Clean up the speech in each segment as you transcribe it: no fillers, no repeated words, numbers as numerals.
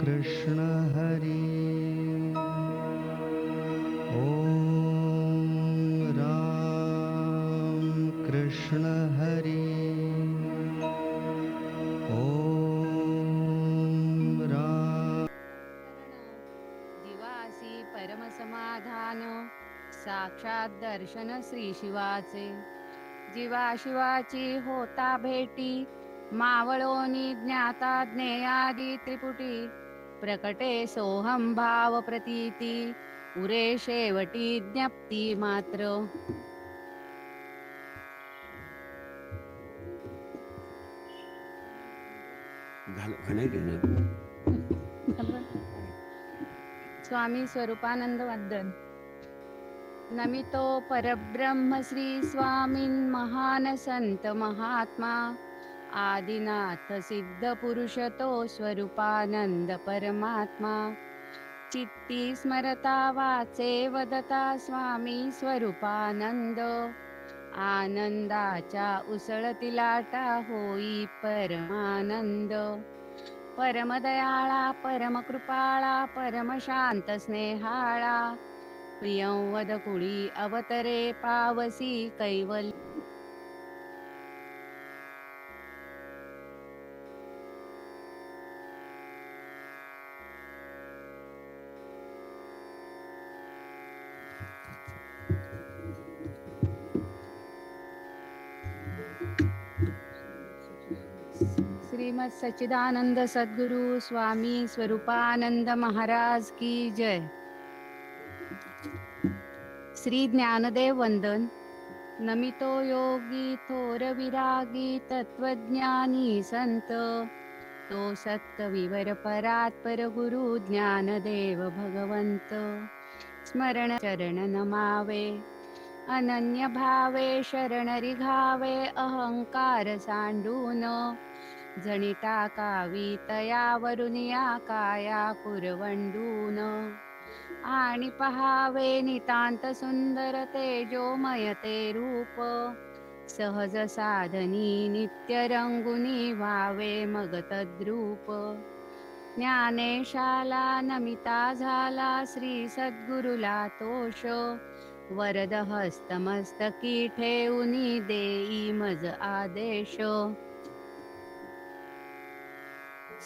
कृष्ण हरी ओम राम कृष्ण हरी ओम राम जीवासी परमसमाधान साक्षात दर्शन श्री शिवाचे जीवा शिवाची होता भेटी मावळोनी ज्ञाता ज्ञेयादी त्रिपुटी प्रकटे सोहम भाव प्रतीती उरे शेवटी ज्ञप्ती मात्र स्वामी स्वरूपानंद वंदन नमितो परब्रह्म श्री स्वामीन महान संत महात्मा आदिनाथ सिद्ध पुरुष तो स्वरूपानंद परमात्मा चित्ती स्मरता वाचे वदता स्वामी स्वरूपानंद आनंदाच्या उसळती लाटा होई परमानंद परमदयाळा परमकृपाळा परमशांत स्नेहाळा प्रियं वद कुळी अवतरे पावसी कैवल्य श्रीमद सच्चिदानंद सद्गुरु स्वामी स्वरूपानंद महाराज की जय। श्री ज्ञानदेव वंदन नमितो योगी थोर विरागी तत्वज्ञानी संत तो सत्कविवर परात्पर गुरु ज्ञानदेव भगवंत स्मरण चरण नमावे अनन्य भावे शरण रिघावे अहंकार सांडून जणी टाकावी तयावरुनिया काया कुरवंडून आणि पहावे नितांत सुंदर तेजोमय ते रूप सहज साधनी नित्य रंगुनी व्हावे मग तद्रूप ज्ञानेशाला नमिता झाला श्री सद्गुरुला तोष वरद हस्तमस्तकी ठेऊनी देई मज आदेश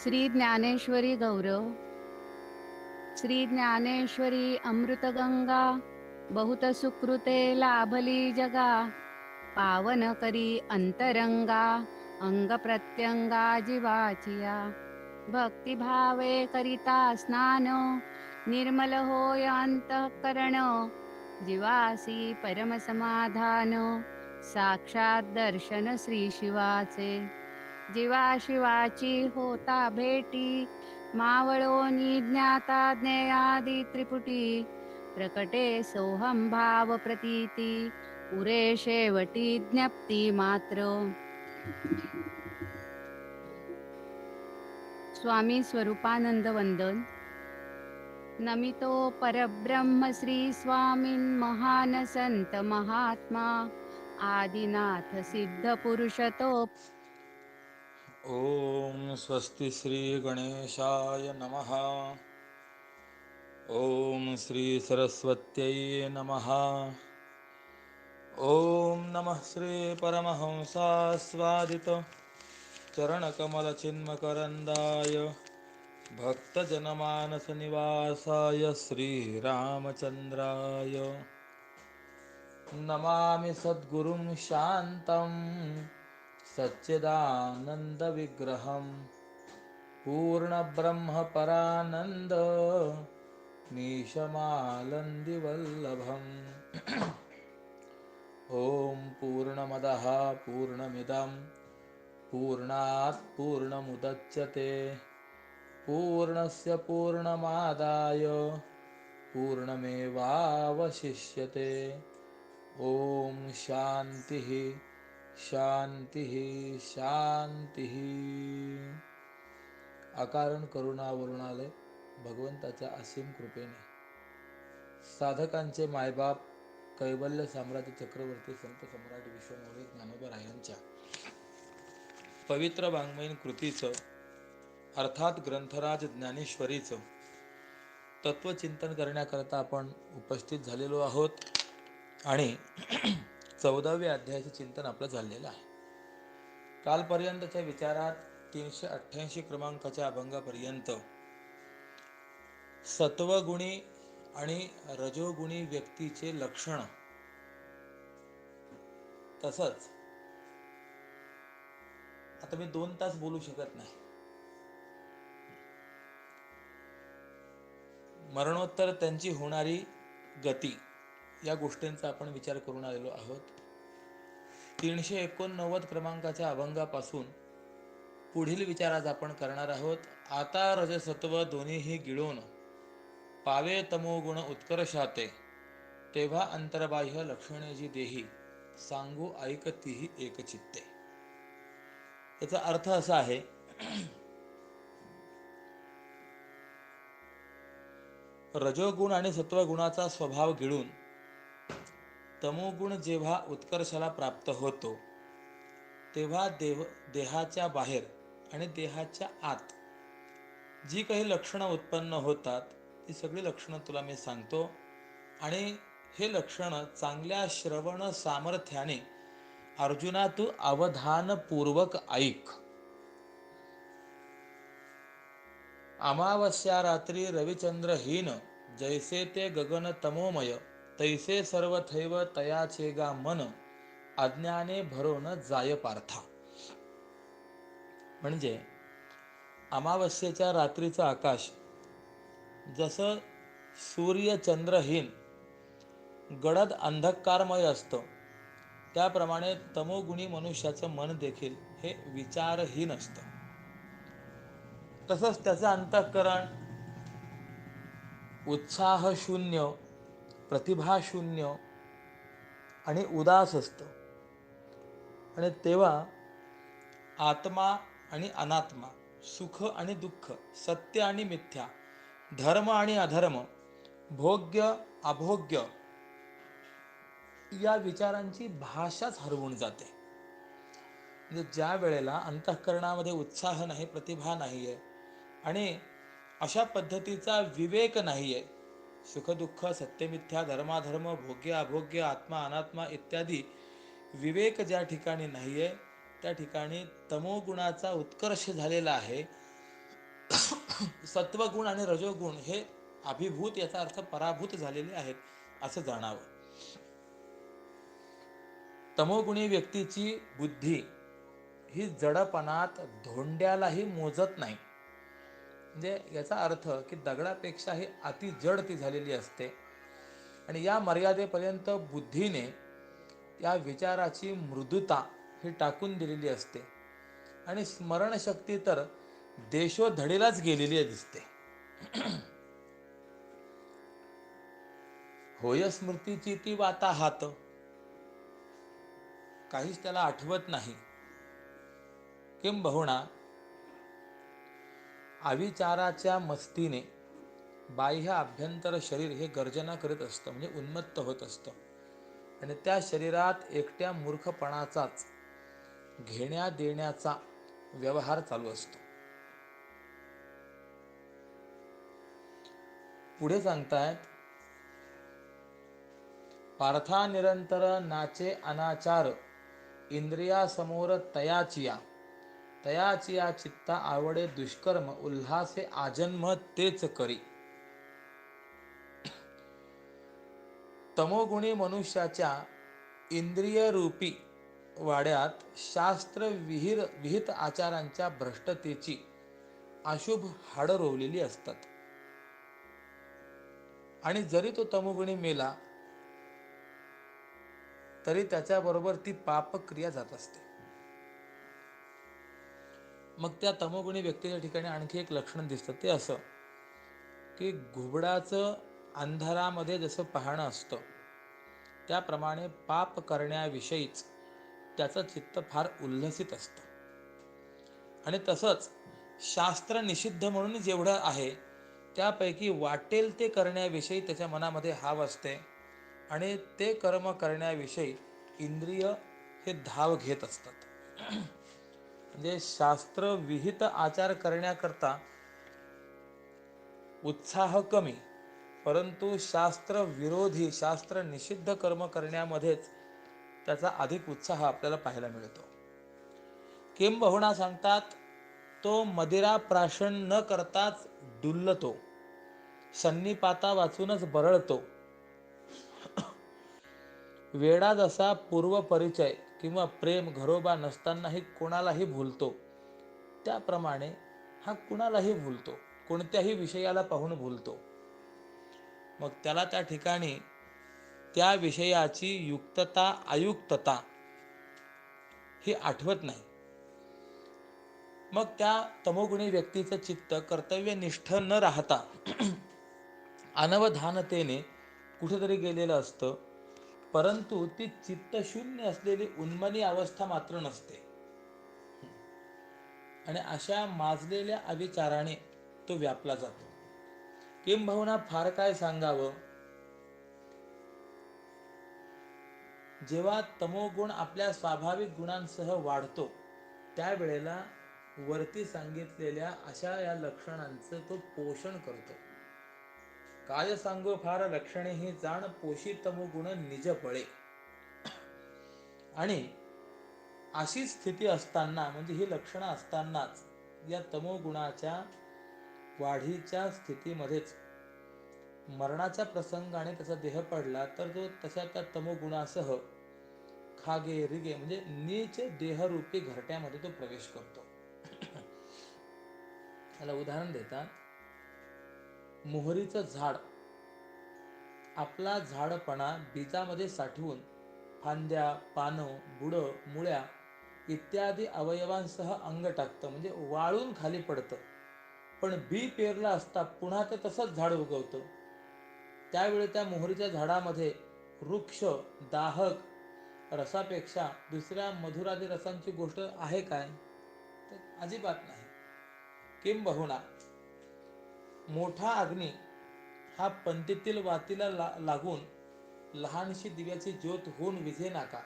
श्री ज्ञानेश्वरी गौरव श्री ज्ञानेश्वरी अमृतगंगा बहुत सुकृते लाभली जगा पावन करी अंतरंगा अंग प्रत्यंगा जीवाचिया भक्तिभावे करिता स्नान निर्मल होय अंतःकरण जीवासी परम समाधान साक्षात दर्शन श्री शिवाचे जीवा शिवाची होता भेटी मावळोनी ज्ञाता ज्ञेयादी त्रिपुटी प्रकटे सोहम भाव प्रतीती उरे शेवटी ज्ञप्ती मात्र स्वामी स्वरूपानंद वंदन नमितो परब्रह्म श्री स्वामीन महान संत महात्मा आदिनाथ सिद्ध पुरुष तो ओम स्वस्ति श्री गणेशाय नमः। ओम श्री सरस्वत्यै नमः। ओम नमः श्री परमहंसास्वादित चरणकमलचिन्मकरन्दाय भक्तजनमानसनिवासाय श्रीरामचन्द्राय नमामि सद्गुरुं शान्तं सच्चिदानन्दविग्रहं पूर्णब्रह्मपरानन्द मीशमालन्दिवल्लभम् ॐ पूर्णमदः पूर्णमिदं पूर्णात् पूर्णमुदच्यते पूर्णस्य पूर्णमादाय पूर्णमेवावशिष्यते। ॐ शान्तिः शान्तिः शान्तिः। अकारण करुणावरुणालय भगवंताच्या असीम कृपेने साधकांचे मायबाप कैवल्य साम्राज्य चक्रवर्ती संत सम्राट विश्वमौली ज्ञानोबा रायांच्या पवित्र वाङ्मयीन कृतीचं अर्थात ग्रंथराज ज्ञानेश्वरीचं तत्वचिंतन करण्याकरता आपण उपस्थित झालेलो आहोत आणि 14व्या अध्यायाचे चिंतन आपलं झालेलं आहे. कालपर्यंतच्या विचारात 388 क्रमांकाच्या अभंगापर्यंत सत्वगुणी आणि रजोगुणी व्यक्तीचे लक्षण, तसंच आता मी 2 तास बोलू शकत नाही, मरणोत्तर त्यांची होणारी गती या गोष्टींचा आपण विचार करून आलेलो आहोत. 389 क्रमांकाच्या अभंगापासून पुढील विचार आज आपण करणार आहोत. आता रजसत्व दोन्हीही गिळून पावे तमोगुण उत्कर्षाते, तेव्हा अंतर्बाह्य लक्षणे जी देही, सांगू ऐकतीही एकचित्ते. याचा अर्थ असा आहे, रजोगुण आणि सत्वगुणाचा स्वभाव गिळून तमोगुण जेव्हा उत्कर्षाला प्राप्त होतो, तेव्हा देहाच्या बाहेर आणि देहाच्या आत जी काही लक्षणं उत्पन्न होतात, ती सगळी लक्षणं तुला मी सांगतो आणि हे लक्षणं चांगल्या श्रवण सामर्थ्याने अर्जुना तू अवधानपूर्वक ऐक. अमावस्या रात्री रविचंद्रहीन, जैसे ते गगन तमोमय, तैसे सर्वथैव तयाचे गा मन, अज्ञाने भरून जाय पार्था. म्हणजे अमावस्येच्या रात्रीचं आकाश जसं सूर्य चंद्रहीन गडद अंधकारमय असतं, त्याप्रमाणे तमोगुणी मनुष्याचं मन देखील हे विचारहीन असतं. तसंच त्याचं अंतःकरण उत्साह शून्य, प्रतिभा शून्य आणि उदास असतं. आणि तेव्हा आत्मा आणि अनात्मा, सुख आणि दुःख, सत्य आणि मिथ्या, धर्म आणि अधर्म, भोग्य अभोग्य या विचारांची भाषाच हरवून जाते. म्हणजे ज्या वेळेला अंतःकरणामध्ये उत्साह नाही, प्रतिभा नाही आहे आणि अशा पद्धतीचा विवेक नाही आहे, सुखदुःख, सत्यमिथ्या, धर्माधर्म, भोग्य अभोग्य, आत्मा अनात्मा इत्यादी विवेक ज्या ठिकाणी नाही आहे, त्या ठिकाणी तमोगुणाचा उत्कर्ष झालेला आहे. सत्वगुण आणि रजोगुण हे अभिभूत, याचा अर्थ पराभूत झालेले आहेत असं जाणावं. तमोगुणी व्यक्तीची बुद्धी ही जडपणात धोंड्यालाही मोजत नाही. म्हणजे याचा अर्थ की दगडापेक्षा ही अति जड ती झालेली असते आणि या मर्यादेपर्यंत बुद्धीने या विचाराची मृदुता ही टाकून दिलेली असते आणि स्मरणशक्ती तर देशोधडीलाच गेलेली दिसते. होय स्मृतीची ती वाता हात, काहीच त्याला आठवत नाही. किंबहुना अविचाराच्या मस्तीने बाह्य अभ्यंतर शरीर हे गर्जना करीत असतं, म्हणजे उन्मत्त होत असतं आणि त्या शरीरात एकट्या मूर्खपणाचाच घेण्या देण्याचा व्यवहार चालू असतो. पुढे सांगतायत, पार्था निरंतर नाचे अनाचार, इंद्रियासमोर तयाचिया, तयाचिया चित्ता आवडे दुष्कर्म, उल्हासे आजन्म तेच करी. तमोगुणी मनुष्याच्या इंद्रियरूपी वाड्यात शास्त्र विहित आचारांच्या भ्रष्टतेची अशुभ हाडं रोवलेली असतात आणि जरी तो तमोगुणी मेला तरी त्याच्याबरोबर ती पापक्रिया जात असते. मग त्या तमोगुणी व्यक्तीच्या ठिकाणी आणखी एक लक्षण दिसतं, ते असं की घुबडाचं अंधारामध्ये जसं पाहणं असतं, त्याप्रमाणे पाप करण्याविषयीच त्याचं चित्त फार उल्हसित असतं आणि तसंच शास्त्र निषिद्ध म्हणून जेवढं आहे त्यापैकी वाटेल ते करण्याविषयी त्याच्या मनामध्ये हाव असते आणि ते कर्म करण्याविषयी इंद्रिय हे धाव घेत असतात. म्हणजे शास्त्र विहित आचार करण्याकरता उत्साह कमी, परंतु शास्त्र विरोधी शास्त्र निषिद्ध कर्म करण्यामध्येच त्याचा अधिक उत्साह आपल्याला पाहायला मिळतो. किंबहुना सांगतात, तो मदिरा प्राशन न करताच डुलतो, सन्निपाता वाचूनच बरळतो. वेडा जसा पूर्व परिचय किंवा प्रेम घरोबा नसतानाही कोणालाही भुलतो, त्याप्रमाणे हा कुणालाही भुलतो, कोणत्याही विषयाला पाहून भुलतो. मग त्याला त्या ठिकाणी त्या विषयाची युक्तता अयुक्तता ही आठवत नाही. मग त्या तमोगुणी व्यक्तीचं चित्त कर्तव्यनिष्ठ न राहता अनवधानतेने कुठेतरी गेलेलं असतं, परंतु ती चित्तशून्य असलेली उन्मनी अवस्था मात्र नसते. आणि अशा माजलेल्या अविचाराने तो व्यापला जातो. किंबहुना फार काय सांगावं, जेव्हा तमोगुण आपल्या स्वाभाविक गुणांसह वाढतो, त्यावेळेला वरती सांगितलेल्या अशा या लक्षणांचं तो पोषण करतो. काय सांगो फार लक्षणे ही जाण, पोषी तमोगुण निज बळे. आणि अशी स्थिती असताना, म्हणजे ही लक्षणं असतानाच या तमोगुणाच्या वाढीच्या स्थितीमध्येच मरणाच्या प्रसंगाने त्याचा देह पडला तर तो तशा त्या तमोगुणासह खागे रिगे म्हणजे नीच देहरूपी घरट्यामध्ये तो प्रवेश करतो. याला उदाहरण देतात, मोहरीचं झाड आपला झाडपणा बीजामध्ये साठवून फांद्या, पानं, बुडं, मुळ्या इत्यादी अवयवांसह अंग टाकतं, म्हणजे वाळून खाली पडतं. पण बी पेरला असता पुन्हा ते तसंच झाड उगवतं. त्यावेळी त्या मोहरीच्या झाडामध्ये वृक्ष दाहक रसापेक्षा दुसऱ्या मधुरादी रसांची गोष्ट आहे काय? तर अजिबात नाही. किंबहुना मोठा अग्नी हा पंतीतील वातीला लागून लहानशी दिव्याची ज्योत होऊन विझेना का,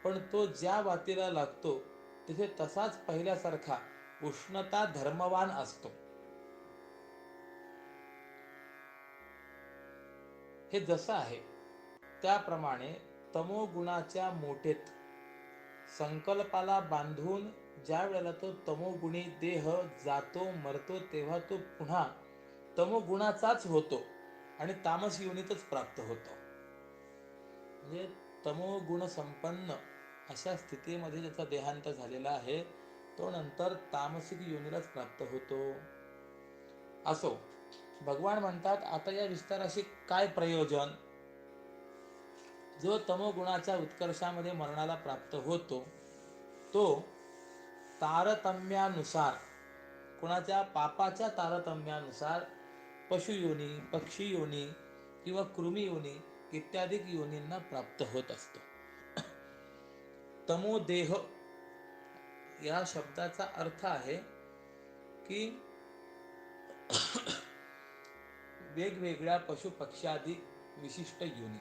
पण तो ज्या वातीला लागतो तिथे तसाच पहिल्यासारखा उष्णता धर्मवान असतो. हे जसं आहे त्याप्रमाणे तमोगुणाच्या मोठेत संकल्पाला बांधून ज्या वेळेला तो तमोगुणी देह जातो मरतो, तेव्हा तो पुन्हा तमोगुणाचाच होतो आणि तामस योनीतच प्राप्त होतो. म्हणजे तमोगुण संपन्न अशा स्थितीमध्ये ज्याचा देहांत झालेला आहे, तो नंतर तामसिक योनीलाच प्राप्त होतो. असो, भगवान म्हणतात, आता या विस्ताराशी काय प्रयोजन? जो तमोगुणाच्या उत्कर्षामध्ये मरणाला प्राप्त होतो, तो तारतम्यानुसार, कुणाच्या पापाच्या तारतम्यानुसार पशुयोनी, पक्षी योनी किंवा कृमी योनी इत्यादी योनींना प्राप्त होत असतो. तमोदेह या शब्दाचा अर्थ आहे की वेगवेगळ्या पशु पक्ष्यादी विशिष्ट योनी.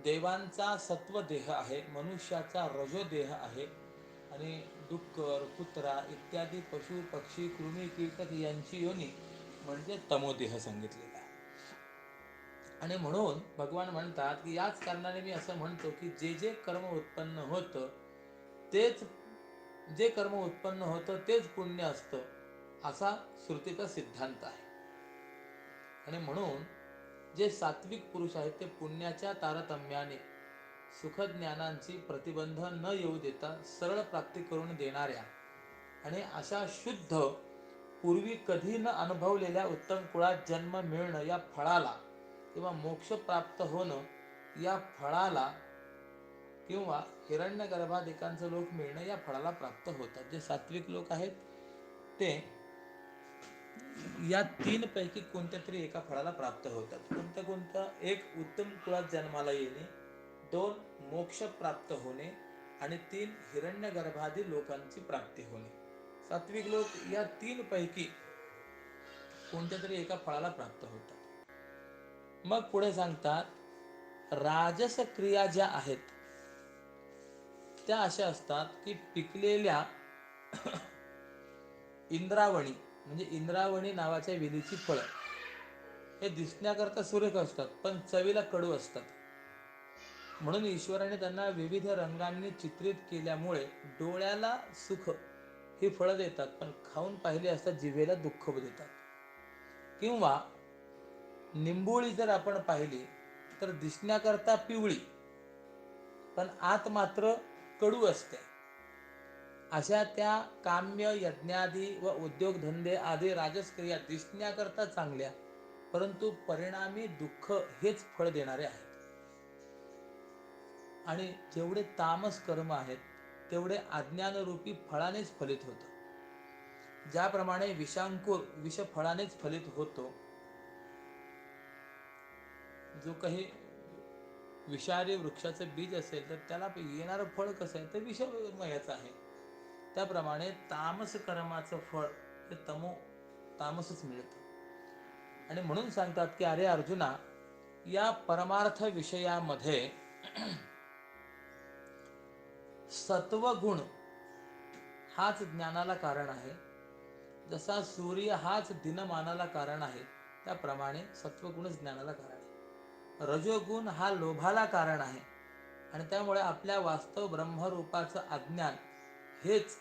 देवांचा सत्व देह आहे, मनुष्याचा रजो देह आहे, आणि डुक्कर, कुत्रा इत्यादी पशु पक्षी कृमी कीटक यांची योनी म्हणजे तमोदेह सांगितलेला आहे. आणि म्हणून भगवान म्हणतात की याच कारणाने मी असं म्हणतो की जे जे कर्म उत्पन्न होतं तेच, जे कर्म उत्पन्न होतं तेच पुण्य असतं, असा श्रुतीचा सिद्धांत आहे. आणि म्हणून जे सात्विक पुरुष आहेत ते पुण्याच्या तारतम्याने सुखज्ञानांची प्रतिबंध न येऊ देता सरळ प्राप्ती करून देणाऱ्या आणि अशा शुद्ध पूर्वी कधी न अनुभवलेल्या उत्तम कुळात जन्म मिळणं या फळाला किंवा मोक्ष प्राप्त होणं या फळाला किंवा हिरण्यगर्भादिकांचं लोक मिळणं या फळाला प्राप्त होतात. जे सात्विक लोक आहेत ते या तीन पैकी कोणत्या तरी एका फळाला प्राप्त होतात. कोणतं कोणतं? एक उत्तम कुळात जन्माला येणे, दोन मोक्ष प्राप्त होणे आणि तीन हिरण्यगर्भादी लोकांची प्राप्ती होणे. सात्विक लोक या तीन पैकी कोणत्या तरी एका फळाला प्राप्त होतात. मग पुढे सांगतात, राजस क्रिया ज्या आहेत त्या अशा असतात की पिकलेल्या इंद्रावणी म्हणजे इंद्रावणी नावाच्या वेलीची फळं हे दिसण्याकरता सुरेख असतात पण चवीला कडू असतात. म्हणून ईश्वराने त्यांना विविध रंगांनी चित्रित केल्यामुळे डोळ्याला सुख ही फळं देतात पण खाऊन पाहिली असता जिभेला दुःख देतात. किंवा निंबोळी जर आपण पाहिली तर दिसण्याकरता पिवळी पण आत मात्र कडू असते. अशा त्या काम्य यज्ञादी व उद्योगधंदे आदी राजस्क्रिया दिसण्याकरता चांगल्या परंतु परिणामी दुःख हेच फळ देणारे आहेत. आणि जेवढे तामस कर्म आहेत तेवढे अज्ञानरूपी फळानेच फलित होतं. ज्याप्रमाणे विषांकुर विषफळानेच फलित होतो, जो काही विषारी वृक्षाचं बीज असेल तर त्याला येणारं फळ कसं आहे तर विषमयच आहे. त्याप्रमाणे तामस कर्माचं फळ हे तामसच मिळतं. आणि म्हणून सांगतात की अरे अर्जुना, या परमार्थ विषयामध्ये सत्वगुण हाच ज्ञानाला कारण आहे. जसा सूर्य हाच दिनमानाला कारण आहे त्याप्रमाणे सत्वगुणच ज्ञानाला कारण आहे. रजोगुण हा लोभाला कारण आहे आणि त्यामुळे आपल्या वास्तव ब्रह्मरूपाचं अज्ञान हेच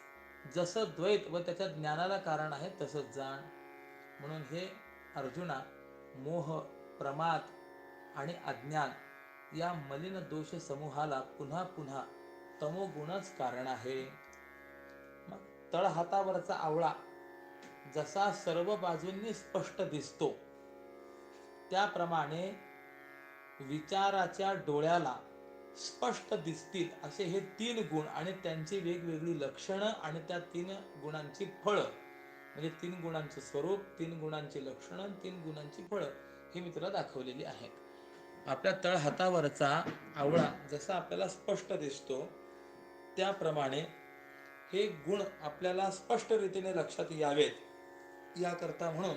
जसं द्वैत व त्याच्या ज्ञानाला कारण आहे तसंच जाण. म्हणून हे अर्जुना, मोह, प्रमाद आणि अज्ञान या मलिन दोष समूहाला पुन्हा पुन्हा तमोगुणच कारण आहे. मग तळहातावरचा आवळा जसा सर्व बाजूंनी स्पष्ट दिसतो त्याप्रमाणे विचाराच्या डोळ्याला स्पष्ट दिसतील असे हे 3 गुण आणि त्यांची वेगवेगळी लक्षणं आणि त्या 3 गुणांची फळं म्हणजे 3 गुणांचं स्वरूप, 3 गुणांची लक्षणं, 3 गुणांची फळं ही मी तुला दाखवलेली आहेत. आपल्या तळहातावरचा आवळा जसा आपल्याला स्पष्ट दिसतो त्याप्रमाणे हे गुण आपल्याला स्पष्ट रीतीने लक्षात यावेत याकरता म्हणून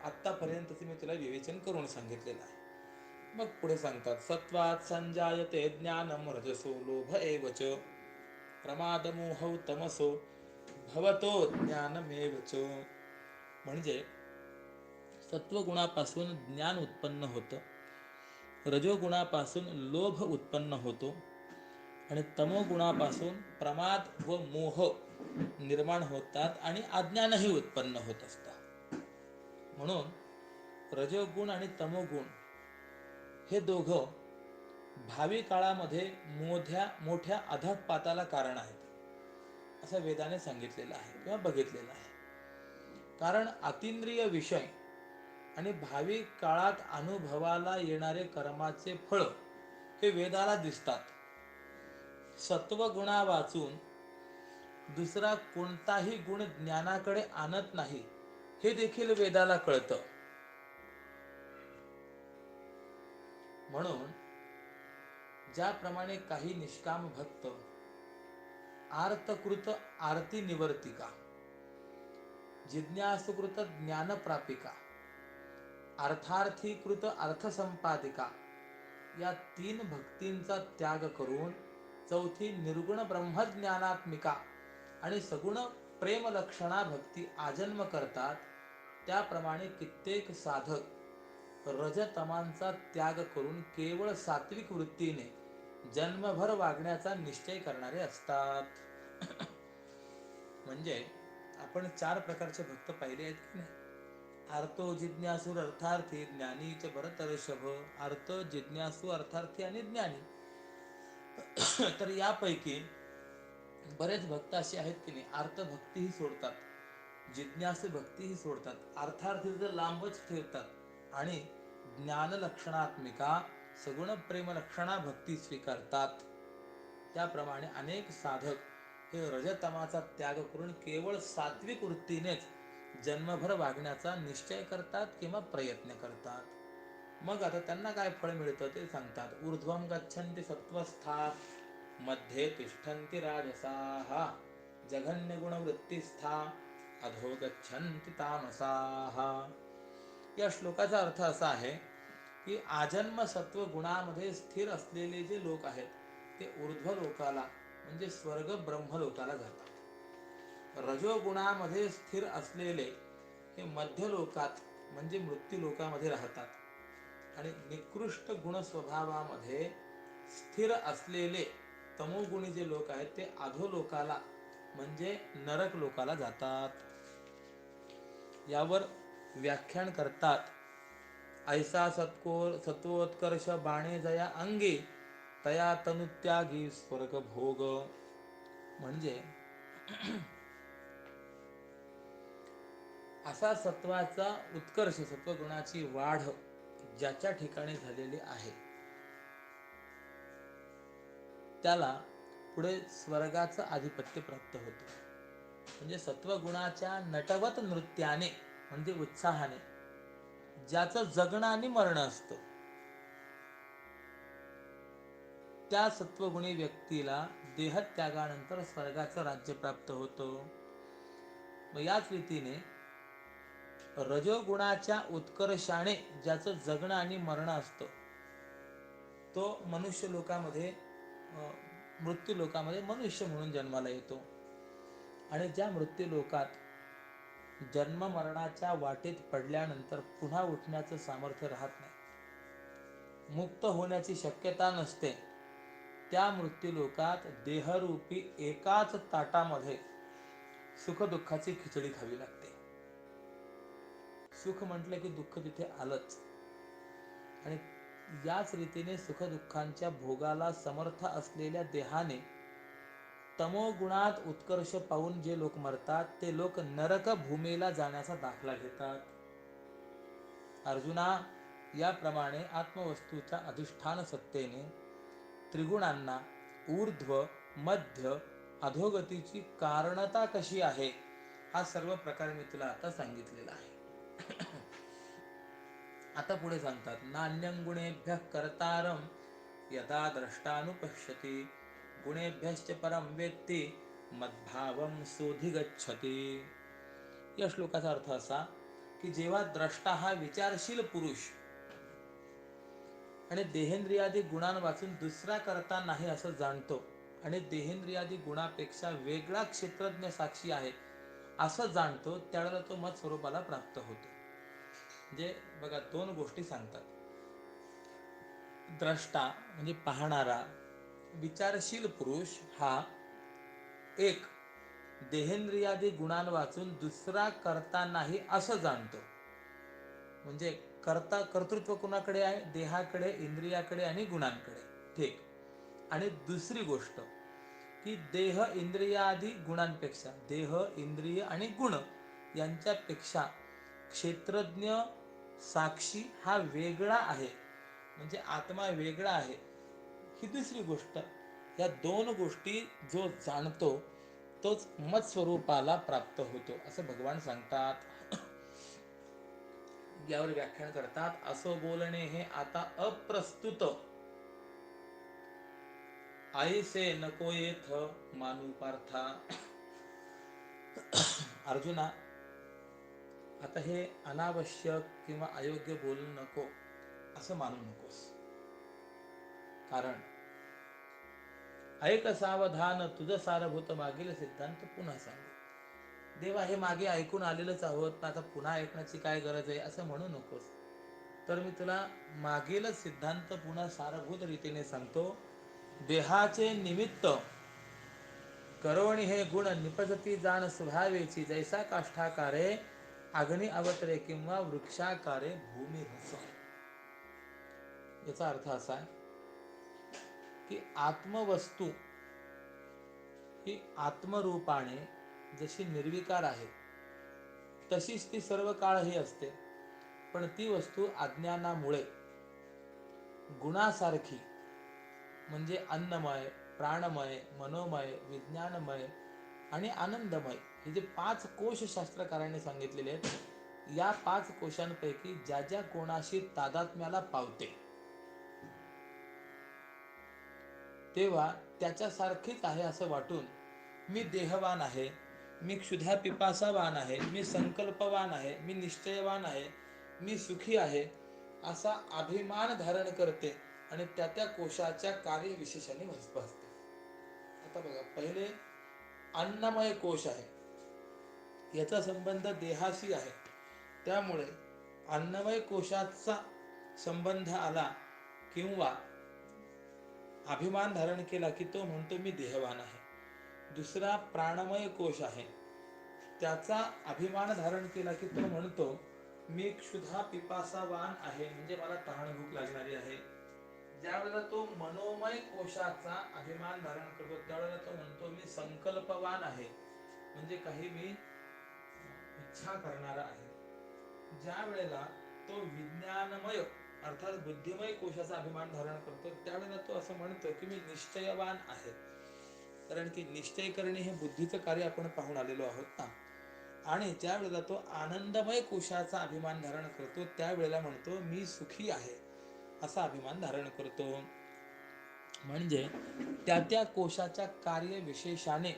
आत्तापर्यंतचे मी तुला विवेचन करून सांगितलेलं आहे. मग पुढे सांगतात, सत्वात संजायते ज्ञानम रजसो लोभ एवच प्रमादमोहौ तमसो भवतो ज्ञानमेवच. म्हणजे सत्वगुणापासून ज्ञान उत्पन्न होतं, रजोगुणापासून लोभ उत्पन्न होतो आणि तमोगुणापासून प्रमाद व मोह निर्माण होतात आणि अज्ञानही उत्पन्न होत असतात. म्हणून रजोगुण आणि तमोगुण हे दोघं भावी काळामध्ये मोठ्या अधःपाताला कारण आहेत असं वेदाने सांगितलेलं आहे किंवा बघितलेलं आहे. कारण अतींद्रिय विषय आणि भावी काळात अनुभवाला येणारे कर्माचे फळ हे वेदाला दिसतात. सत्वगुणा वाचून दुसरा कोणताही गुण ज्ञानाकडे आणत नाही हे देखील वेदाला कळतं. म्हणून ज्याप्रमाणे काही निष्काम भक्त आर्तकृत आरती निवर्तिका, जिज्ञासुकृत ज्ञानप्रापिका, अर्थार्थीकृत अर्थसंपादिका या 3 भक्तींचा त्याग करून चौथी निर्गुण ब्रह्मज्ञानात्मिका आणि सगुण प्रेमलक्षणा भक्ती आजन्म करतात. त्याप्रमाणे कित्येक साधक रजतमांचा त्याग करून केवळ सात्विक वृत्तीने जन्मभर वागण्याचा निश्चय करणारे असतात. म्हणजे आपण 4 प्रकारचे भक्त पाहिले आहेत की नाही? आर्तो, जिज्ञासू, अर्थार्थी, ज्ञानी च भरतर्षभ. आर्त, जिज्ञासू, अर्थार्थी आणि ज्ञानी. तर यापैकी बरेच भक्त असे आहेत की नाही, अर्थ भक्तीही सोडतात, जिज्ञासू भक्तीही सोडतात, अर्थार्थी तर लांबच ठेवतात आणि ज्ञान लक्षणात्मिका सगुण प्रेम लक्षणा भक्ती स्वीकारतात. त्याप्रमाणे अनेक साधक हे रजतमाचा त्याग करून केवळ सात्विक वृत्तीनेच जन्मभर वागण्याचा निश्चय करतात किंवा प्रयत्न करतात. मग आता त्यांना काय फळ मिळतं ते सांगतात. ऊर्ध्वं गच्छन्ति सत्वस्था मध्ये तिष्ठन्ति राजसाः जघन्य गुणवृत्तिस्था अधो गच्छन्ति तामसाः. या श्लोकाचा अर्थ असा आहे की आजन्म सत्व गुणामध्ये स्थिर असलेले जे लोक आहेत ते ऊर्ध्व लोकाला म्हणजे स्वर्ग ब्रह्मलोकाला जातात. रजोगुणामध्ये स्थिर असलेले हे मध्य लोकात म्हणजे मृत्यू लोकामध्ये राहतात आणि निकृष्ट गुण स्वभावामध्ये स्थिर असलेले तमोगुणी जे लोक आहेत ते अधोलोकाला म्हणजे नरक लोकाला जातात. यावर व्याख्यान करतात, ऐसा सत्वोत्कर्ष बाणे जया अंगी तया तनुत्यागी स्वर्ग भोग. म्हणजे असा सत्वाचा उत्कर्ष, सत्वगुणाची वाढ ज्याच्या ठिकाणी झालेली आहे त्याला पुढे स्वर्गाचं आधिपत्य प्राप्त होतं. म्हणजे सत्वगुणाच्या नटवत नृत्याने म्हणजे उत्साहाने ज्याचं जगणं आणि मरण असतं त्या सत्वगुणी व्यक्तीला देहत्यागानंतर स्वर्गाचं राज्य प्राप्त होतं. मग याच रीतीने रजोगुणाच्या उत्कर्षाने ज्याचं जगणं आणि मरण असतं तो मनुष्य लोकामध्ये मृत्यू लोकामध्ये मनुष्य म्हणून जन्माला येतो आणि ज्या मृत्यू लोकात जन्म मरणाच्या वाटेत पडल्यानंतर पुन्हा उठण्याचं सामर्थ्य राहत नाही, मुक्त होण्याची शक्यता नसते, त्या मृत्यू लोकात देहरूपी एकाच ताटामध्ये सुखदुःखाची खिचडी खावी लागते. सुख म्हटलं की दुःख तिथे आलंच आणि याच रीतीने सुखदुःखांच्या भोगाला समर्थ असलेल्या देहाने तमोगुणात उत्कर्ष पाहून जे लोक मरतात ते लोक नरक भूमीला जाण्याचा दाखला घेतात. अर्जुना, याप्रमाणे आत्मवस्तूच्या अधिष्ठान सत्तेने त्रिगुणांना ऊर्ध्व मध्य अधोगतीची कारणता कशी आहे हा सर्व प्रकार मी तुला आता सांगितलेला आहे. आता पुढे सांगतात, नान्यं गुणेभ्यः कर्तारं यदा द्रष्टानुपश्यति गुणेभ्यश्च परं वेत्ति मद्भावं सोऽधिगच्छति. या श्लोकाचा अर्थ असा की जेव्हा द्रष्टा हा विचारशील पुरुष आणि देहेंद्रियादी गुणांवाचून दुसरा करता नाही असं जाणतो आणि देहेंद्रियादी गुणापेक्षा वेगळा क्षेत्रज्ञ साक्षी आहे असं जाणतो, त्यावेळेला तो मत स्वरूपाला प्राप्त होतो. म्हणजे बघा, दोन गोष्टी सांगतात. द्रष्टा म्हणजे पाहणारा विचारशील पुरुष हा एक देहेंद्रियादी गुणांवाचून दुसरा करता नाही असं जाणतो. म्हणजे कर्तृत्व कुणाकडे आहे? देहाकडे, इंद्रियाकडे आणि गुणांकडे. ठीक. आणि दुसरी गोष्ट की देह इंद्रियादी गुणांपेक्षा, देह इंद्रिय आणि गुण यांच्यापेक्षा क्षेत्रज्ञ साक्षी हा वेगळा आहे, म्हणजे आत्मा वेगळा आहे, ही दुसरी गोष्ट. या दोन गोष्टी जो जाणतो तोच मत स्वरूपाला प्राप्त होतो असं भगवान सांगतात. यावर व्याख्यान करतात, असं बोलणे हे आता अप्रस्तुत आईसे नको येथ मानू पार्था. अर्जुना, आता हे अनावश्यक किंवा अयोग्य बोलू नको असं मानू नकोस. कारण ऐक सावधान तुझं सारभूत मागील सिद्धांत पुन्हा सांगू. देवा, हे मागे ऐकून आलेलंच आहोत, आता पुन्हा ऐकण्याची काय गरज आहे असं म्हणू नकोस. तर मी तुला मागील सिद्धांत पुन्हा सारभूत रीतीने सांगतो. देहाचे निमित्त करोणी हे गुण निपजती जाण स्वभावेची, जैसा काष्ठाकारे अग्नी अवतरे किंवा वृक्षाकारे भूमी रस. याचा अर्थ असा आहे की आत्मवस्तू ही आत्मरूपाने जशी निर्विकार आहे तशीच ती सर्व काळही असते, पण ती वस्तू अज्ञानामुळे गुणासारखी म्हणजे अन्नमय, प्राणमय, मनोमय, विज्ञानमय आणि आनंदमय हे जे 5 कोश शास्त्रकारांनी सांगितलेले आहेत, या 5 कोशांपैकी ज्या ज्या कोणाशी तादात्म्याला पावते तेव्हा त्याच्यासारखीच आहे असं वाटून मी देहवान आहे, मी क्षुधा पिपासावान आहे, मी संकल्पवान आहे, मी निश्चयवान आहे, मी सुखी आहे असा अभिमान धारण करते आणि त्या त्या कोशाच्या कार्यविशेषाने भासते. आता बघा, पहिले अन्नमय कोश आहे, याचा संबंध देहाशी आहे. त्यामुळे अन्नमय कोशाचा संबंध आला किंवा अभिमान धारण केला की तो म्हणतो मी देहवान आहे. दुसरा प्राणमय कोश आहे, त्याचा अभिमान धारण केला की तो म्हणतो मी क्षुधा पिपासावान आहे, म्हणजे मला तहान भूक लागणारी आहे. ज्यावेळेला तो मनोमय कोशाचा अभिमान धारण करतो त्यावेळेला तो म्हणतो मी संकल्पवान आहे, म्हणजे काही मी इच्छा करणारा आहे. ज्या वेळेला तो विज्ञानमय अर्थात बुद्धिमय कोशाचा अभिमान धारण करतो त्यावेळेला तो असं म्हणतो की मी निश्चयवान आहे. कारण की निश्चय करणे हे बुद्धीचं कार्य आपण पाहून आलेलो आहोत ना. आणि ज्या वेळेला तो आनंदमय कोशाचा अभिमान धारण करतो त्यावेळेला म्हणतो मी सुखी आहे, असा अभिमान धारण करतो. म्हणजे त्या त्या कोशाच्या कार्य विशेषाने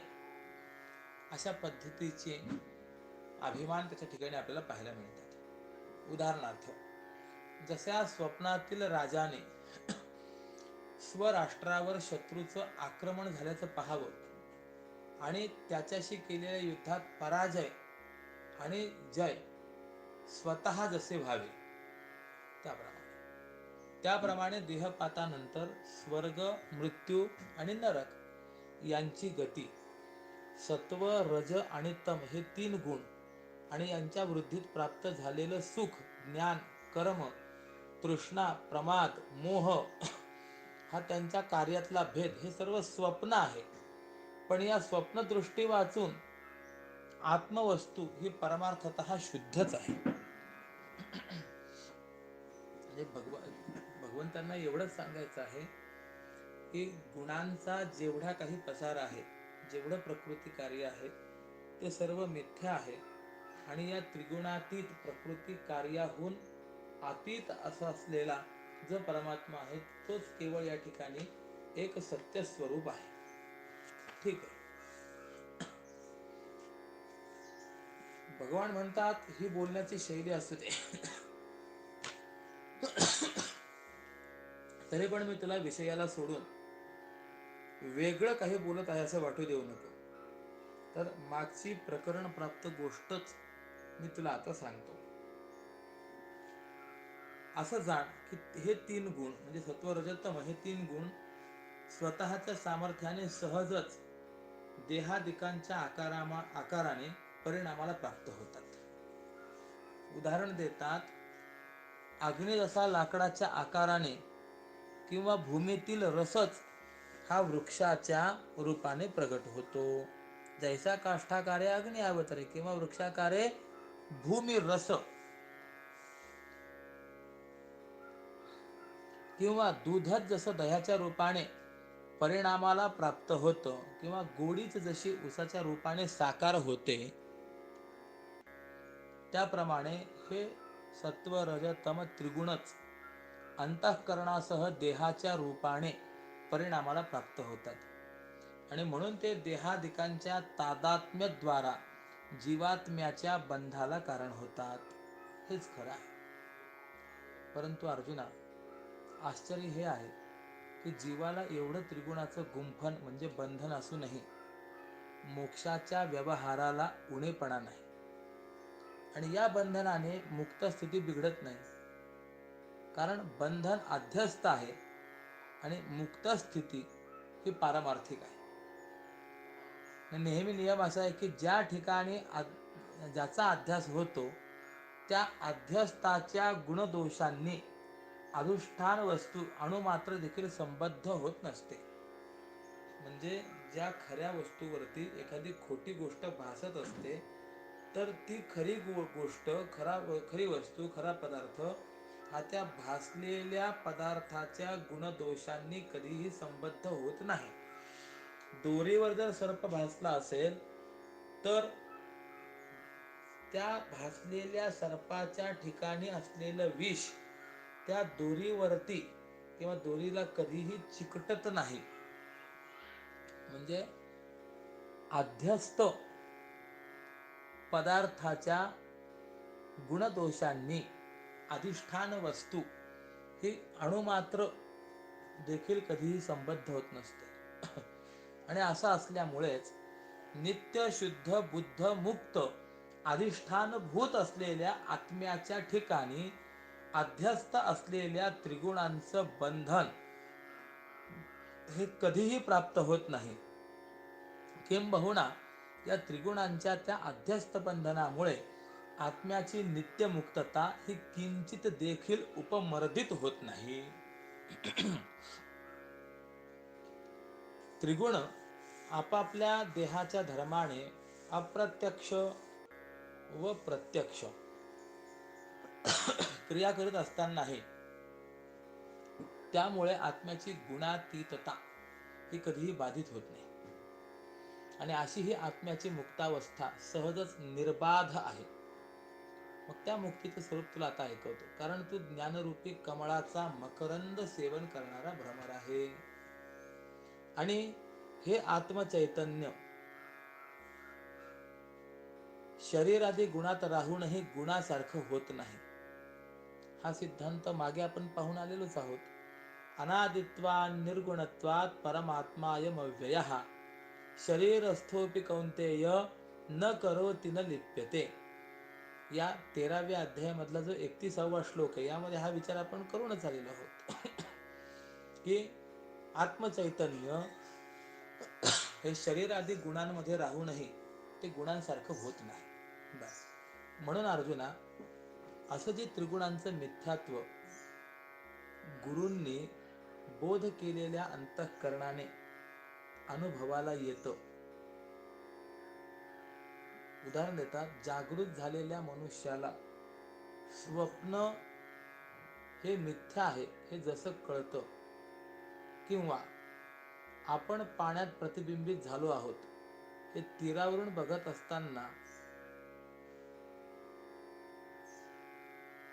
अशा पद्धतीचे अभिमान त्याच्या ठिकाणी आपल्याला पाहायला मिळतात. उदाहरणार्थ, जशा स्वप्नातील राजाने स्वराष्ट्रावर शत्रूचं आक्रमण झाल्याचं पाहावं आणि त्याच्याशी केलेल्या युद्धात पराजय आणि जय स्वतः जसे व्हावे त्याप्रमाणे देहपातानंतर स्वर्ग, मृत्यू आणि नरक यांची गती सत्व, रज आणि तम हे 3 गुण आणि यांच्या वृद्धीत प्राप्त झालेलं सुख, ज्ञान, कर्म, तृष्णा, प्रमाद, मोह हा त्यांच्या कार्यातला भेद हे सर्व स्वप्न आहे. पण या स्वप्नदृष्टी वाचून आत्मवस्तू ही परमार्थतः शुद्धच आहे. म्हणजे भगवंतांना एवढंच सांगायचं आहे की गुणांचा जेवढा काही पसार आहे, जेवढं प्रकृती कार्य आहे ते सर्व मिथ्या आहे. आणि या त्रिगुणातीत प्रकृती कार्याहून अतीत असा असलेला जो परमात्मा आहे तोच केवळ या ठिकाणी एक सत्य स्वरूप आहे. ठीक आहे. भगवान म्हणतात ही बोलण्याची शैली असू दे, तरी पण मी तुला विषयाला सोडून वेगळं काही बोलत आहे असं वाटू देऊ नको. तर मागची प्रकरण प्राप्त गोष्टच मी तुला आता सांगतो. असं जाण की हे 3 गुण म्हणजे सत्व, रज, तम हे 3 गुण स्वतःच्या सामर्थ्याने सहजच देहादिकांच्या आकाराने परिणामाला प्राप्त होतात. उदाहरण देतात, अग्नी जसा लाकडाच्या आकाराने किंवा भूमीतील रसच हा वृक्षाच्या रूपाने प्रगट होतो. जैसा काष्ठाकारे अग्नी अवतरे किंवा वृक्षाकारे भूमी रस, किंवा दूधच जसं दह्याच्या रूपाने परिणामाला प्राप्त होतं किंवा गोडीच जशी उसाच्या रूपाने साकार होते, त्याप्रमाणे हे सत्व, रज, तम त्रिगुणच अंतःकरणासह देहाच्या रूपाने परिणामाला प्राप्त होतात. आणि म्हणून ते देहादिकांच्या तादात्म्याद्वारा जीवात्म्याच्या बंधाला कारण होतात. हेच खरं आहे. परंतु अर्जुना, आश्चर्य हे आहे की जीवाला एवढं त्रिगुणाचं गुंफन म्हणजे बंधन असूनही मोक्षाच्या व्यवहाराला उणेपणा नाही. आणि या बंधनाने मुक्त स्थिती बिघडत नाही, कारण बंधन अध्यस्त आहे आणि मुक्त स्थिती ही पारमार्थिक आहे. नेहमी नियम असा आहे की ज्या ठिकाणी ज्याचा अध्यास होतो त्या अध्यस्ताच्या गुणदोषांनी अधिष्ठान वस्तू अणुमात्र देखील संबद्ध होत नसते. म्हणजे ज्या खऱ्या वस्तूवरती एखादी खोटी गोष्ट भासत असते तर ती खरी गोष्ट, खरी वस्तू, खरा पदार्थ हा त्या भासलेल्या पदार्थाच्या गुणदोषांनी कधीही संबद्ध होत नाही. दोरीवर जर सर्प भासला असेल तर त्या भासलेल्या सर्पाच्या ठिकाणी असलेलं विष त्या दोरीवरती किंवा दोरीला कधीही चिकटत नाही. म्हणजे अध्यस्त पदार्थाच्या गुणदोषांनी अधिष्ठान वस्तू ही अणुमात्र देखील कधीही संबद्ध होत नसते. आणि असं असल्यामुळेच नित्य शुद्ध बुद्ध मुक्त अधिष्ठानभूत असलेल्या आत्म्याच्या ठिकाणी अध्यस्त असलेल्या त्रिगुणांचं बंधन हे कधीही प्राप्त होत नाही. किंबहुना या त्रिगुणांच्या त्या अध्यस्त बंधनामुळे आत्म्याची नित्यमुक्तता ही किंचित देखील उपमर्दित होत नाही. त्रिगुण आपापल्या देहाच्या धर्माने अप्रत्यक्ष व प्रत्यक्ष क्रिया करत असतानाही त्यामुळे आत्म्याची गुणातीतता ही कधीही बाधित होत नाही. आणि अशी ही आत्म्याची मुक्तावस्था सहजच निर्बाध आहे. मग त्या मुक्तीचं स्वरूप तुला आता ऐकवतो. कारण तू ज्ञानरूपी कमळाचा मकरंद सेवन करणारा भ्रमर आहे. आणि हे आत्मचैतन्य शरीरादी गुणात राहूनही गुणासारखं होत नाही. हा सिद्धांत मागे आपण पाहून आलेलोच आहोत. अनादित्वा निर्गुणत्वात परमात्मायम अव्ययः शरीरस्थोपि कौंतेय न करोति न लिप्यते. या 13व्या अध्यायामधला जो 31वा श्लोक आहे यामध्ये हा विचार आपण करूनच आलेलो आहोत की आत्मचैतन्य हे शरीरादी गुणांमध्ये राहूनही ते गुणांसारखं होत नाही. बस म्हणून अर्जुना, असं जे त्रिगुणांचं मिथ्यात्व गुरूंनी बोध केलेल्या अंतःकरणाने अनुभवाला येतं. उदाहरण देतात, जागृत झालेल्या मनुष्याला स्वप्न हे मिथ्या आहे हे जसं कळतं, किंवा आपण पाण्यात प्रतिबिंबित झालो आहोत हे तीरावरून बघत असताना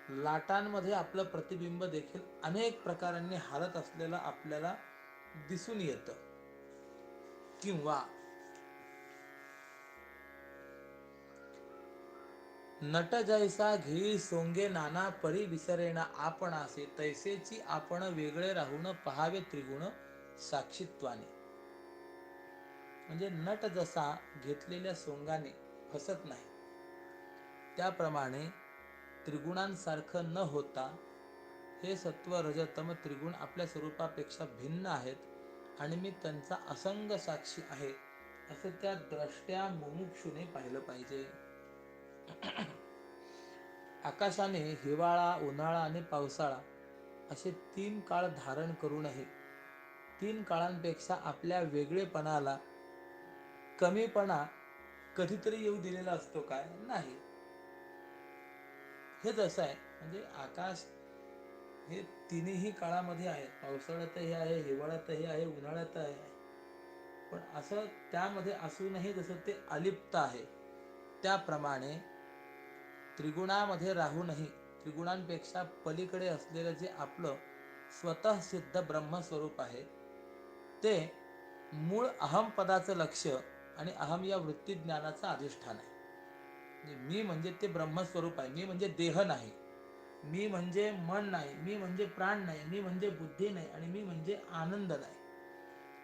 लाटांमध्ये आपलं प्रतिबिंब देखील अनेक प्रकारांनी हालत असलेलं आपल्याला दिसून येतं. किंवा नट जैसा घेई सोंगे नाना परी विसरेना आपणासे तैसेची आपण वेगळे राहून पहावे त्रिगुण साक्षीत्वाने. म्हणजे नट जसा घेतलेल्या सोंगाने फसत नाही, त्याप्रमाणे त्रिगुणांसारखं न होता हे सत्व रजतम त्रिगुण आपल्या स्वरूपापेक्षा भिन्न आहेत आणि मी त्यांचा असंग साक्षी आहे असं त्या द्रष्ट्या मुमुक्षुने पाहिलं पाहिजे. आकाशाने हिवाळा, उन्हाळा आणि पावसाळा असे 3 काळ धारण करूनही 3 काळांपेक्षा आपल्या वेगळेपणाला कमीपणा कधीतरी येऊ दिलेला असतो काय? नाही. हे जसं आहे, म्हणजे आकाश हे तिन्ही काळामध्ये आहे. पावसाळ्यातही आहे, हिवाळ्यातही आहे, उन्हाळ्यातही आहे. पण असं त्यामध्ये असूनही जसं ते अलिप्त आहे, त्याप्रमाणे त्रिगुणामध्ये राहूनही त्रिगुणांपेक्षा पलीकडे असलेलं जे आपलं स्वतः सिद्ध ब्रह्मस्वरूप आहे ते मूळ अहम पदाचं लक्ष आणि अहम या वृत्ती ज्ञानाचं अधिष्ठान आहे. मी म्हणजे ते ब्रह्मस्वरूप आहे. मी म्हणजे देह नाही, मी म्हणजे मन नाही, मी म्हणजे प्राण नाही, मी म्हणजे बुद्धी नाही, आणि मी म्हणजे आनंद नाही.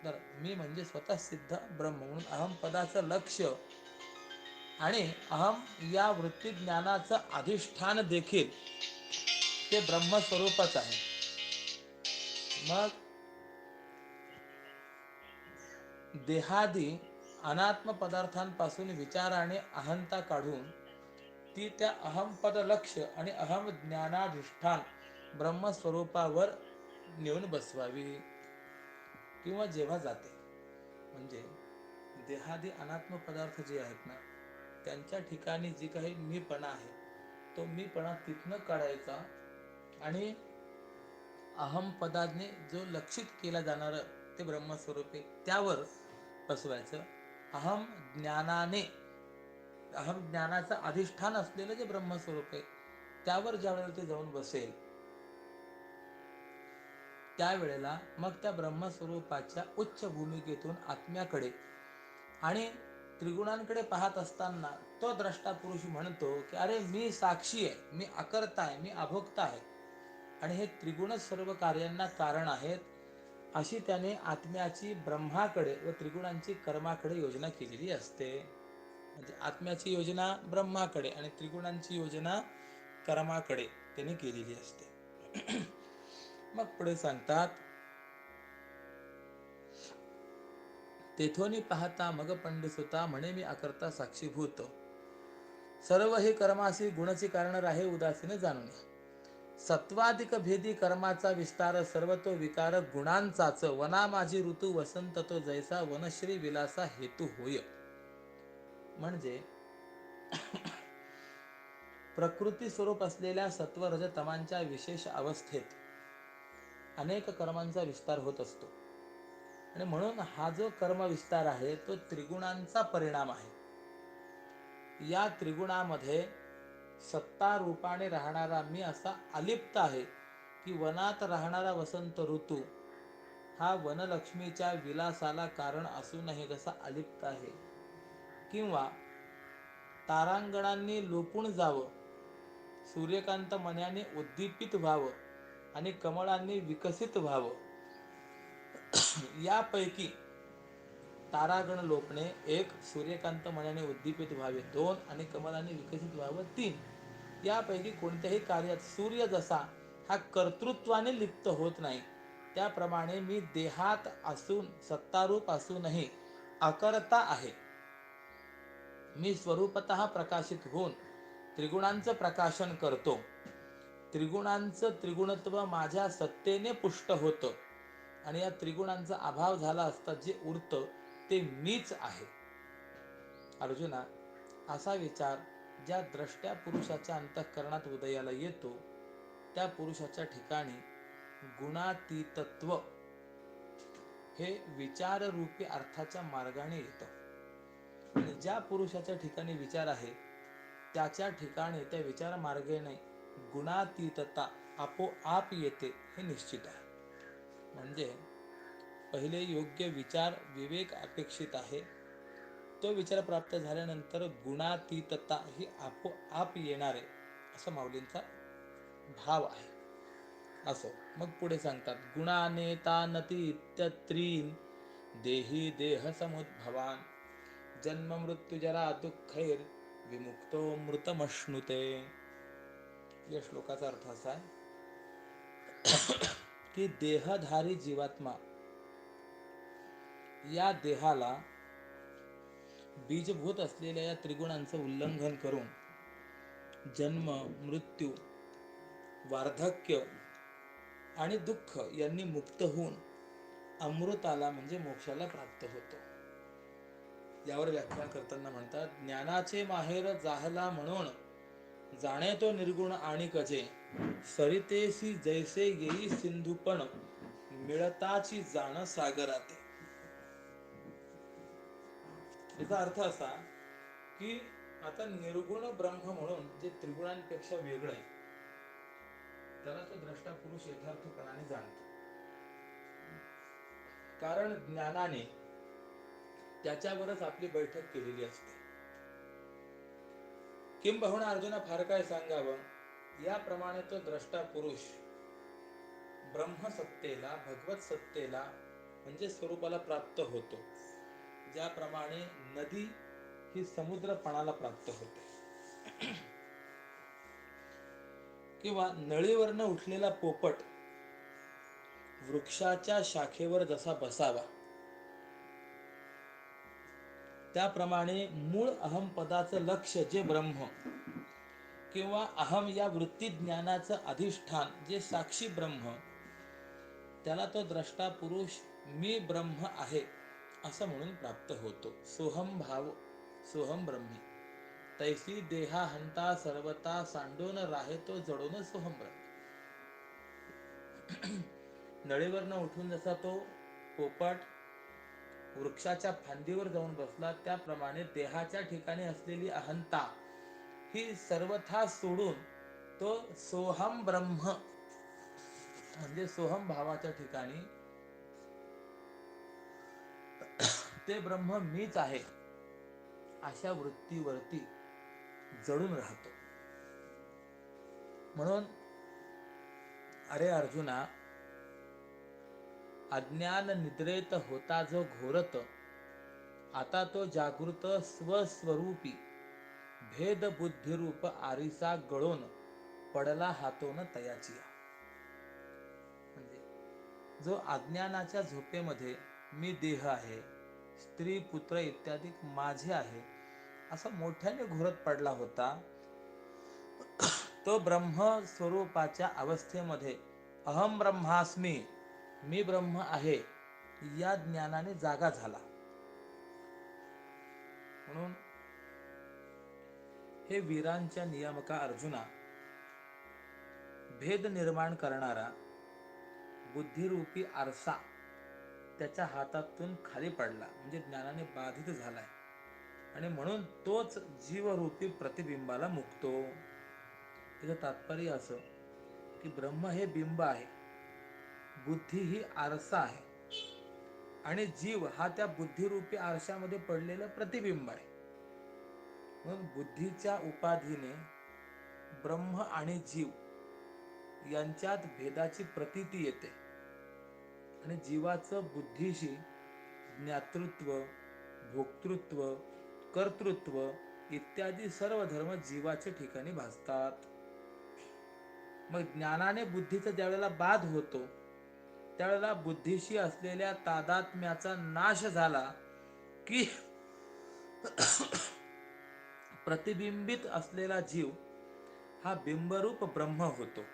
तर मी म्हणजे स्वतः सिद्ध ब्रह्म म्हणून अहम पदाचं लक्ष आणि अहम या वृत्ती ज्ञानाचं अधिष्ठान देखील ते ब्रह्मस्वरूपच आहे. मग देहादी अनात्म पदार्थांपासून विचाराने अहंता काढून ती त्या अहमपद लक्ष आणि अहम ज्ञानाधिष्ठान ब्रह्मस्वरूपावर नेऊन बसवावी. किंवा जेव्हा जाते, म्हणजे देहादी अनात्म पदार्थ जे आहेत ना, त्यांच्या ठिकाणी जी काही मीपणा आहे तो मीपणा तिथनं काढायचा आणि अहम पदाने जो लक्षित केला जाणार ते ब्रह्मस्वरूपे त्यावर बसवायचं. अहम ज्ञानाने, अहम ज्ञानाचं अधिष्ठान असलेलं जे ब्रह्मस्वरूप आहे त्यावर ज्या वेळेला ते जाऊन बसेल त्यावेळेला मग त्या ब्रह्मस्वरूपाच्या उच्च भूमिकेतून आत्म्याकडे आणि त्रिगुणांकडे पाहत असताना तो द्रष्टा पुरुष म्हणतो की अरे मी साक्षी आहे, मी अकर्ता आहे, मी अभोक्ता आहे, आणि हे त्रिगुणच सर्व कार्यांना कारण आहेत. अशी त्याने आत्म्याची ब्रह्माकडे व त्रिगुणांची कर्माकडे योजना केलेली असते. म्हणजे आत्म्याची योजना ब्रह्माकडे आणि त्रिगुणांची योजना कर्माकडे त्याने केलेली असते. मग पुढे सांगतात, तेथोनी पाहता मग पंडितसुता म्हणे मी अकर्ता साक्षीभूत, सर्व हे कर्मासी गुणचे कारण राहे उदासीने जाणून. सत्वाधिक भेदी कर्माचा विस्तार, सर्व तो विकार गुणांचाच. वना माझी ऋतू वसंत तो जैसा, वनश्री विलासा हेतू होय. म्हणजे प्रकृती स्वरूप असलेल्या सत्व रज तमांच्या विशेष अवस्थेत अनेक कर्मांचा विस्तार होत असतो. आणि म्हणून हा जो कर्म विस्तार आहे तो त्रिगुणांचा परिणाम आहे. या त्रिगुणामध्ये सत्ता रूपाने राहणारा मी असा अलिप्त आहे की वनात राहणारा वसंत ऋतू हा वनलक्ष्मीच्या विलासाला कारण असूनही जसा अलिप्त आहे, किंवा तारांगणांनी लोपून जावं, सूर्यकांत मन्याने उद्दीपित व्हावं आणि कमळांनी विकसित व्हावं, यापैकी तारागण लोपणे 1, सूर्यकांत मनाने उद्दीपित व्हावे 2 आणि कमलाने विकसित व्हावं 3, यापैकी कोणत्याही कार्यात सूर्य जसा हा कर्तृत्वाने लिप्त होत नाही, त्याप्रमाणे मी देहात असून सत्तारूप असूनही अकर्ता आहे. मी स्वरूपतः प्रकाशित होऊन त्रिगुणांचं प्रकाशन करतो. त्रिगुणांचं त्रिगुणत्व माझ्या सत्तेने पुष्ट होतं आणि या त्रिगुणांचा अभाव झाला असता जे उरतं ते मीच आहे. अर्जुना, असा विचार ज्या द्रष्ट्या पुरुषाच्या अंतःकरणात उदयाला येतो त्या पुरुषाच्या ठिकाणी गुणातीतत्व हे विचाररूपी अर्थाच्या मार्गाने येतं. आणि ज्या पुरुषाच्या ठिकाणी विचार आहे त्याच्या ठिकाणी त्या विचार मार्गाने गुणातीतता आपोआप येते हे निश्चित आहे. म्हणजे पहिले योग्य विचार विवेक अपेक्षित आहे, तो विचार प्राप्त झाल्यानंतर गुणातीतता ही आपोआप येणार आहे असा माऊलींचा भाव आहे. असो, मग पुढे सांगतात, गुणानेतानती इत्यत्रीन देही देह समुद्भवान, जन्म मृत्यू जरा दुःखैर विमुक्तो मृतमश्नुते. या श्लोकाचा अर्थ असा आहे की देहधारी जीवात्मा या देहाला बीजभूत असलेल्या या त्रिगुणांचं उल्लंघन करून जन्म मृत्यू वार्धक्य आणि दुःख यांनी मुक्त होऊन अमृताला म्हणजे मोक्षाला प्राप्त होतो. यावर व्याख्यान करताना म्हणतात, ज्ञानाचे माहेर जाहला म्हणून जाणे तो निर्गुण आणि कजे, सरितेसी जैसे येई सिंधुपण मिळताची जाण सागराते. याचा अर्थ असा की आता निर्गुण ब्रह्म म्हणून जे त्रिगुणांपेक्षा वेगळं आहे त्याला तो द्रष्टा पुरुष यथार्थपणाने जाणतो. कारण ज्ञानाने त्याच्यावरच आपली बैठक केलेली असते. किंबहुना अर्जुना फार काय सांगावं, याप्रमाणे तो द्रष्टा पुरुष ब्रह्मसत्तेला भगवत सत्तेला म्हणजे स्वरूपाला प्राप्त होतो, ज्याप्रमाणे नदी ही समुद्रपणाला प्राप्त होते, किंवा नळीवरनं उठलेला पोपट वृक्षाच्या शाखेवर जसा बसावा त्याप्रमाणे मूळ अहम पदाचं लक्ष जे ब्रह्म किंवा अहम या वृत्ती ज्ञानाचं अधिष्ठान जे साक्षी ब्रह्म, त्याला तो द्रष्टा पुरुष मी ब्रह्म आहे असं म्हणून प्राप्त होतो. सोहम भाव सोहम ब्रह्मी, तैसी देहा हंता सर्वता सांडून राहे तो जडून सोहम ब्रह्म. नळीवरनं उठून जसा तो पोपट वृक्षाच्या फांदीवर जाऊन बसला त्याप्रमाणे देहाच्या ठिकाणी असलेली अहंता ही सर्वथा सोडून तो सोहम ब्रह्म म्हणजे सोहम भावाच्या ठिकाणी ते ब्रह्म मीच आहे अशा वृत्तीवरती जडून राहतो. म्हणून अरे अर्जुना, अज्ञान निद्रेत होता जो घोरत, आता तो जागृत स्वस्वरूपी, भेद बुद्धिरूप आरिसा गळून पडला हातोन तयाचिया. म्हणजे जो अज्ञानाच्या झोपेमध्ये मी देह आहे, स्त्री पुत्र इत्यादी माझे आहे असं मोठ्याने घोरत पडला होता, तो ब्रह्म स्वरूपाच्या अवस्थेमध्ये अहम ब्रह्मास्मी, मी ब्रह्म आहे या ज्ञानाने जागा झाला. म्हणून हे वीरांच्या नियामका अर्जुना, भेद निर्माण करणारा बुद्धिरूपी आरसा त्याच्या हातातून खाली पडला, म्हणजे ज्ञानाने बाधित झालाय, आणि म्हणून तोच जीवरूपी प्रतिबिंबाला मुकतो. याचं तात्पर्य असं की ब्रह्म हे बिंब आहे, बुद्धी ही आरसा आहे, आणि जीव हा त्या बुद्धिरूपी आरशामध्ये पडलेला प्रतिबिंब आहे. म्हणून बुद्धीच्या उपाधीने ब्रह्म आणि जीव यांच्यात भेदाची प्रतीती येते, आणि जीवाचं बुद्धीशी ज्ञातृत्व, भोक्तृत्व, कर्तृत्व इत्यादी सर्व धर्म जीवाच्या ठिकाणी भासतात. मग ज्ञानाने बुद्धीचा ज्यावेळेला बाध होतो, त्यावेळेला बुद्धीशी असलेल्या तादात्म्याचा नाश झाला की प्रतिबिंबित असलेला जीव हा बिंबरूप ब्रह्म होतो.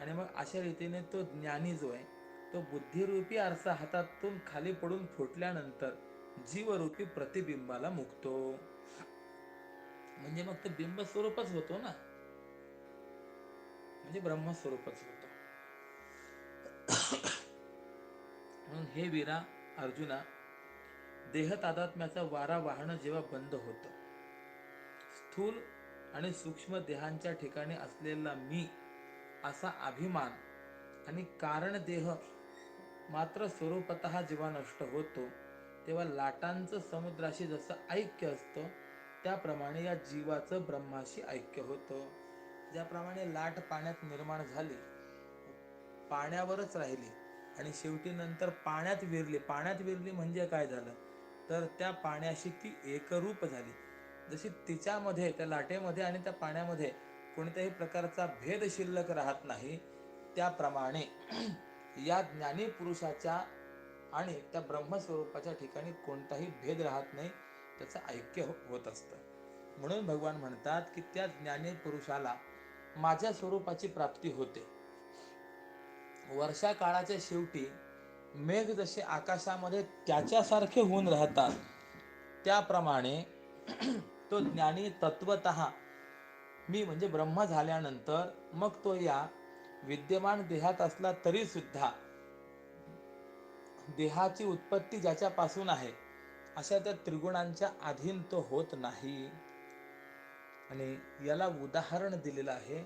आणि मग अशा रीतीने तो ज्ञानी जो आहे तो बुद्धिरूपी आरसा हातातून खाली पडून फुटल्यानंतर जीवरूपी प्रतिबिंबाला मुकतो. म्हणजे मग ते बिंब स्वरूपच होतो ना, म्हणजे ब्रह्मस्वरूपच होतो. म्हणून हे वीरा अर्जुना, देह तादात्म्याचा वारा वाहणं जेव्हा बंद होतं, स्थूल आणि सूक्ष्म देहांच्या ठिकाणी असलेला मी असा अभिमान आणि कारण देह मात्र स्वरूपतः जेव्हा नष्ट होतो, तेव्हा लाटांचं समुद्राशी जसं ऐक्य असतं त्याप्रमाणे या जीवाचं ब्रह्माशी ऐक्य होतं. ज्याप्रमाणे लाट पाण्यात निर्माण झाली, पाण्यावरच राहिली आणि शेवटी नंतर पाण्यात विरली म्हणजे काय झालं तर त्या पाण्याशी ती एकरूप झाली. जशी तिच्यामध्ये, त्या लाटेमध्ये आणि त्या पाण्यामध्ये कोणत्याही प्रकारचा भेद शिल्लक राहत नाही, त्याप्रमाणे या ज्ञानी पुरुषाच्या आणि त्या ब्रह्मस्वरूपाच्या ठिकाणी कोणताही भेद राहत नाही, त्याचं ऐक्य होत असतं. म्हणून भगवान म्हणतात की त्या ज्ञानी पुरुषाला माझ्या स्वरूपाची प्राप्ती होते. वर्षा काळाच्या शेवटी मेघ जसे आकाशामध्ये त्याच्यासारखे होऊन राहतात, त्याप्रमाणे तो ज्ञानी तत्वतः मी म्हणजे ब्रह्म झाल्यानंतर मग तो या विद्यमान देहात असला तरी सुद्धा देहाची उत्पत्ती ज्याच्यापासून आहे अशा त्या त्रिगुणांच्या अधीन तो होत नाही. आणि याला उदाहरण दिलेलं आहे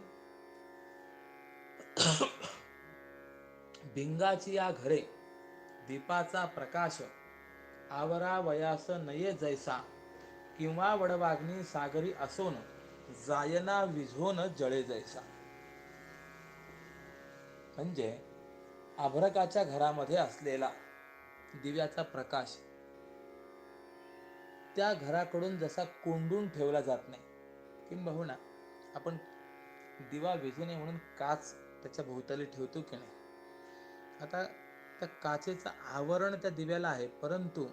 भिंगाची या घरे दीपाचा प्रकाश आवरावयास नये जैसा, किंवा वडवाग्नी सागरी असोन जायना विझोन जळे जैसा. म्हणजे अभ्रकाच्या घरामध्ये असलेला दिव्याचा प्रकाश त्या घराकडून जसा कोंडून ठेवला जात नाही, किंबहुना आपण दिवा विझू नये म्हणून काच त्याच्या भोवताली ठेवतो की नाही. आता त्या काचेचं आवरण त्या दिव्याला आहे, परंतु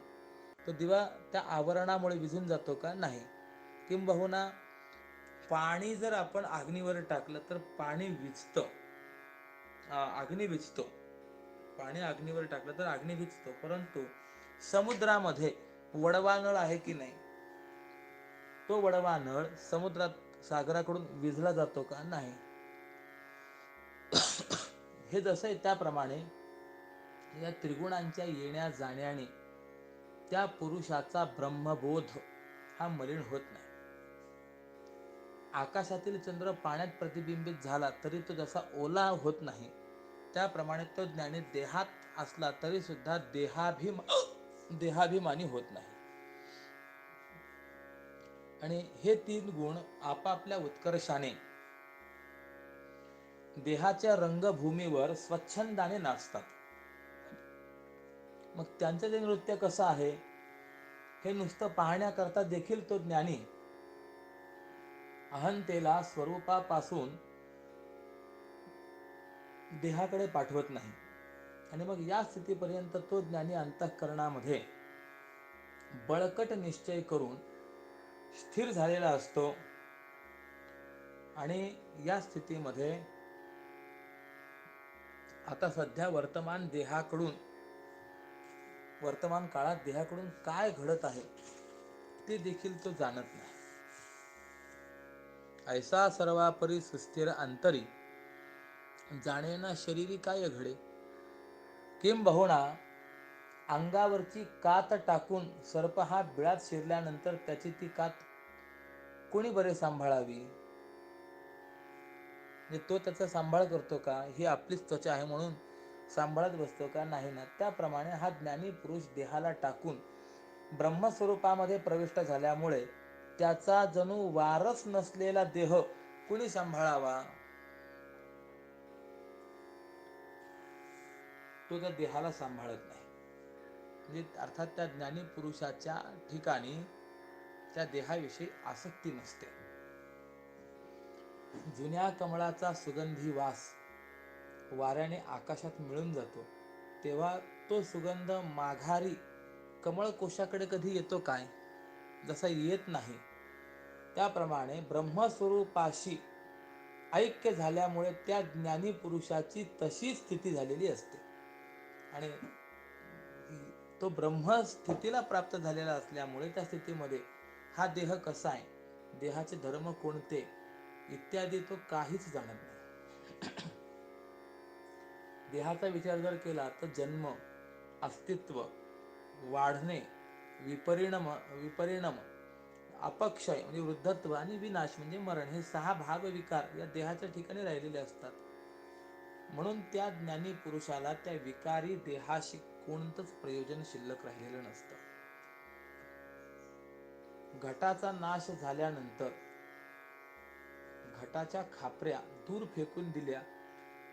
तो दिवा त्या आवरणामुळे विझून जातो का? नाही. किंबहुना पाणी जर आपण अग्नीवर टाकलं तर पाणी विझतं, अग्नी विझतो. पाणी अग्नीवर टाकलं तर अग्नी विझतो, परंतु समुद्रामध्ये वडवा नळ आहे की नाही, तो वडवा नळ समुद्रात सागराकडून विझला जातो का? नाही. हे जसं आहे त्याप्रमाणे या त्रिगुणांच्या येण्या जाण्याने त्या पुरुषाचा ब्रह्मबोध हा मलिन होत नाही. आकाशातील चंद्र पाण्यात प्रतिबिंबित झाला तरी तो जसा ओला होत नाही, त्याप्रमाणे तो ज्ञानी देहात असला तरी सुद्धा देहाभिमानी होत नाही. आणि हे तीन गुण आपापल्या उत्कर्षाने देहाच्या रंगभूमीवर स्वच्छंदाने नाचतात. मग त्यांचं ते नृत्य कसं आहे हे नुसतं पाहण्याकरता देखील तो ज्ञानी अहंतेला स्वरूपापासून देहाकडे पाठवत नाही. आणि मग या स्थितीपर्यंत तो ज्ञानी अंतःकरणामध्ये बळकट निश्चय करून स्थिर झालेला असतो. आणि या स्थितीमध्ये आता सध्या वर्तमान काळात देहाकडून काय घडत आहे ते देखील तो जाणत नाही. ऐसा सर्वापरी सुस्थिर अंतरी जाणेना शरीरी काय घडे. किंबहुना अंगावरची कात टाकून सर्प हा बिळात शिरल्यानंतर त्याची ती कात कोणी बरे सांभाळावी. तो त्याचा सांभाळ करतो का? ही आपलीच त्वचा आहे म्हणून सांभाळत बसतो का? नाही ना. त्याप्रमाणे हा ज्ञानी पुरुष देहाला टाकून ब्रह्मस्वरूपामध्ये प्रविष्ट झाल्यामुळे त्याचा जणू वारस नसलेला देह कुणी सांभाळावा. तो त्या देहाला सांभाळत नाही. म्हणजे अर्थात त्या ज्ञानी पुरुषाच्या ठिकाणी त्या देहाविषयी आसक्ती नसते. जुन्या कमळाचा सुगंधी वास वाऱ्याने आकाशात मिळून जातो तेव्हा तो सुगंध माघारी कमळ कोशाकडे कधी येतो काय? जसा येत नाही. त्याप्रमाणे ब्रह्मस्वरूपाशी ऐक्य झाल्यामुळे त्या ज्ञानी पुरुषाची तशी स्थिती झालेली असते. आणि तो ब्रह्मस्थितीला प्राप्त झालेला असल्यामुळे त्या स्थितीमध्ये हा देह कसा आहे, देहाचे धर्म कोणते इत्यादी तो काहीच जाणत नाही. देहाचा विचार जर केला तर जन्म, अस्तित्व, वाढणे, विपरिणाम, अपक्षय म्हणजे वृद्धत्व आणि विनाश म्हणजे मरण हे 6 भाग विकार या देहाच्या ठिकाणी राहिलेले असतात. म्हणून त्या ज्ञानी पुरुषाला त्या विकारी देहाशी कोणतंच प्रयोजन शिल्लक राहिलेलं नसतं. घटाचा नाश झाल्यानंतर घटाच्या खापऱ्या दूर फेकून दिल्या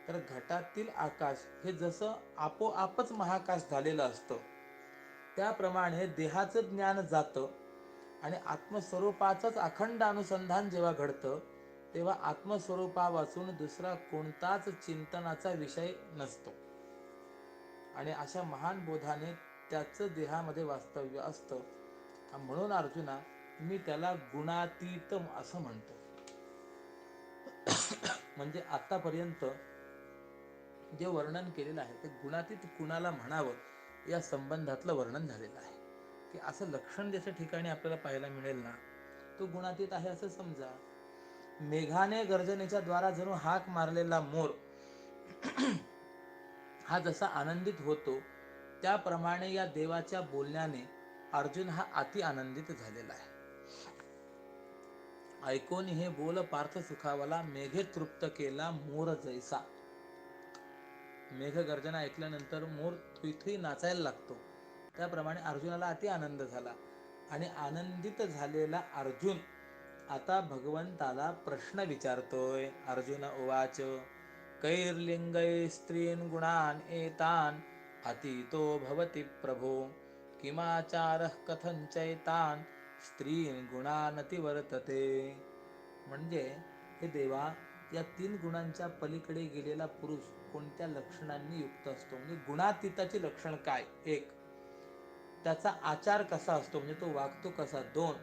तर घटातील आकाश हे जसं आपोआपच महाकाश झालेलं असतं त्याप्रमाणे देहाचं ज्ञान जातं आणि आत्मस्वरूपाचंच अखंड अनुसंधान जेव्हा घडतं तेव्हा आत्मस्वरूपापासून दुसरा कोणताच चिंतनाचा विषय नसतो. आणि अशा महान बोधाने त्याचं देहामध्ये वास्तव्य असतं. म्हणून अर्जुना मी त्याला गुणातीत असं म्हणतो. म्हणजे आतापर्यंत जे वर्णन केलेलं आहे ते गुणातीत कुणाला म्हणावं या संबंधातलं वर्णन झालेलं आहे. की असं लक्षण ज्याच्या ठिकाणी आपल्याला पाहायला मिळेल ना तो गुणातीत आहे असं समजा. मेघाने गर्जनेच्या द्वारा जणू हाक मारलेला मोर हा जसा आनंदित होतो त्याप्रमाणे या देवाच्या बोलण्याने अर्जुन हा अति आनंदित झालेला आहे. ऐकून हे बोल पार्थ सुखावला मेघे तृप्त केला मोर जैसा. मेघ गर्जना ऐकल्यानंतर मोर थुई नाचायला लागतो त्याप्रमाणे अर्जुनाला अति आनंद झाला. आणि आनंदित झालेला अर्जुन आता भगवंताला प्रश्न विचारतोय. अर्जुन उवाच कैर्लिंगै स्त्रीन गुणान एतान अतीतो भवति प्रभो किमाचारः कथंचैतान स्त्रीन गुणानतिवर्तते. म्हणजे हे देवा या 3 गुणांच्या पलीकडे गेलेला पुरुष कोणत्या लक्षणांनी युक्त असतो. म्हणजे गुणातीताची लक्षण काय? 1 त्याचा आचार कसा असतो म्हणजे तो वागतो कसा. 2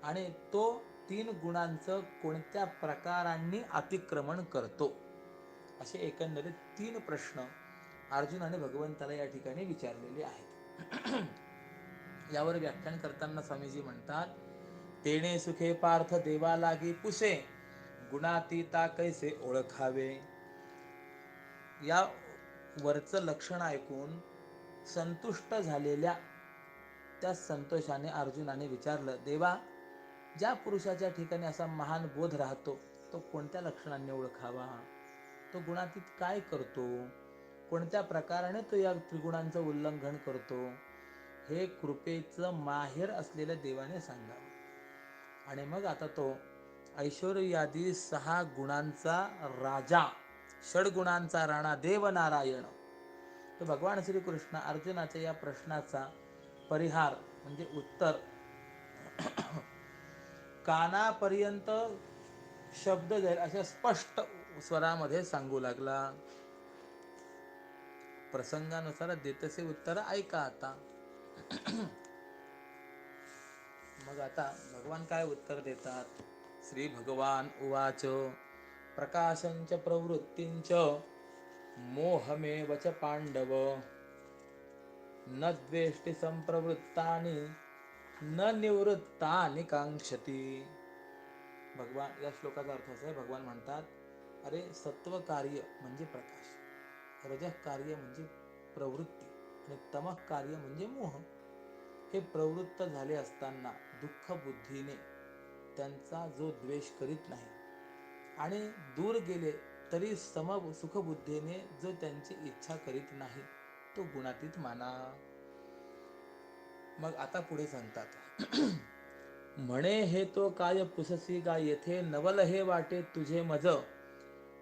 आणि तो 3 गुणांचं कोणत्या प्रकारांनी अतिक्रमण करतो. असे एकंदरीत 3 प्रश्न अर्जुनाने भगवंताला या ठिकाणी विचारलेले आहेत. यावर व्याख्यान करताना स्वामीजी म्हणतात तेणे सुखे पार्थ देवा लागी पुसे गुणातीता कैसे ओळखावे. या वरचं लक्षण ऐकून संतुष्ट झालेल्या त्या संतोषाने अर्जुनाने विचारलं देवा ज्या पुरुषाच्या ठिकाणी असा महान बोध राहतो तो कोणत्या लक्षणांनी ओळखावा. तो गुणातीत काय करतो, कोणत्या प्रकाराने तो या त्रिगुणांचं उल्लंघन करतो हे कृपेचं माहेर असलेल्या देवाने सांगावं. आणि मग आता तो ऐश्वर्यादी 6 गुणांचा राजा, षडगुणांचा राणा देव नारायण तर भगवान श्रीकृष्ण अर्जुनाच्या या प्रश्नाचा परिहार म्हणजे उत्तर कानापर्यंत शब्द जाईल अशा स्पष्ट स्वरामध्ये सांगू लागला. प्रसंगानुसार देतसे उत्तर ऐका आता. मग आता भगवान काय उत्तर देतात. श्री भगवान उवाच प्रकाशंच प्रवृत्तींच मोहमेव च पांडव न द्वेष्टि संप्रवृत्तानि न निवृत्तानि कांक्षती. भगवान या श्लोकाचा अर्थ असा आहे, भगवान म्हणतात, अरे सत्व कार्य म्हणजे प्रकाश, रजः कार्य म्हणजे प्रवृत्ती आणि तमः कार्य म्हणजे मोह. हे प्रवृत्त झाले असताना दुःख बुद्धीने त्यांचा जो द्वेष करीत नाही आणि दूर गेले तरी सुखबुद्धीने जो त्यांची इच्छा करीत नाही तो गुणातीत माना. मग आता पुढे सांगतात म्हणे हे तो काय पुससी गा येथे नवल हे वाटे तुझे मज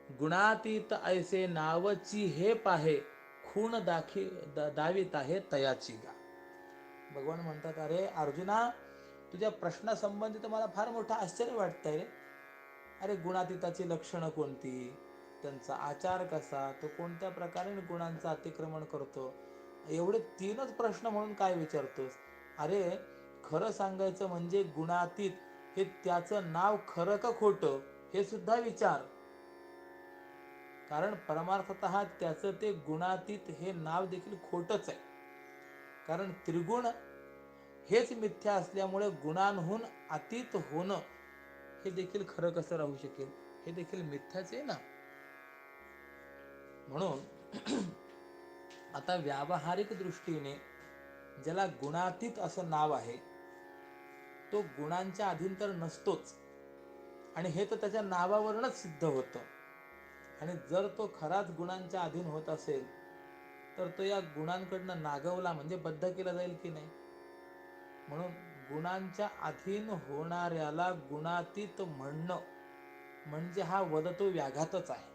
गुणातीत ऐसे नावची हे पाहे खूण दावीत आहे तयाची गा. भगवान म्हणतात, अरे अर्जुना, तुझ्या प्रश्नासंबंधी तर मला फार मोठं आश्चर्य वाटतंय रे. अरे गुणातीताची लक्षणं कोणती, त्यांचा आचार कसा, तो कोणत्या प्रकारे गुणांचं अतिक्रमण करतो, एवढे 3च प्रश्न म्हणून काय विचारतोस. अरे खरं सांगायचं म्हणजे गुणातीत हे त्याचं नाव खरं का खोटं हे सुद्धा विचार. कारण परमार्थतः त्याचं ते गुणातीत हे नाव देखील खोटच आहे. कारण त्रिगुण हेच मिथ्या असल्यामुळे गुणांहून अतीत होणं हे देखील खरं कसं राहू शकेल, हे देखील मिथ्याच आहे ना. म्हणून आता व्यावहारिक दृष्टीने ज्याला गुणातीत असं नाव आहे तो गुणांच्या अधीन तर नसतोच, आणि हे तर त्याच्या नावावरूनच सिद्ध होतं. आणि जर तो खराच गुणांच्या अधीन होत असेल तर तो या गुणांकडनं नागवला म्हणजे बद्ध केला जाईल की नाही. म्हणून गुणांच्या अधीन होणाऱ्याला गुणातीत म्हणणं म्हणजे हा वदतो व्याघातच आहे.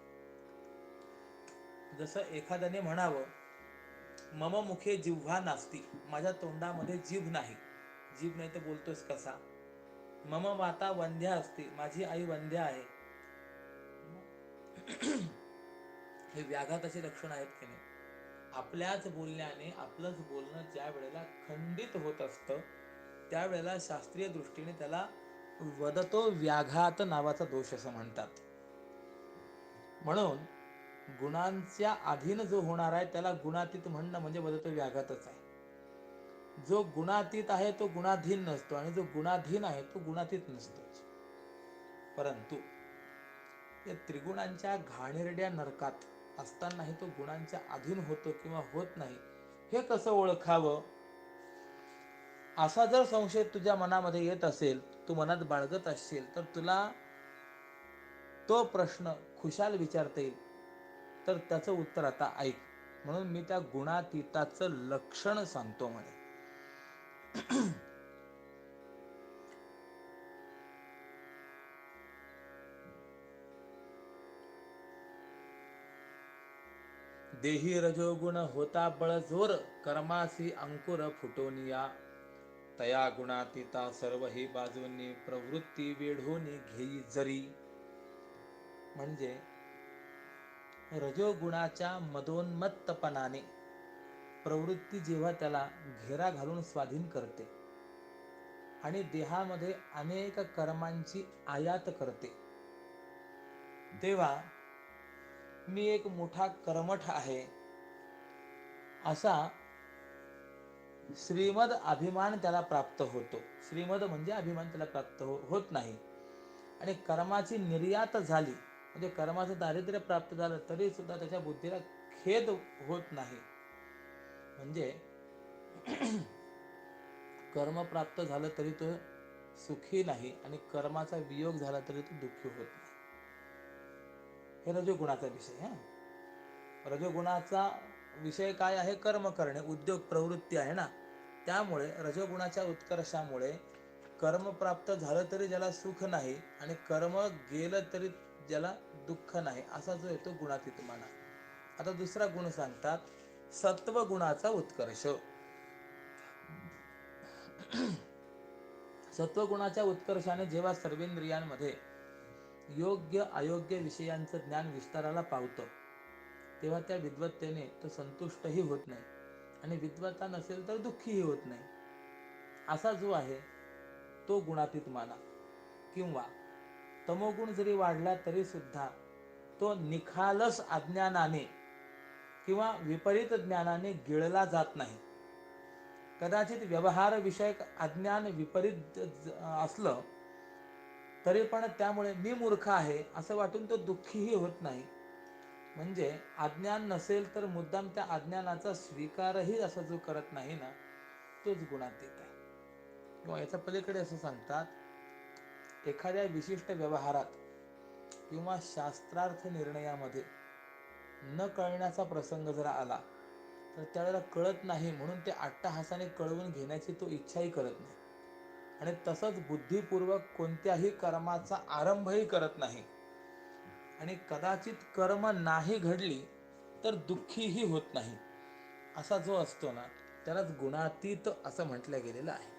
जसं एखाद्याने म्हणावं मम मुखे जिव्हा नास्ती, माझ्या तोंडामध्ये जीभ नाही. जीभ नाही तर बोलतोस कसा. मम माता वंध्या असते, माझी आई वंध्या आहे. हे व्याघाताची लक्षणं आहेत की नाही. आपल्याच बोलण्याने आपलंच बोलणं ज्या वेळेला खंडित होत असतं त्यावेळेला शास्त्रीय दृष्टीने त्याला वदतो व्याघात नावाचा दोष असं म्हणतात. म्हणून गुणांच्या अधीन जो होणार आहे त्याला गुणातीत म्हणणं म्हणजे वदतो व्याघातच आहे. जो गुणातीत आहे तो गुणाधीन नसतो आणि जो गुणाधीन आहे तो गुणातीत नसतोच. परंतु या त्रिगुणांच्या घाणेरड्या नरकात असतानाही तो गुणांच्या अधीन होतो किंवा होत नाही हे कसं ओळखावं, असा जर संशय तुझ्या मनामध्ये येत असेल, तू मनात बाळगत असशील, तर तुला तो प्रश्न खुशाल विचारता येईल. तर त्याचं उत्तर आता ऐक. म्हणून मी त्या गुणातीताचं लक्षण सांगतो म्हणे. देही रजोगुण होता बळजोर कर्मासी अंकुर फुटोनिया तया गुणातीता सर्व ही बाजूंनी प्रवृत्ती वेढोनी घेई जरी. म्हणजे रजोगुणाच्या मदोन्मत्तपणाने प्रवृत्ती जेव्हा त्याला घेरा घालून स्वाधीन करते आणि देहामध्ये अनेक कर्मांची आयात करते, तेव्हा मी एक मोठा कर्मठ आहे असा श्रीमद अभिमान त्याला प्राप्त होतो. श्रीमद म्हणजे अभिमान त्याला प्राप्त होत नाही. आणि कर्माची निर्यात झाली म्हणजे कर्माचं दारिद्र्य प्राप्त झालं तरी सुद्धा त्याच्या बुद्धीला खेद होत नाही. म्हणजे कर्म प्राप्त झालं तरी तो सुखी नाही आणि कर्माचा वियोग झाला तरी तो दुःखी होत नाही. हे रजोगुणाचा विषय. रजोगुणाचा विषय काय आहे? कर्म करणे, उद्योग प्रवृत्ती आहे ना. त्यामुळे रजोगुणाच्या उत्कर्षामुळे कर्म प्राप्त झालं तरी ज्याला सुख नाही आणि कर्म गेलं तरी ज्याला दुःख नाही, असा जो येतो गुणातीत माना. आता दुसरा गुण सांगतात सत्वगुणाचा उत्कर्ष. सत्वगुणाच्या उत्कर्षाने जेव्हा सर्वेंद्रियांमध्ये योग्य अयोग्य विषयांचं ज्ञान विस्ताराला पावतं, तेव्हा त्या विद्वत्तेने तो संतुष्टही होत नाही आणि विद्वत्ता नसेल तर दुःखीही होत नाही. असा जो आहे तो गुणातीत माना. किंवा तमोगुण जरी वाढला तरी सुद्धा तो निखालस अज्ञानाने किंवा विपरीत ज्ञानाने गिळला जात नाही. कदाचित व्यवहार विषयक अज्ञान विपरीत असलं तरी पण त्यामुळे मी मूर्ख आहे असं वाटून तो दुःखीही होत नाही. म्हणजे अज्ञान नसेल तर मुद्दाम त्या अज्ञानाचा स्वीकारही असा जो करत नाही ना, तोच गुणातीत आहे. किंवा याच्या पलीकडे असं सांगतात, एखाद्या विशिष्ट व्यवहारात किंवा शास्त्रार्थ निर्णयामध्ये न कळण्याचा प्रसंग जर आला तर त्याला कळत नाही म्हणून ते अट्टहासाने कळवून घेण्याची तो इच्छाही करत नाही. आणि तसंच बुद्धिपूर्वक कोणत्याही कर्माचा आरंभही करत नाही. आणि कदाचित कर्म नाही घडली तर दुःखीही होत नाही. असा जो असतो ना, त्यालाच गुणातीत असं म्हटलं गेलेलं आहे.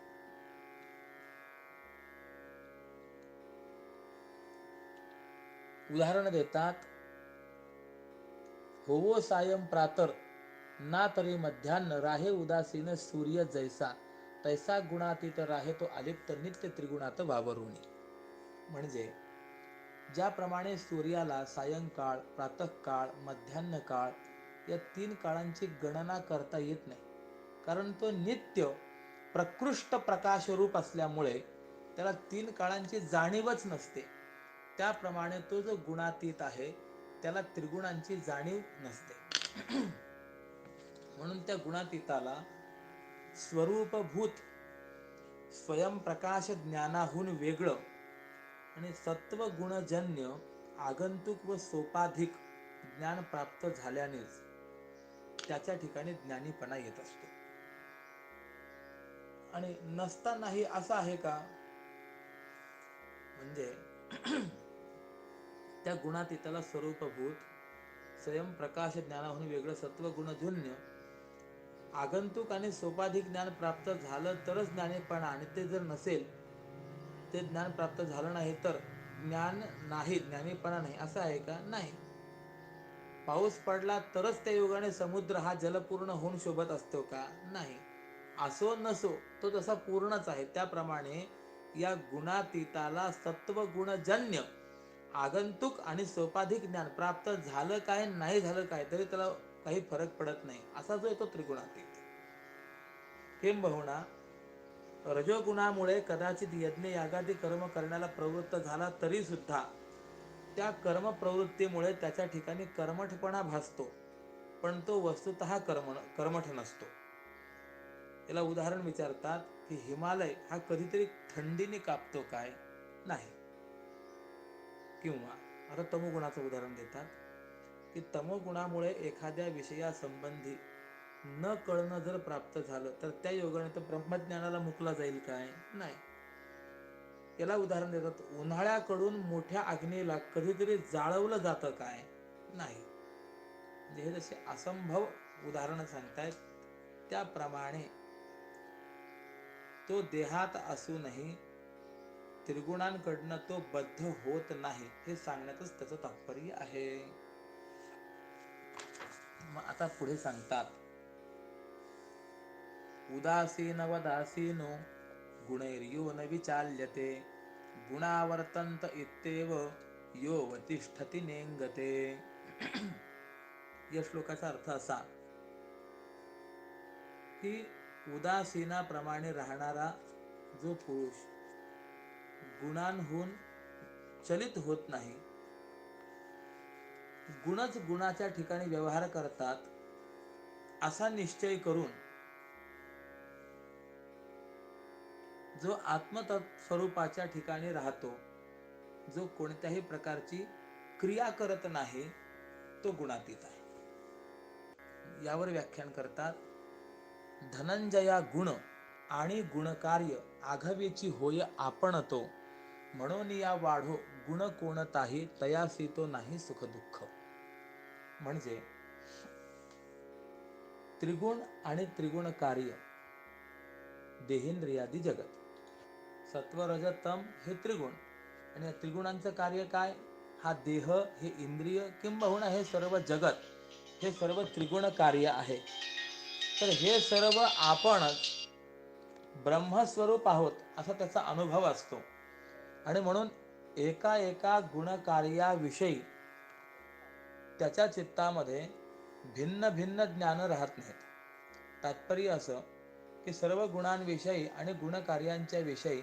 उदाहरण देतात, होवो सायं प्रातर ना तरी मध्यान्ह राहे उदासीन सूर्य जैसा तैसा गुणातीत राहे तो अलिप्त नित्य त्रिगुणात वावरुणी. म्हणजे ज्याप्रमाणे सूर्याला सायंकाळ, प्रातःकाळ, मध्यान्ह काळ या 3 काळांची गणना करता येत नाही, कारण तो नित्य प्रकृष्ट प्रकाशरूप असल्यामुळे त्याला 3 काळांची जाणीवच नसते. त्याप्रमाणे तो जो गुणातीत आहे त्याला त्रिगुणांची जाणीव नसते. म्हणून त्या गुणातीताला स्वरूपभूत स्वयंप्रकाश ज्ञानाहून वेगळं आणि सत्वगुणजन्य आगंतुक व सोपाधिक ज्ञान प्राप्त झाल्यानेच त्याच्या ठिकाणी ज्ञानीपणा येत असतो. आणि नसतानाही असं आहे का? म्हणजे त्या गुणातीताला स्वरूपभूत स्वयंप्रकाश ज्ञानाहून वेगळं सत्वगुणजन्य आगंतुक आणि सोपाधिक ज्ञान प्राप्त झालं तरच ज्ञानीपणा, आणि ते जर नसेल, ते ज्ञान प्राप्त झालं नाही तर ज्ञान नाही, ज्ञानीपणा नाही, असं आहे का? नाही. पाऊस पडला तरच त्या योगाने समुद्र हा जलपूर्ण होऊन शोभत असतो का? नाही. असो नसो तो तसा पूर्णच आहे. त्याप्रमाणे या गुणातीताला सत्वगुणजन्य आगंतुक आणि सोपाधिक ज्ञान प्राप्त झालं काय नाही झालं काय तरी त्याला काही फरक पडत नाही. असा जो येतो त्रिगुणातीत. किंबहुना रजोगुणामुळे कदाचित यज्ञ यागादी कर्म करण्याला प्रवृत्त झाला तरी सुद्धा त्या कर्म प्रवृत्तीमुळे त्याच्या ठिकाणी कर्मठपणा भासतो, पण तो वस्तुतः कर्मठ नसतो. याला उदाहरण विचारतात की हिमालय हा कधीतरी थंडीने कापतो काय? नाही. किंवा आता तमोगुणाचं उदाहरण देतात की तमोगुणामुळे एखाद्या विषयासंबंधी न कळणं जर प्राप्त झालं तर त्या योगाने तो ब्रह्मज्ञानाला मुकला जाईल काय? नाही. याला उदाहरण देतात, उन्हाळ्याकडून मोठ्या अग्नीला कधीतरी जाळवलं जातं काय? नाही. म्हणजे हे जसे असंभव उदाहरण सांगतायत त्याप्रमाणे तो देहात असूनही त्रिगुणांकडनं तो बद्ध होत नाही हे सांगण्यातच त्याचं तात्पर्य आहे. मग आता पुढे सांगतात, उदासीनवदासीनो गुणैर्यो न विचाल्यते गुणावर्तन्त इत्येव यो वतिष्ठति नेंगते. या श्लोकाचा अर्थ असा की उदासीनाप्रमाणे राहणारा जो पुरुष गुणांहून चलित होत नाही, गुणच गुणाच्या ठिकाणी व्यवहार करतात असा निश्चय करून जो आत्मस्वरूपाच्या ठिकाणी राहतो, जो कोणत्याही प्रकारची क्रिया करत नाही, तो गुणातीत आहे. यावर व्याख्यान करतात, धनंजया गुण आणि गुणकार्य आघवेची होय आपण तो, म्हणून या वाढो गुण कोणताही तयासी तो नाही सुख दुःख. म्हणजे त्रिगुण आणि त्रिगुण कार्य देहेंद्रियादी जगत. सत्व रज तम हे त्रिगुण, आणि या त्रिगुणांचं कार्य काय? हा देह, हे इंद्रिय, किंबहुना हे सर्व जगत, हे सर्व त्रिगुण कार्य आहे. तर हे सर्व आपणच ब्रह्मस्वरूप आहोत असा त्याचा अनुभव असतो. आणि म्हणून एका एका गुणकार्याविषयी त्याच्या चित्तामध्ये भिन्न भिन्न ज्ञान राहत नाहीत. तात्पर्य असं की सर्व गुणांविषयी आणि गुणकार्यांच्या विषयी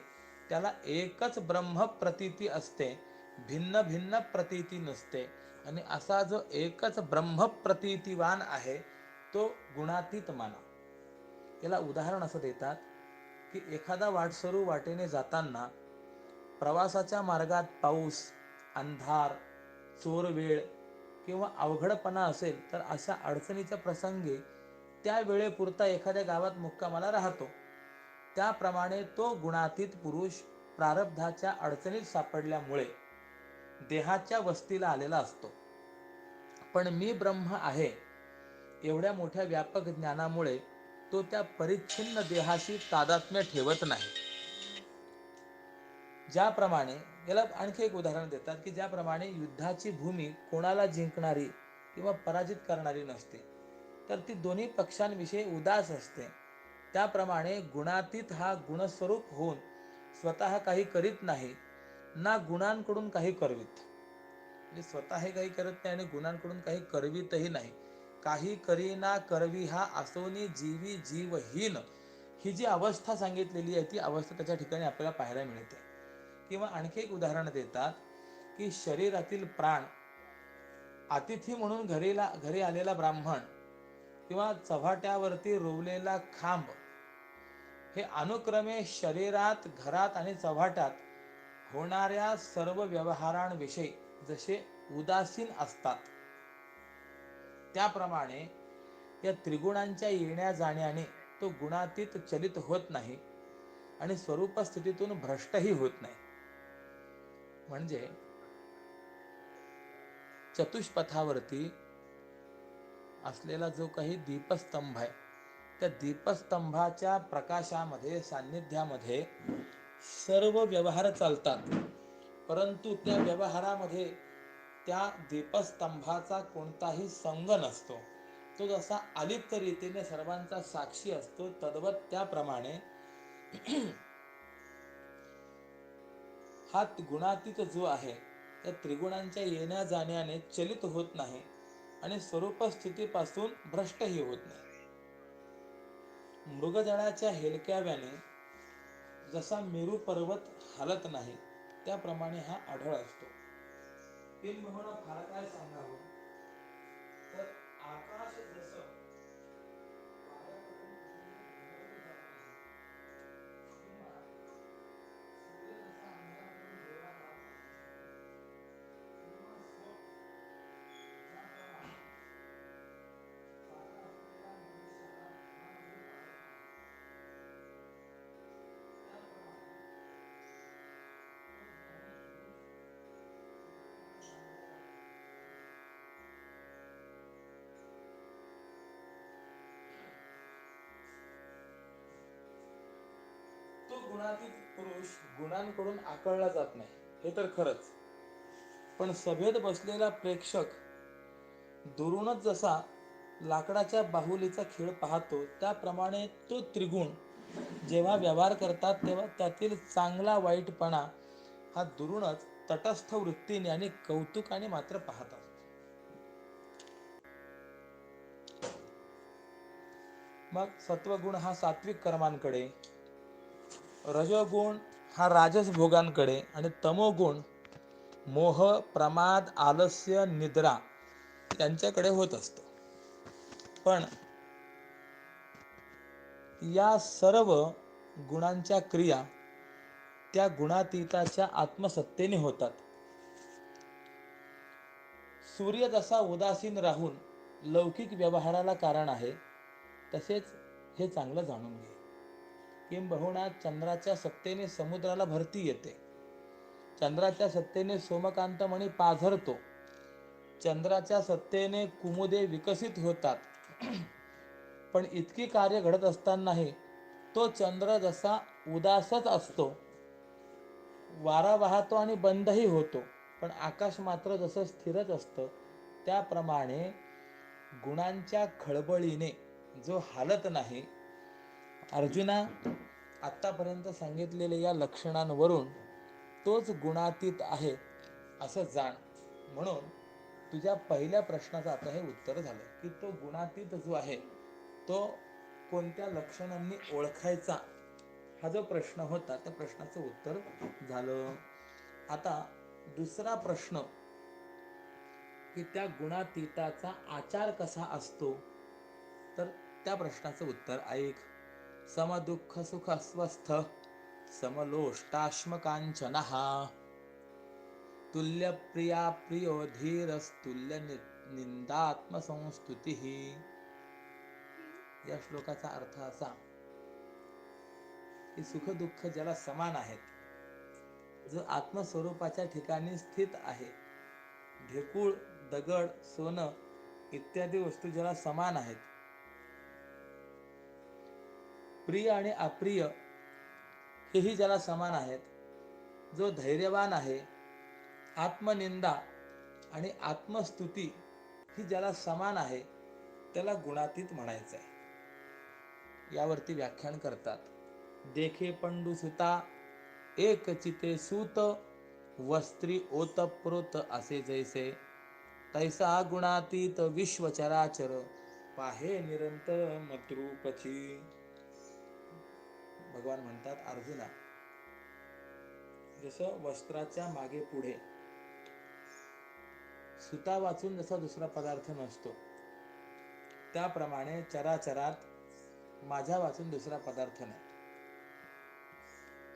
त्याला एकच ब्रह्म प्रतीती असते, भिन्न भिन्न प्रतीती नसते. आणि असा जो एकच ब्रह्म प्रतीतिवान आहे तो गुणातीत माना. याला उदाहरण असं देतात की एखादा वाटसरू वाटेने जाताना प्रवासाच्या मार्गात पाऊस, अंधार, चोरवेळ किंवा अवघडपणा असेल तर अशा अडचणीच्या प्रसंगी त्या वेळेपुरता एखाद्या गावात मुक्कामाला राहतो. त्याप्रमाणे तो गुणातीत पुरुष प्रारब्धाच्या अडचणीत सापडल्यामुळे देहाच्या वस्तीला आलेला असतो. पण मी ब्रह्म आहे एवढ्या मोठ्या व्यापक ज्ञानामुळे तो त्या परिच्छिन्न देहाशी तादात्म्य ठेवत नाही. ज्याप्रमाणे, याला आणखी एक उदाहरण देतात की ज्याप्रमाणे युद्धाची भूमी कोणाला जिंकणारी किंवा पराजित करणारी नसते, तर ती दोन्ही पक्षांविषयी उदास असते. त्याप्रमाणे गुणातीत हा गुणस्वरूप होऊन स्वतः काही करीत नाही, ना गुणांकडून काही करवीत. म्हणजे स्वतः हे काही करत नाही आणि गुणांकडून काही करवीतही नाही. काही करीना करवी हा असोनी जीवी जीवहीन, ही जी अवस्था सांगितलेली आहे ती अवस्था त्याच्या ठिकाणी आपल्याला पाहायला मिळते. किंवा आणखी एक उदाहरण देतात की शरीरातील प्राण, अतिथी म्हणून घरी आलेला ब्राह्मण किंवा चव्हाट्यावरती रोवलेला खांब, हे अनुक्रमे शरीरात, घरात आणि चव्हाट्यात होणाऱ्या सर्व व्यवहारांविषयी जसे उदासीन असतात, त्याप्रमाणे या त्रिगुणांच्या येण्या जाण्याने तो गुणातीत चलित होत नाही आणि स्वरूप स्थितीतून भ्रष्टही होत नाही. म्हणजे चतुष्पथावरती असलेला जो काही दीपस्तंभ आहे, त्या दीपस्तंभाच्या प्रकाशामध्ये, सान्निध्यामध्ये सर्व व्यवहार चालतात, परंतु त्या व्यवहारामध्ये त्या दीपस्तंभाचा कोणताही संग नसतो. तो जसा अलिप्त रीतीने सर्वांचा साक्षी असतो, तद्वत त्याप्रमाणे हा गुणातीत जो आहे त्या त्रिगुणांच्या येण्या जाण्याने चलित होत नाही आणि स्वरूप स्थितीपासून भ्रष्टही होत नाही. मृगजळाच्या हेलक्याव्याने जसा मेरू पर्वत हलत नाही, त्याप्रमाणे हा आढळ असतो. किंबहुना फार काय सांगावं, तर आकाश जसं वाऱ्याकडून घुमवलं जात नाही, किंवा सूर्य जसा अंधाराकडून डोळा जात नाही, किंवा स्वप्न ज्याप्रमाणे जागा असलेल्या मनुष्याला ध्यानामध्ये पाडत नाही, त्याप्रमाणे तो गुणातीत पुरुष गुणांकडून आकळला जात नाही, हे तर खरंच. पण सभेत बसलेला प्रेक्षक दुरूनच जसा लाकडाच्या बाहुलीचा खेळ पाहतो, त्याप्रमाणे तो त्रिगुण जेव्हा व्यवहार करतात तेव्हा त्यातील चांगला वाईटपणा हा दुरूनच तटस्थ वृत्तीने आणि कौतुकाने मात्र पाहतात. मग सत्वगुण हा सात्विक कर्मांकडे, रजोगुण हा राजस भोगांकडे आणि तमोगुण मोह, प्रमाद, आलस्य, निद्रा यांच्याकडे होत असतो. पण या सर्व गुणांच्या क्रिया त्या गुणातीताच्या आत्मसत्तेने होतात. सूर्य जसा उदासीन राहून लौकिक व्यवहाराला कारण आहे, तसेच हे चांगलं जाणून घे. किंबहुना चंद्राच्या सत्तेने समुद्राला भरती येते, चंद्राच्या सत्तेने सोमकांत मणी पाझरतो, चंद्राच्या सत्तेने कुमुदे विकसित होतात, पण इतकी कार्य घडत असतानाही तो चंद्र जसा उदासच असतो, वारा वाहतो आणि बंदही होतो, पण आकाश मात्र जसं स्थिरच असतं, त्याप्रमाणे गुणांच्या खळबळीने जो हालत नाही, अर्जुना आत्तापर्यंत सांगितलेल्या या लक्षणांवरून तोच गुणातीत आहे असं जाण. म्हणून तुझ्या पहिल्या प्रश्नाचं आता हे उत्तर झालं की तो गुणातीत जो आहे तो कोणत्या लक्षणांनी ओळखायचा, हा जो प्रश्न होता त्या प्रश्नाचं उत्तर झालं. आता दुसरा प्रश्न की त्या गुणातीताचा आचार कसा असतो, तर त्या प्रश्नाचं उत्तर ऐक. समदुःख सुख स्वस्थ समलोष्टाश्मकांचनः तुल्य प्रिया प्रियो धीरस्तुल्य निंदात्मसंस्तुतिः. या श्लोकाचा अर्थ असा की सुख दुःख ज्याला समान आहेत, जो आत्मस्वरूपाच्या ठिकाणी स्थित आहे, ढेकूळ दगड सोनं इत्यादी वस्तू ज्याला समान आहेत, प्रिय आणि अप्रिय हेही ज्याला समान आहेत, जो धैर्यवान आहे, आत्मनिंदा आणि आत्मस्तुती ही ज्याला समान आहे, त्याला गुणातीत म्हणायचं आहे. यावरती व्याख्यान करतात. देखे पंडुसुता एक चिते सूत वस्त्री ओतप्रोत असे जैसे तैसा गुणातीत विश्वचराचर पाहे निरंतर मद्रूपची. भगवान म्हणतात, अर्जुना, जसं वस्त्राच्या मागे पुढे सुता वाचून जसा दुसरा पदार्थ नसतो, त्याप्रमाणे चराचरात माझ्या वाचून दुसरा पदार्थ नाही.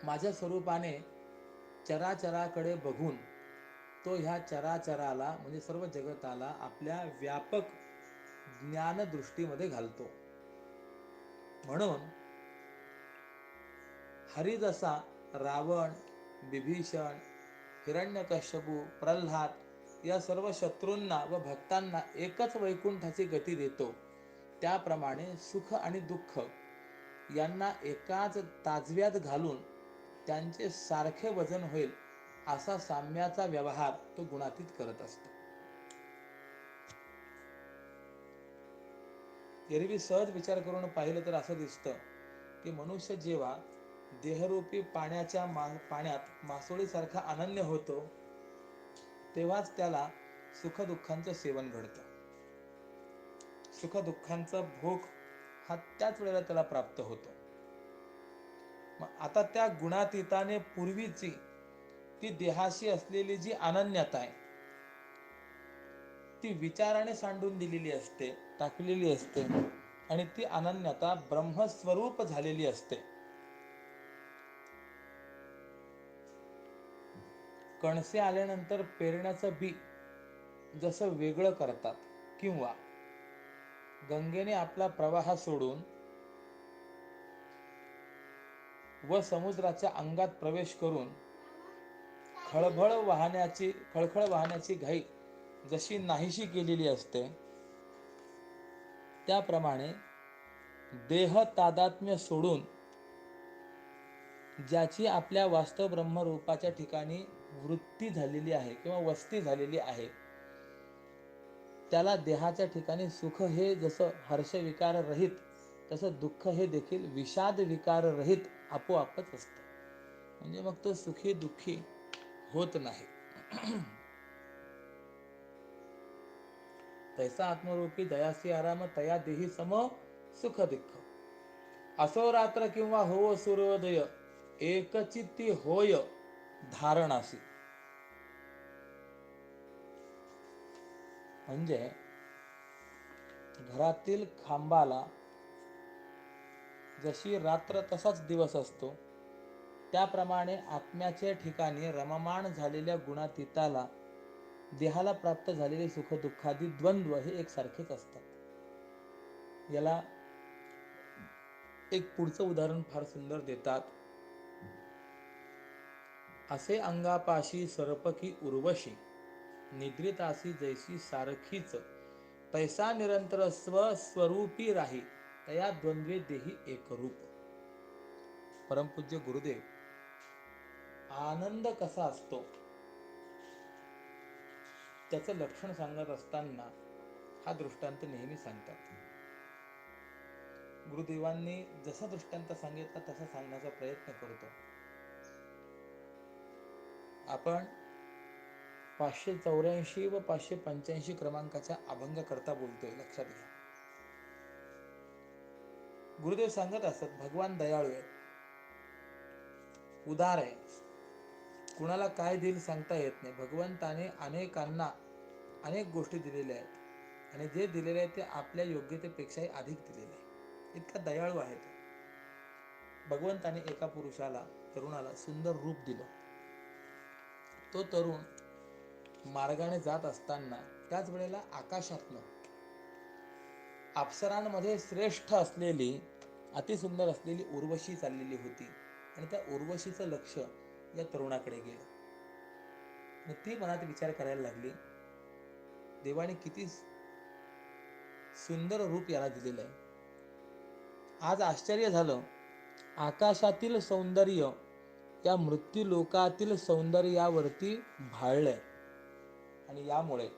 माझ्या स्वरूपाने चराचराकडे बघून तो ह्या चराचराला म्हणजे सर्व जगताला आपल्या व्यापक ज्ञानदृष्टीमध्ये घालतो. म्हणून हरी जसा रावण, विभीषण, हिरण्यकश्यपू, प्रल्हाद या सर्व शत्रूंना व भक्तांना एकच वैकुंठाची गती देतो, त्याप्रमाणे सुख आणि दुःख यांना एकाच ताजव्यात घालून त्यांचे सारखे वजन होईल असा साम्याचा व्यवहार तो गुणातीत करत असतो. एरवी सहज विचार करून पाहिलं तर असं दिसतं की मनुष्य जेव्हा देहरूपी पाण्यात मासोळीसारखा अनन्य होतो, तेव्हाच त्याला सुखदुःखांचं सेवन घडतं. सुखदुःखांचा भोग हा त्याच वेळेला त्याला प्राप्त होतो. मग आता त्या गुणातीताने पूर्वीची ती देहाशी असलेली जी अनन्यता आहे ती विचाराने सांडून दिलेली असते, टाकलेली असते, आणि ती अनन्यता ब्रह्मस्वरूप झालेली असते. कणसे आल्यानंतर पेरण्याचं बी जसं वेगळं करतात, किंवा गंगेने आपला प्रवाह सोडून व समुद्राच्या अंगात प्रवेश करून खळखळ वाहण्याची घाई जशी नाहीशी केलेली असते, त्याप्रमाणे देह तादात्म्य सोडून ज्याची आपल्या वास्तव ब्रह्मरूपाच्या ठिकाणी वृत्ती झालेली आहे किंवा वस्ती झालेली आहे, त्याला देहाच्या ठिकाणी सुख हे जसं हर्ष विकार रहित, तसं दुःख हे देखील विषाद विकार रहित आपोआपच असतं. म्हणजे मग तो सुखी दुःखी होत नाही. तैसा आत्मरूपी दयासी आराम तया देही सम सुख दुःख असो रात्र किंवा हो सूर्योदय एकचित्ती होय धारणासी. म्हणजे घरातील खांबाला जशी रात्र तसाच दिवस असतो, त्याप्रमाणे आत्म्याच्या ठिकाणी रममाण झालेल्या गुणातीताला देहाला प्राप्त झालेले सुख दुःखादी द्वंद्व हे एकसारखेच असतात. याला एक पुढचं उदाहरण फार सुंदर देतात. असे अंगापाशी सर्पकी उर्वशी निद्रितासी जैसी सारखीच तैसा निरंतर स्वस्वरूपी राही तया द्वंद्वे देही एकरूप. परमपूज्य गुरुदेव आनंद कसा असतो त्याचं लक्षण सांगत असताना हा दृष्टांत नेहमी सांगतात. गुरुदेवांनी जसा दृष्टांत सांगितला तसा सांगण्याचा प्रयत्न करतो. आपण 584 व 585 क्रमांकाच्या अभंग करता बोलतोय, लक्षात घ्या. गुरुदेव सांगत असत भगवान दयाळू आहे, उदार आहे, कुणाला काय देईल सांगता येत नाही. भगवंताने अनेकांना अनेक गोष्टी दिलेल्या आहेत आणि जे दिलेले आहे ते आपल्या योग्यतेपेक्षाही अधिक दिलेले आहे. इतका दयाळू आहे तो. भगवंताने एका पुरुषाला, तरुणाला सुंदर रूप दिलं. तो तरुण मार्गाने जात असताना त्याच वेळेला आकाशातनं अप्सरांमध्ये श्रेष्ठ असलेली, अतिसुंदर असलेली उर्वशी चाललेली होती आणि त्या उर्वशीचं लक्ष या तरुणाकडे गेलं. आणि ती मनात विचार करायला लागली, देवाने किती सुंदर रूप याला दिलेलं आहे. आज आश्चर्य झालं, आकाशातील सौंदर्य या मृत्यू लोकातील सौंदर्यावरती भाळलंय आणि यामुळे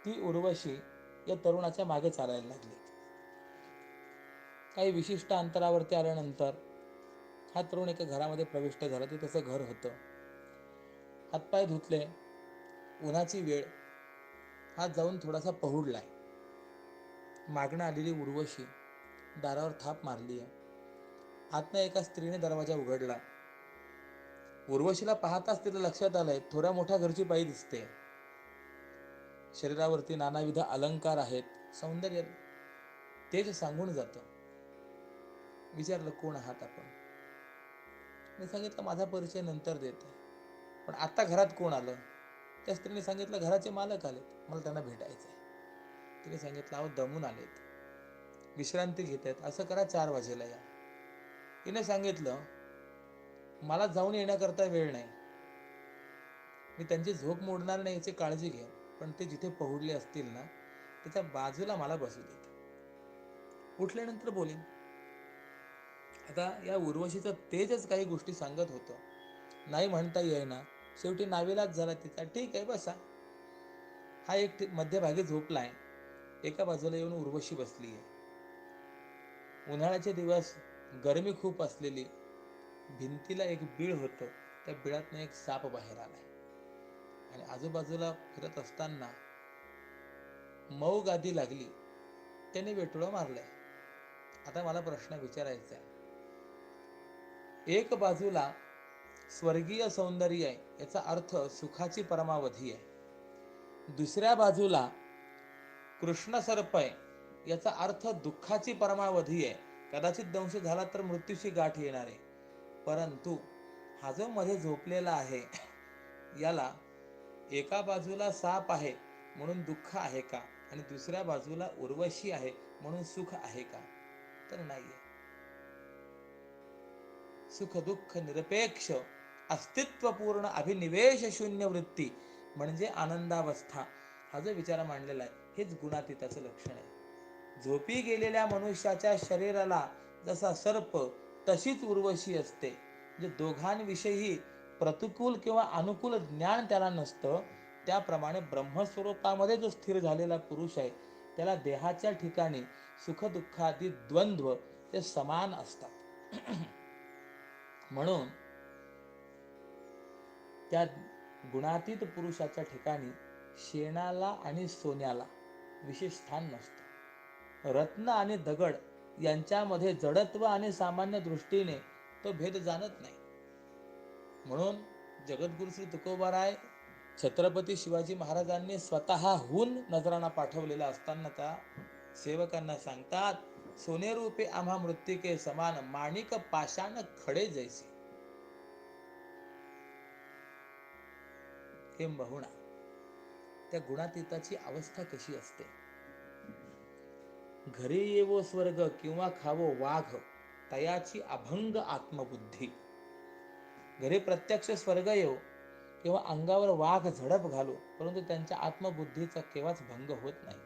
ती उर्वशी या तरुणाच्या मागे चालायला लागली. काही विशिष्ट अंतरावरती आल्यानंतर हा तरुण एका घरामध्ये प्रविष्ट झाला. ते त्याचं घर होतं. हातपाय धुतले, उन्हाची वेळ, हा जाऊन थोडासा पहुडलाय. मागणं आलेली उर्वशी दारावर थाप मारली आहे. आतनं एका स्त्रीने दरवाजा उघडला. उर्वशीला पाहताच तिला लक्षात आलंय थोड्या मोठ्या घरची बाई दिसते. शरीरावरती नानाविध अलंकार आहेत, सौंदर्य तेज सांगून जातं. विचारलं, कोण आहात आपण? मी सांगितलं माझा परिचय नंतर देते, पण आता घरात कोण आलं? त्या स्त्रीने सांगितलं घराचे मालक आलेत, मला त्यांना भेटायचंय. तिने सांगितलं अहो दमून आलेत, विश्रांती घेत आहेत, असं करा 4 वाजेला या. तिने सांगितलं मला जाऊन येण्याकरता वेळ नाही, मी त्यांची झोप मोडणार नाही याची काळजी घ्या, पण ते जिथे पहुडले असतील ना त्याच्या बाजूला मला बसू देत, उठल्यानंतर बोलेन. आता या उर्वशीचं तेजच काही गोष्टी सांगत होतं. नाही म्हणता येईना, शेवटी नावीलाज झाला तिचा. ठीक आहे बसा. हा एक मध्यभागी झोपलाय, एका बाजूला येऊन उर्वशी बसली आहे. उन्हाळ्याचे दिवस, गरमी खूप असलेली, भिंतीला एक बीळ होतं, त्या बिळातनं एक साप बाहेर आलाय आणि आजूबाजूला फिरत असताना मऊ गादी लागली, त्याने वेटोळं मारलंय. आता मला प्रश्न विचारायचा आहे, एक बाजूला स्वर्गीय सौंदर्य आहे, याचा अर्थ सुखाची परमावधी आहे. दुसऱ्या बाजूला कृष्ण सर्प आहे, याचा अर्थ दुःखाची परमावधी आहे. कदाचित दंश झाला तर मृत्यूची गाठ येणार आहे. परंतु हा जो मध्ये झोपलेला आहे याला एका बाजूला साप आहे म्हणून दुःख आहे का, आणि दुसऱ्या बाजूला उर्वशी आहे म्हणून सुख आहे का? तर नाहीये. सुख दुःख निरपेक्ष अस्तित्वपूर्ण अभिनिवेश शून्य वृत्ती म्हणजे आनंदावस्था. हा जो विचार मांडलेला आहे हेच गुणातीताचं लक्षण आहे. झोपी गेलेल्या मनुष्याच्या शरीराला जसा सर्प तशीच उर्वशी असते. म्हणजे दोघांविषयी प्रतिकूल किंवा अनुकूल ज्ञान त्याला नसतं. त्याप्रमाणे ब्रह्मस्वरूपामध्ये जो स्थिर झालेला पुरुष आहे त्याला देहाच्या ठिकाणी सुखदुःखादी द्वंद्व ते समान असतात. म्हणून त्या गुणातीत पुरुषाच्या ठिकाणी शेणाला आणि सोन्याला विशेष स्थान नसतं. रत्न आणि दगड यांच्यामध्ये जडत्व आणि सामान्य दृष्टीने तो भेद जाणत नाही. म्हणून जगद्गुरु श्री तुकोबाराय छत्रपती शिवाजी महाराजांनी स्वतःहून नजराणा पाठवलेला असताना त्या सेवकांना सांगतात, सोने रूपे आम्हा मृत्तिके समान, माणिक पाषाण खडे जैसे. किंबहुना त्या गुणातीताची अवस्था कशी असते? घरी येवो स्वर्ग किंवा खावो वाघ, तयाची अभंग आत्मबुद्धी. घरी प्रत्यक्ष स्वर्ग येवो किंवा अंगावर वाघ झडप घालो, परंतु त्यांच्या आत्मबुद्धीचा केव्हाच भंग होत नाही.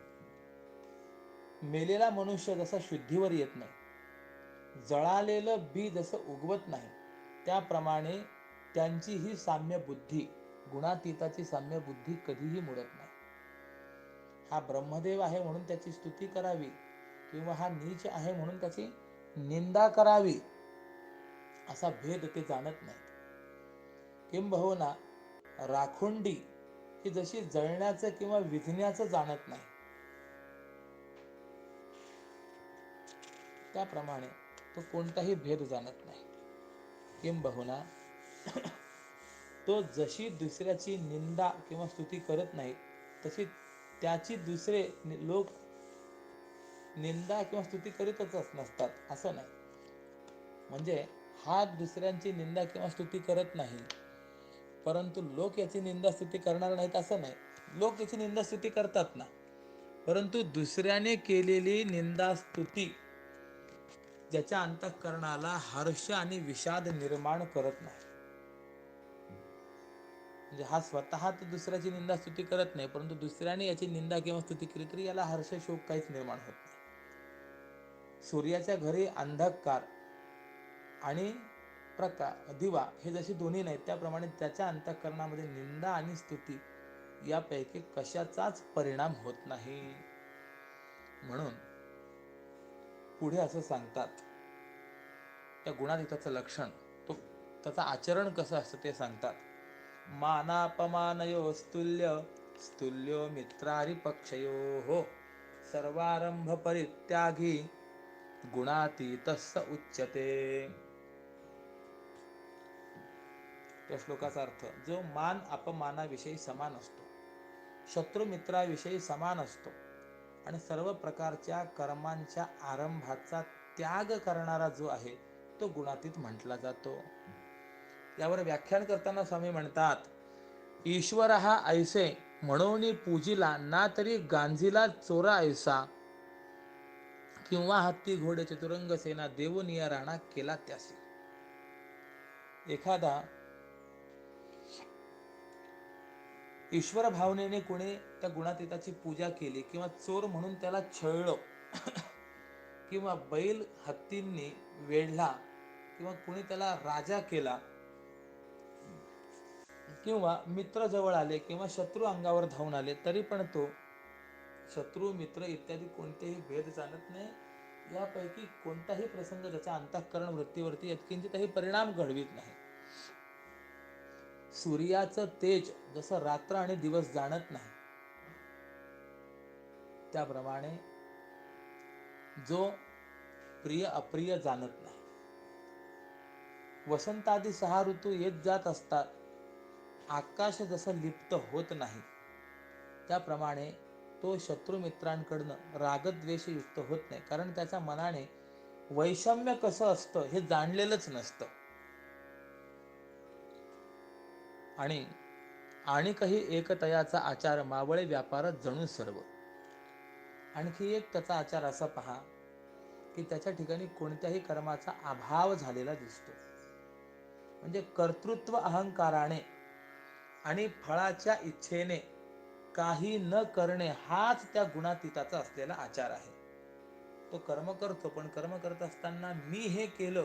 मेलेला मनुष्य जसा शुद्धीवर येत नाही, जळालेलं बी जसं उगवत नाही, त्याप्रमाणे त्यांची ही साम्य बुद्धी, गुणातीताची साम्य बुद्धी कधीही मुडत नाही. हा ब्रह्मदेव आहे म्हणून त्याची स्तुती करावी किंवा हा नीच आहे म्हणून त्याची निंदा करावी असा भेद ते जाणत नाही. किंबहुना राखुंडी ही जशी जळण्याचं किंवा विझण्याचं जाणत नाही, त्याप्रमाणे तो कोणताही भेद जाणत नाही. किंबहुना तो जशी दुसऱ्याची निंदा किंवा स्तुती करत नाही, तशी त्याची दुसरे लोक निंदा किंवा स्तुती करीतच नसतात असं नाही. म्हणजे हा दुसऱ्यांची निंदा किंवा स्तुती करत नाही, परंतु लोक याची निंदा स्तुती करणार नाहीत असं नाही. लोक याची निंदा स्तुती करतात ना, परंतु दुसऱ्याने केलेली निंदा स्तुती ज्याच्या अंतःकरणाला हर्ष आणि विषाद निर्माण करत नाही. म्हणजे हा स्वतः तर दुसऱ्याची निंदा स्तुती करत नाही, परंतु दुसऱ्याने याची निंदा किंवा स्तुती केली तरी याला हर्ष शोक काहीच निर्माण होत नाही. सूर्याच्या घरी अंधकार आणि दिवा हे जसे दोन्ही नाहीत, त्याप्रमाणे त्याच्या अंतःकरणामध्ये निंदा आणि स्तुती यापैकी कशाचाच परिणाम होत नाही. म्हणून पुढे असं सांगतात, त्या गुणातीताचं लक्षण, त्याचं आचरण कसं असतं ते सांगतात. मानापमानयो स्तुल्य स्तुल्यो मित्रारी पक्षयो सर्वारंभ परित्यागी गुणातीतस्य उच्यते. त्या श्लोकाचा अर्थ, जो मान अपमानाविषयी समान असतो, शत्रू मित्राविषयी समान असतो आणि सर्व प्रकारच्या कर्मांच्या आरंभाचा त्याग करणारा जो आहे तो गुणातीत म्हटला जातो. यावर व्याख्यान करताना स्वामी म्हणतात, ईश्वर हा ऐसे म्हणून पूजिला ना, तरी गांजीला चोरा ऐसा किंवा हत्ती घोडे चतुरंग सेना देवनिया राणा केला त्यासी. एखादा ईश्वर भावनेने कोणी त्या गुणातीताची पूजा केली किंवा चोर म्हणून त्याला छळलं किंवा बैल हत्तींनी वेढला किंवा कोणी त्याला राजा केला किंवा मित्र जवळ आले किंवा शत्रू अंगावर धावून आले, तरी पण तो शत्रू मित्र इत्यादी कोणतेही भेद जाणत नाही. यापैकी कोणताही प्रसंग त्याच्या अंतःकरण वृत्तीवरती यत्किंचितही परिणाम घडवित नाही. सूर्याचं तेज जसं रात्र आणि दिवस जाणत नाही, त्याप्रमाणे जो प्रिय अप्रिय जाणत नाही. वसंतादी 6 ऋतू येत जात असतात, आकाश जसं लिप्त होत नाही, त्याप्रमाणे तो शत्रू मित्रांकडनं रागद्वेष युक्त होत नाही, कारण त्याच्या मनाने वैषम्य कसं असतं हे जाणलेलंच नसतं. आणि काही एकतयाचा आचार मावळे व्यापारात जणू सर्व. आणखी एक त्याचा आचार असा पहा की त्याच्या ठिकाणी कोणत्याही कर्माचा अभाव झालेला दिसतो. म्हणजे कर्तृत्व अहंकाराने आणि फळाच्या इच्छेने काही न करणे हाच त्या गुणातीताचा असलेला आचार आहे. तो कर्म करतो, पण कर्म करत असताना मी हे केलं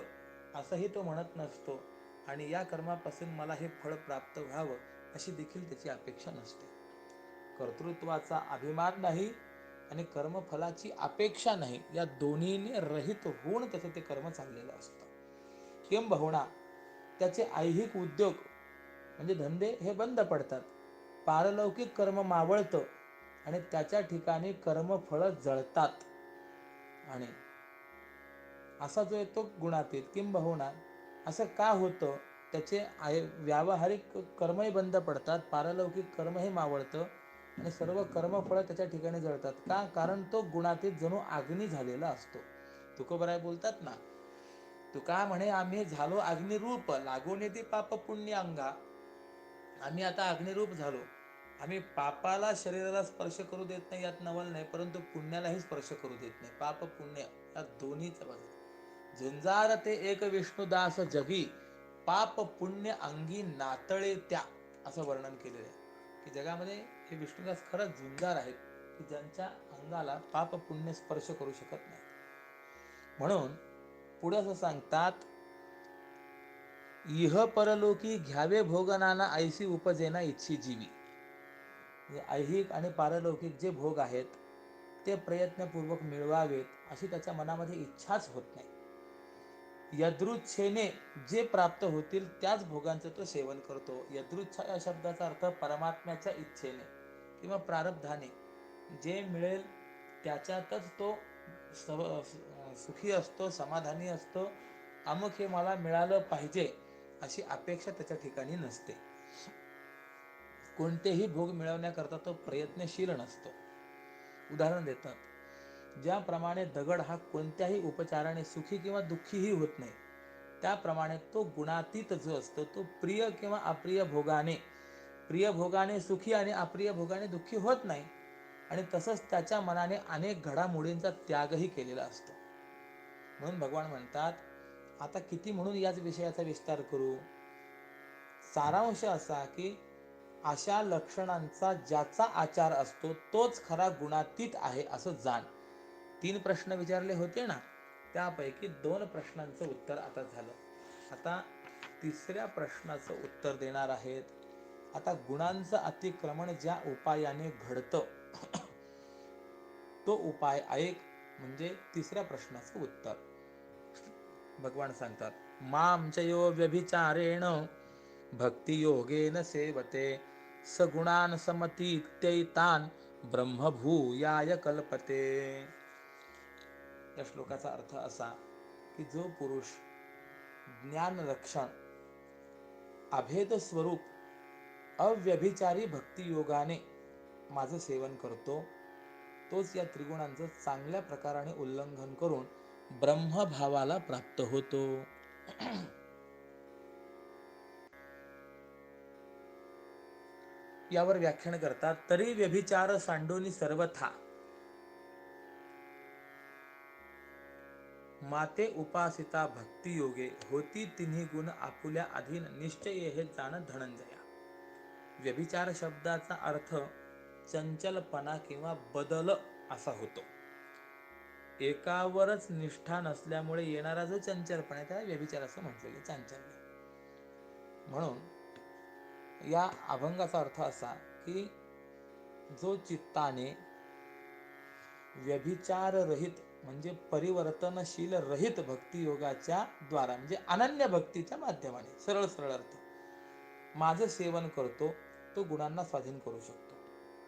असंही तो म्हणत नसतो आणि या कर्मापासून मला हे फळ प्राप्त व्हावं अशी देखील त्याची अपेक्षा नसते. कर्तृत्वाचा अभिमान नाही आणि कर्मफलाची अपेक्षा नाही, या दोन्हीने रहित होऊन त्याचं ते कर्म चाललेलं असतं. किंबहुना त्याचे ऐहिक उद्योग म्हणजे धंदे हे बंद पडतात, पारलौकिक कर्म मावळतं आणि त्याच्या ठिकाणी कर्मफळ जळतात. आणि असा जो येतो गुणातीत, किंबहुना असं का होतं, त्याचे व्यावहारिक कर्मही बंद पडतात, पारलौकिक कर्मही मावळतं आणि सर्व कर्मफळ त्याच्या ठिकाणी जळतात. का? कारण तो गुणातीत जणू अग्नी झालेला असतो. तुकोबराय बोलतात ना, तुका म्हणे आम्ही झालो अग्निरूप, लागून येते पाप पुण्य अंगा. आम्ही आता अग्निरूप झालो, आम्ही पापाला शरीराला स्पर्श करू देत नाही यात नवल नाही, परंतु पुण्यालाही स्पर्श करू देत नाही. पाप पुण्य या दोन्हीच बाजू. झुंजार ते एक विष्णुदास जगी, पाप पुण्य अंगी नातळे त्या, असं वर्णन केलेलं आहे की जगामध्ये हे विष्णुदास खरंच झुंजार आहेत की ज्यांच्या अंगाला पाप पुण्य स्पर्श करू शकत नाही. म्हणून पुढे असं सांगतात, इह परलोकी घ्यावे भोगनाना ऐसी उपजेना इच्छी जीवी. ऐहिक आणि पारलौकिक जे भोग आहेत ते प्रयत्नपूर्वक मिळवावेत अशी त्याच्या मनामध्ये इच्छाच होत नाही. यदृच्छेने जे प्राप्त होतील त्याच भोगांचं तो सेवन करतो. यदृच्छा या शब्दाचा अर्थ परमात्म्याच्या इच्छेने किंवा प्रारब्धाने जे मिळेल त्याच्यातच तो सुखी असतो, समाधानी असतो. अमुक हे मला मिळालं पाहिजे अशी अपेक्षा त्याच्या ठिकाणी नसते. कोणतेही भोग मिळवण्याकरता तो प्रयत्नशील नसतो. उदाहरण देतात, ज्याप्रमाणे दगड हा कोणत्याही उपचाराने सुखी किंवा दुःखीही होत नाही, त्याप्रमाणे तो गुणातीत जो असतो तो प्रिय किंवा अप्रिय भोगाने, प्रिय भोगाने सुखी आणि अप्रिय भोगाने दुःखी होत नाही. आणि तसंच त्याच्या मनाने अनेक घडामोडींचा त्यागही केलेला असतो. म्हणून भगवान म्हणतात, आता किती म्हणून याच विषयाचा विस्तार करू. सारांश असा की अशा लक्षणांचा ज्याचा आचार असतो तोच खरा गुणातीत आहे असं जाण. 3 प्रश्न विचारले होते ना, त्यापैकी 2 प्रश्नांचं उत्तर आता झालं. आता 3ऱ्या प्रश्नाचं उत्तर देणार आहेत. आता गुणांचं अतिक्रमण ज्या उपायाने घडतं तो उपाय ऐक, म्हणजे 3ऱ्या प्रश्नाचं उत्तर. भगवान सांगतात, मामचयो व्यभिचारेण भक्ती योगेन सेवते सगुणान समतीत्यैतान ब्रह्मभूयाय कल्पते. या श्लोकाचा अर्थ असा की जो पुरुष ज्ञान रक्षण अभेद स्वरूप अव्यभिचारी भक्ती योगाने माझं सेवन करतो, तोच या त्रिगुणांचं चांगल्या प्रकाराने उल्लंघन करून ब्रह्मभावाला प्राप्त होतो. यावर व्याख्यान करतात, तरी व्यभिचार सांडोनी सर्वथा माते उपासिता भक्ती योगे होती तिन्ही गुण आपुल्या अधीन निश्चय हे जाण धनंजया. व्यभिचार शब्दाचा अर्थ चंचलपणा किंवा बदल असा होतो. एकावरच निष्ठा नसल्यामुळे येणारा जो चंचलपणा आहे त्याला व्यभिचार असं म्हटलेलं, चांचल्य. म्हणून या अभंगाचा अर्थ असा की जो चित्ताने व्यभिचार रहित म्हणजे परिवर्तनशील रहित भक्ती योगाच्या द्वारा म्हणजे अनन्य भक्तीच्या माध्यमाने, सरळ सरळ अर्थ, माझं सेवन करतो तो गुणांना स्वाधीन करू शकतो.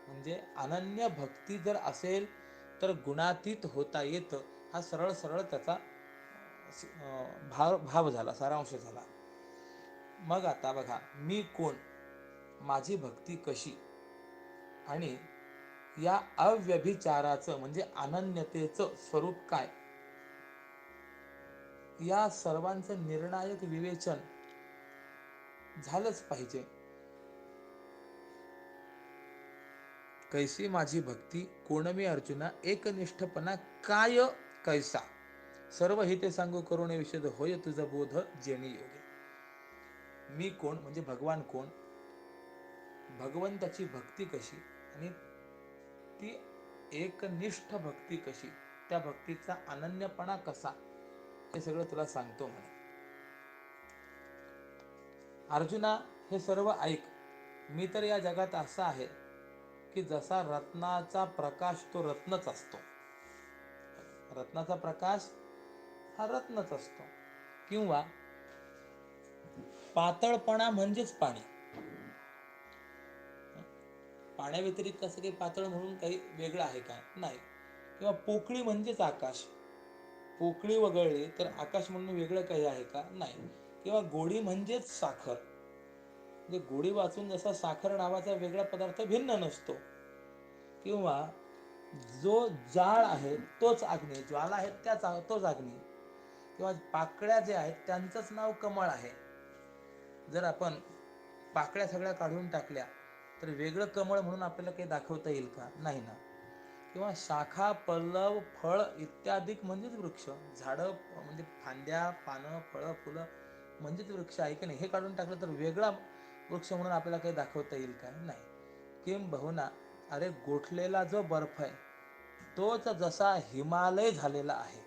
म्हणजे अनन्य भक्ती जर असेल तर गुणातीत होता येतं, हा सरळ सरळ त्याचा भाव झाला, सारांश झाला. मग आता बघा, मी कोण, माझी भक्ती कशी, आणि या अव्यभिचाराचं म्हणजे अनन्यतेचं स्वरूप काय, या सर्वांचं निर्णायक विवेचन झालंच पाहिजे. कैसी माझी भक्ती कोण मी अर्जुना एकनिष्ठपणा काय कैसा सर्व हिते सांगू करुणे विषद होय तुझा बोध जेणे योगे. मी कोण म्हणजे भगवान कोण, भगवंताची भक्ती कशी आणि ती एकनिष्ठ भक्ती कशी, त्या भक्तीचा अनन्यपणा कसा, हे सगळं तुला सांगतो म्हणे. अर्जुना हे सर्व ऐक, मी तर या जगात असा आहे की जसा रत्नाचा प्रकाश तो रत्नच असतो, रत्नाचा प्रकाश हा रत्नच असतो, किंवा पातळपणा म्हणजेच पाणी, पाण्या व्यतिरिक्त असं काही पातळ म्हणून काही वेगळं आहे का, नाही. किंवा पोकळी म्हणजेच आकाश, पोकळी वगळली तर आकाश म्हणून वेगळं काही आहे का, नाही. किंवा गोडी म्हणजेच साखर, म्हणजे गोडी वाचून जसा साखर नावाचा वेगळा पदार्थ भिन्न नसतो. किंवा जो जाळ आहे तोच अग्नी, ज्वाला आहे त्याच तोच अग्नी. किंवा पाकळ्या जे आहेत त्यांचंच नाव कमळ आहे. जर आपण पाकळ्या सगळ्या काढून टाकल्या तर वेगळं कमळ म्हणून आपल्याला काही दाखवता येईल का, नाही ना. किंवा शाखा, पल्लव, फळ इत्यादी म्हणजेच वृक्ष, झाडं म्हणजे फांद्या, पानं, फळं, फुलं म्हणजेच वृक्ष आहे की नाही. हे काढून टाकलं तर वेगळा वृक्ष म्हणून आपल्याला काही दाखवता येईल का, नाही. किंबहुना अरे गोठलेला जो बर्फ आहे तोच जसा हिमालय झालेला आहे,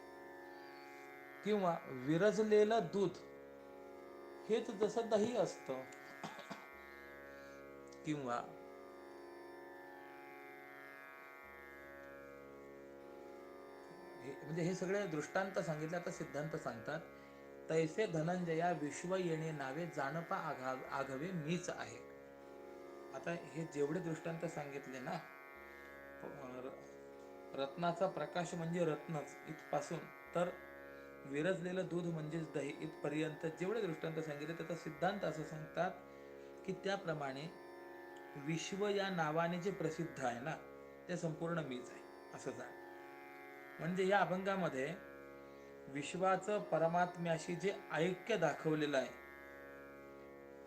किंवा विरजलेलं दूध हेच जसं दही असतं, किंवा म्हणजे हे सगळे दृष्टांत सांगितले. आता सिद्धांत सांगतात, तैसे धनंजया विश्व येणे नावे जाणपा आघावे मीच आहे. आता हे जेवढे दृष्टांत सांगितले ना, रत्नाचा प्रकाश म्हणजे रत्नच इथपासून तर विरजलेलं दूध म्हणजेच दही इथपर्यंत जेवढे दृष्टांत सांगितले त्याचा सिद्धांत असं सांगतात की त्याप्रमाणे विश्व या नावाने जे प्रसिद्ध आहे ना ते संपूर्ण मीच आहे असं जाण. म्हणजे या अभंगामध्ये विश्वाचं परमात्म्याशी जे ऐक्य दाखवलेलं आहे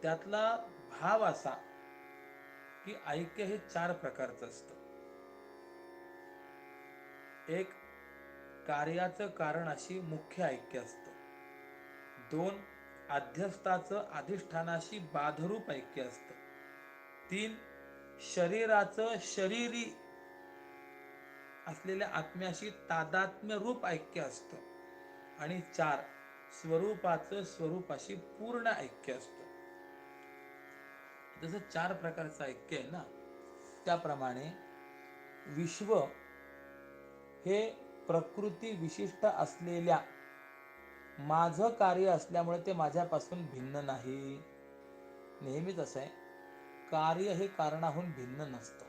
त्यातला भाव असा की ऐक्य हे 4 प्रकारचं असतं. एक, कार्याचं कारणाशी मुख्य ऐक्य असतं. 2, अध्यस्थाचं अधिष्ठानाशी बाधरूप ऐक्य असतं. 3, शरीराचं शरीरी असलेल्या आत्म्याशी तादात्म्य रूप ऐक्य असतं. आणि 4, स्वरूपाचं स्वरूपाशी पूर्ण ऐक्य असतं. जसं 4 प्रकारचं ऐक्य आहे ना, त्याप्रमाणे विश्व हे प्रकृती विशिष्ट असलेल्या माझं कार्य असल्यामुळे ते माझ्यापासून भिन्न नाही. नेहमीच असं आहे, कार्य हे कारणाहून भिन्न नसतं.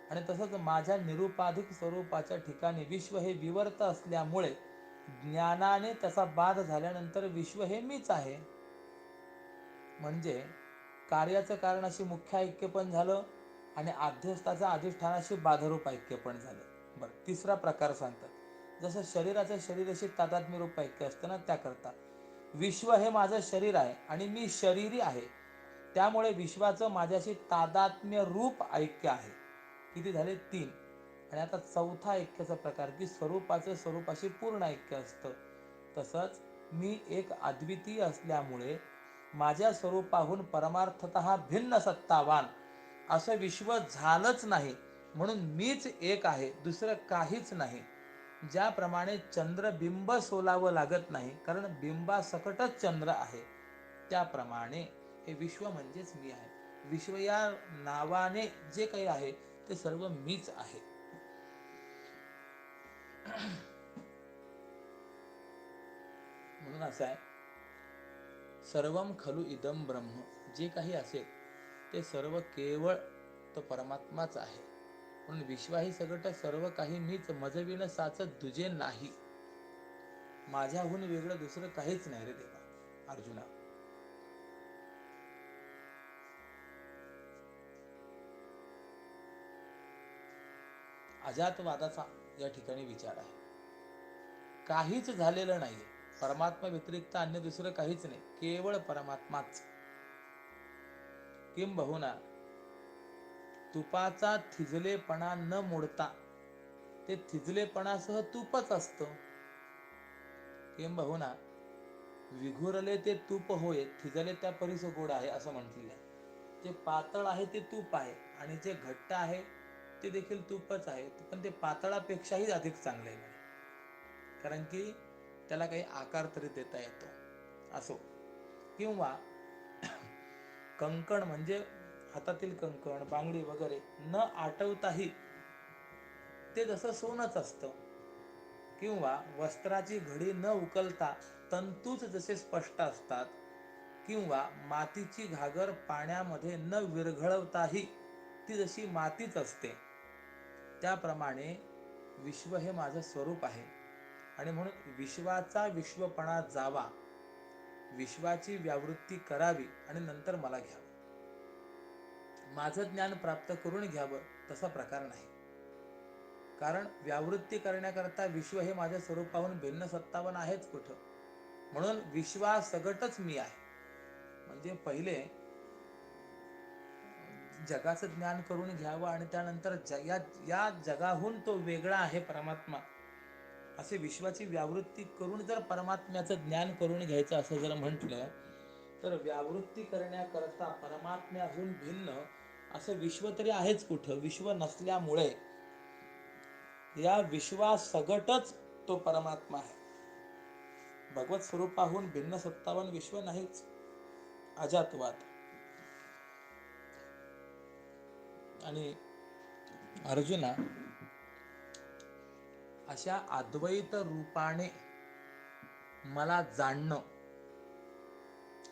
आणि तसंच माझ्या निरुपाधिक स्वरूपाच्या ठिकाणी विश्व हे विवर्त असल्यामुळे ज्ञानाने त्याचा बाध झाल्यानंतर विश्व हे मीच आहे. म्हणजे कार्याचं कारणाशी मुख्य ऐक्य पण झालं आणि अध्यस्थाचं अधिष्ठानाशी बाधरूप ऐक्य पण झालं. बरं, तिसरा प्रकार सांगतात, जसं शरीराचं शरीराशी तादात्म्य रूप ऐक्य असतं ना, त्याकरता विश्व हे माझं शरीर आहे आणि मी शरीरी आहे, त्यामुळे विश्वाचं माझ्याशी तादात्म्य रूप ऐक्य आहे. किती झाले? 3. आणि आता चौथा ऐक्याचा प्रकार की स्वरूपाचं स्वरूपाशी पूर्ण ऐक्य असतं. तसंच मी एक अद्वितीय असल्यामुळे माझ्या स्वरूपाहून परमार्थतः भिन्न सत्तावान असं विश्व झालंच नाही, म्हणून मीच एक आहे, दुसरं काहीच नाही. ज्याप्रमाणे चंद्रबिंब सोलावं लागत नाही कारण बिंबासकटच चंद्र आहे, त्याप्रमाणे हे विश्व म्हणजेच मी आहे. विश्व या नावाने जे काही आहे ते सर्व मीच आहे. म्हणून असं आहे, सर्वम खलु इदम ब्रह्म, जे काही असेल ते सर्व केवळ तो परमात्माच आहे. म्हणून विश्वाही सगट सर्व काही मीच, मजविण साचत दुजे नाही. माझ्याहून वेगळं दुसरं काहीच नाही रे देवा. अर्जुना, अजातवादाचा या ठिकाणी विचार आहे. काहीच झालेलं नाहीये, परमात्मा व्यतिरिक्त अन्य दुसरं काहीच नाही, केवळ परमात्माच. किंबहुना तुपाचा थिजलेपणा न मोडता ते थिजलेपणासह तुपच असतं. किंबहुना विघुरले ते तूप होय, थिजले त्या परीस गोड आहे असं म्हटलेलं आहे. जे पातळ आहे ते तूप आहे आणि जे घट्ट आहे ते देखील तूपच आहे, पण ते पातळापेक्षाही अधिक चांगलं आहे, कारण की त्याला काही आकार तरी देता येतो. असो, किंवा कंकण म्हणजे हातातील कंकण, बांगडी वगैरे न आटवताही ते जसं सोनच असतं. किंवा वस्त्राची घडी न उकलता तंतूच जसे स्पष्ट असतात, किंवा मातीची घागर पाण्यामध्ये न विरघळवताही ती जशी मातीच असते, त्याप्रमाणे विश्व हे माझं स्वरूप आहे. आणि म्हणून विश्वाचा विश्वपणा जावा, विश्वाची व्यावृत्ती करावी आणि नंतर मला घ्यावं, माझं ज्ञान प्राप्त करून घ्यावं, तसा प्रकार नाही. कारण व्यावृत्ती करण्याकरता विश्व हे माझ्या स्वरूपाहून भिन्न सत्तावन आहेच कुठं. म्हणून विश्वासगटच मी आहे. म्हणजे पहिले जगाचं ज्ञान करून घ्यावं आणि त्यानंतर या जगाहून तो वेगळा आहे परमात्मा, असे विश्वाची व्यावृत्ती करून जर परमात्म्याचं ज्ञान करून घ्यायचं असं जर म्हटलं तर व्यावृत्ती करण्याकरता परमात्म्याहून भिन्न असं विश्व तरी आहेच कुठं? विश्व नसल्यामुळे या विश्वासगटच तो परमात्मा आहे. भगवत स्वरूपाहून भिन्न सत्तावान विश्व नाहीच. अजातवाद. आणि अर्जुना, अशा अद्वैत रूपाने मला जाणणं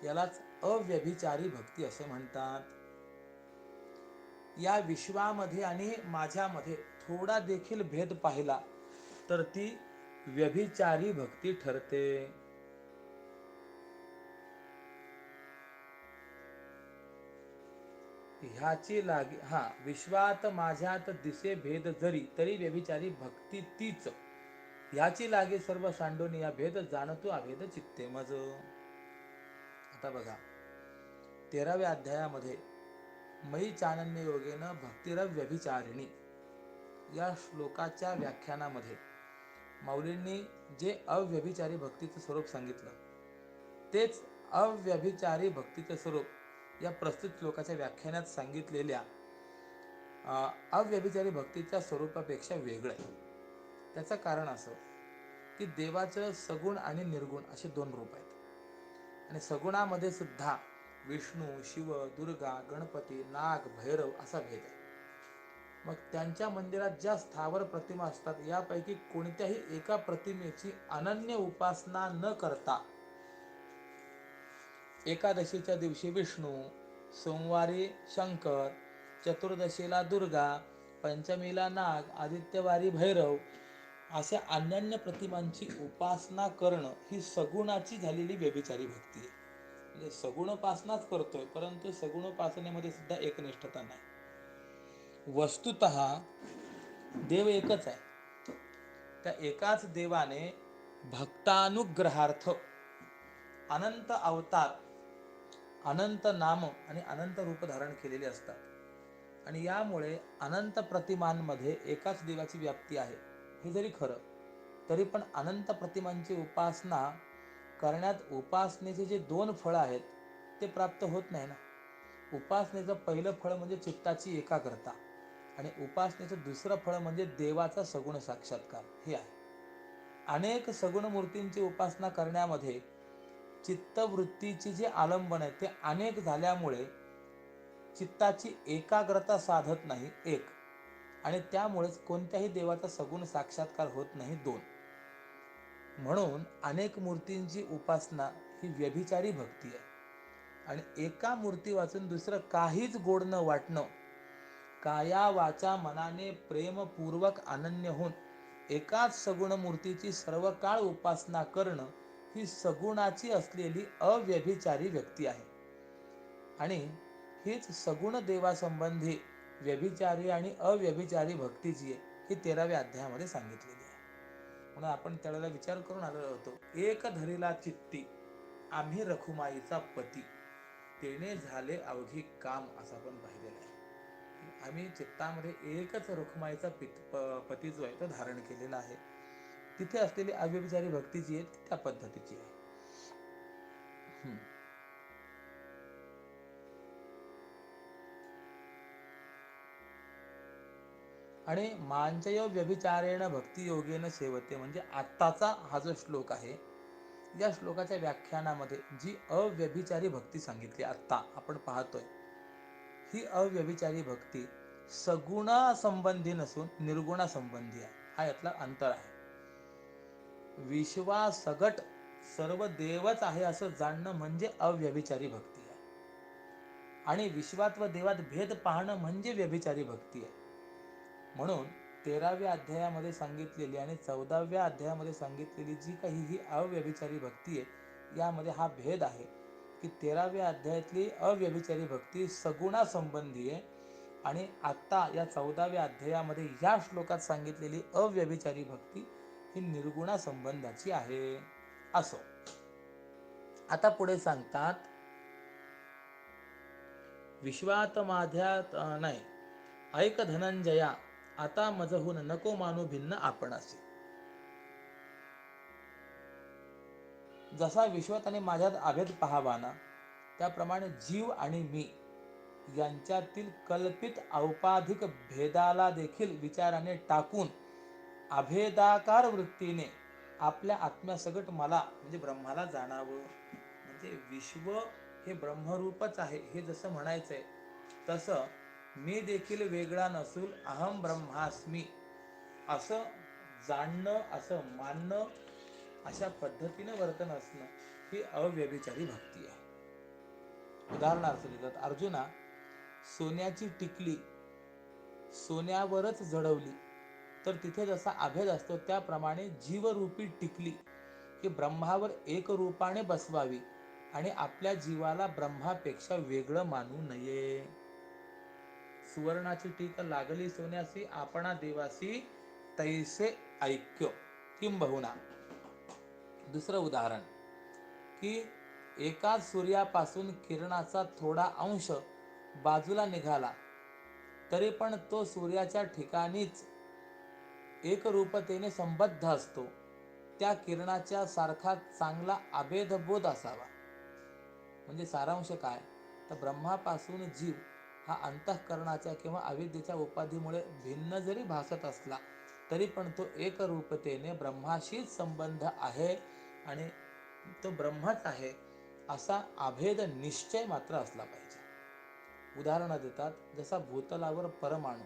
यालाच अव्यभिचारी भक्ती असे म्हणतात. या विश्वामध्ये आणि माझ्यामध्ये थोडा देखील भेद पाहिला तर ती व्यभिचारी भक्ती ठरते. ह्याची लागे विश्वात माझ्यात दिसे भेद जरी तरी व्यभिचारी भक्ती तीच. ह्याची लागे सर्व सांडून या भेद जाणतो अभेद चित्ते मज. आता बघा 13व्या अध्यायामध्ये मयी चानन्य योगेन भक्तिरव व्यभिचारिणी या श्लोकाच्या व्याख्यानामध्ये माऊलींनी जे अव्यभिचारी भक्तीचं स्वरूप सांगितलं तेच अव्यभिचारी भक्तीचं स्वरूप या प्रस्तुत श्लोकाच्या व्याख्यानात सांगितलेल्या अव्यभिचारी भक्तीच्या स्वरूपापेक्षा वेगळं आहे. त्याचं कारण असं की देवाचं सगुण आणि निर्गुण असे दोन रूप आहेत आणि सगुणामध्ये सुद्धा विष्णू, शिव, दुर्गा, गणपती, नाग, भैरव असा भेद आहे. मग त्यांच्या मंदिरात ज्या स्थावर प्रतिमा असतात यापैकी कोणत्याही एका प्रतिमेची अनन्य उपासना न करता एकादशीच्या दिवशी विष्णू, सोमवारी शंकर, चतुर्दशीला दुर्गा, पंचमीला नाग, आदित्यवारी भैरव अशा अनन्य प्रतिमांची उपासना करणं ही सगुणाची झालेली व्यभिचारी भक्ती आहे. म्हणजे सगुण उपासनाच करतोय परंतु सगुण उपासनेमध्ये सुद्धा एकनिष्ठता नाही. वस्तुतः देव एकच आहे. त्या एकाच देवाने भक्तानुग्रहार्थ अनंत अवतार, अनंत नाम आणि अनंत रूप धारण केलेले असतात आणि यामुळे अनंत प्रतिमांमध्ये एकाच देवाची व्याप्ती आहे. हे जरी खरं तरी पण अनंत प्रतिमांची उपासना करण्यात उपासनेचे जे दोन फळं आहेत ते प्राप्त होत नाही ना. उपासनेचं पहिलं फळ म्हणजे चित्ताची एकाग्रता आणि उपासनेचं दुसरं फळ म्हणजे देवाचा सगुण साक्षात्कार हे आहे. अनेक सगुण मूर्तींची उपासना करण्यामध्ये चित्तवृत्तीची जे आलंबन आहे ते अनेक झाल्यामुळे चित्ताची एकाग्रता साधत नाही एक, आणि त्यामुळेच कोणत्याही देवाचा सगुण साक्षात्कार होत नाही दोन. म्हणून अनेक मूर्तींची उपासना ही व्यभिचारी भक्ती आहे. आणि एका मूर्ती वाचून दुसरं काहीच गोड न वाटणं, काया वाचा मनाने प्रेमपूर्वक अनन्य होऊन एकाच सगुण मूर्तीची सर्व काळ उपासना करणं ही सगुणाची असलेली अव्यभिचारी व्यक्ती आहे. आणि हीच सगुण देवासंबंधी व्यभिचारी आणि अव्यभिचारी भक्ती जी आहे ही 13व्या अध्यायामध्ये सांगितलेली आहे. म्हणून आपण त्याला विचार करून आलेलो होतो. एक धरिला चित्ती आम्ही रखुमाईचा पती, तेने झाले अवघी काम, असं आपण पाहिलेलं आहे. आम्ही चित्तामध्ये एकच रखुमाईचा पती जो आहे तो धारण केलेला आहे. तिथे असलेली अव्यभिचारी भक्ती जी आहे त्या पद्धतीची आहे. आणि मांचयो व्यभिचारेण भक्ती योगेन सेवते, म्हणजे आत्ताचा हा जो श्लोक आहे या श्लोकाच्या व्याख्यानामध्ये जी अव्यभिचारी भक्ती सांगितली आत्ता आपण पाहतोय ही अव्यभिचारी भक्ती सगुणा संबंधी नसून निर्गुणा संबंधी आहे. हा यातला अंतर आहे. विश्वासगट सर्व देवच आहे असं जाणणं म्हणजे अव्यभिचारी भक्ती आहे आणि विश्वात व देवात भेद पाहणं म्हणजे व्यभिचारी भक्ती आहे. म्हणून 13व्या अध्यायामध्ये सांगितलेली आणि 14व्या अध्यायामध्ये सांगितलेली जी काही ही अव्यभिचारी भक्ती आहे यामध्ये हा भेद आहे की 13व्या अध्यायातली अव्यभिचारी भक्ती सगुणा संबंधी आहे आणि आता या 14व्या अध्यायामध्ये या श्लोकात सांगितलेली अव्यभिचारी भक्ती ही निर्गुणा संबंधाची आहे. असो, आता पुढे सांगतात विश्वात माझ्यात नाही ऐक धनंजया आता मजहून नको मानू भिन्न आपणासी. जसा विश्वात आणि माझ्यात अभेद पाहावा ना त्याप्रमाणे जीव आणि मी यांच्यातील कल्पित औपाधिक भेदाला देखील विचाराने टाकून अभेदाकार वृत्तीने आपल्या आत्म्यासकट मला म्हणजे ब्रह्माला जाणावं. म्हणजे विश्व हे ब्रह्मरूपच आहे हे जसं म्हणायचंय तसं मी देखील वेगळा नसून अहम ब्रह्मास्मी असं जाणणं, असं मानणं, अशा पद्धतीने वर्तन असणं ही अव्यभिचारी भक्ती आहे. उदाहरणार्थ देतात, अर्जुना, सोन्याची टिकली सोन्यावरच जडवली तर तिथे जसा अभेद असतो त्याप्रमाणे जीवरूपी टिकली ही ब्रह्मावर एक रूपाने बसवावी आणि आपल्या जीवाला ब्रह्मापेक्षा वेगळं मानू नये. सुवर्णाची टीक लागली सोन्यासी आपणा देवासी तैसे ऐक्य किंबहुना. दुसरं उदाहरण की एकाच सूर्यापासून किरणाचा थोडा अंश बाजूला निघाला तरी पण तो सूर्याच्या ठिकाणीच एकरूपतेने संबद्ध असतो. त्या किरणाच्या सारखा चांगला अभेदबोध असावा. म्हणजे सारांश काय, तर ब्रह्मापासून जीव हा अंतःकरणाच्या किंवा अविद्येच्या उपाधीमुळे भिन्न जरी भासत असला तरी पण तो एकरूपतेने ब्रह्माशीच संबंध आहे आणि तो ब्रह्मच आहे असा अभेद निश्चय मात्र असला पाहिजे. उदाहरण देतात, जसा भूतलावर परमाणू,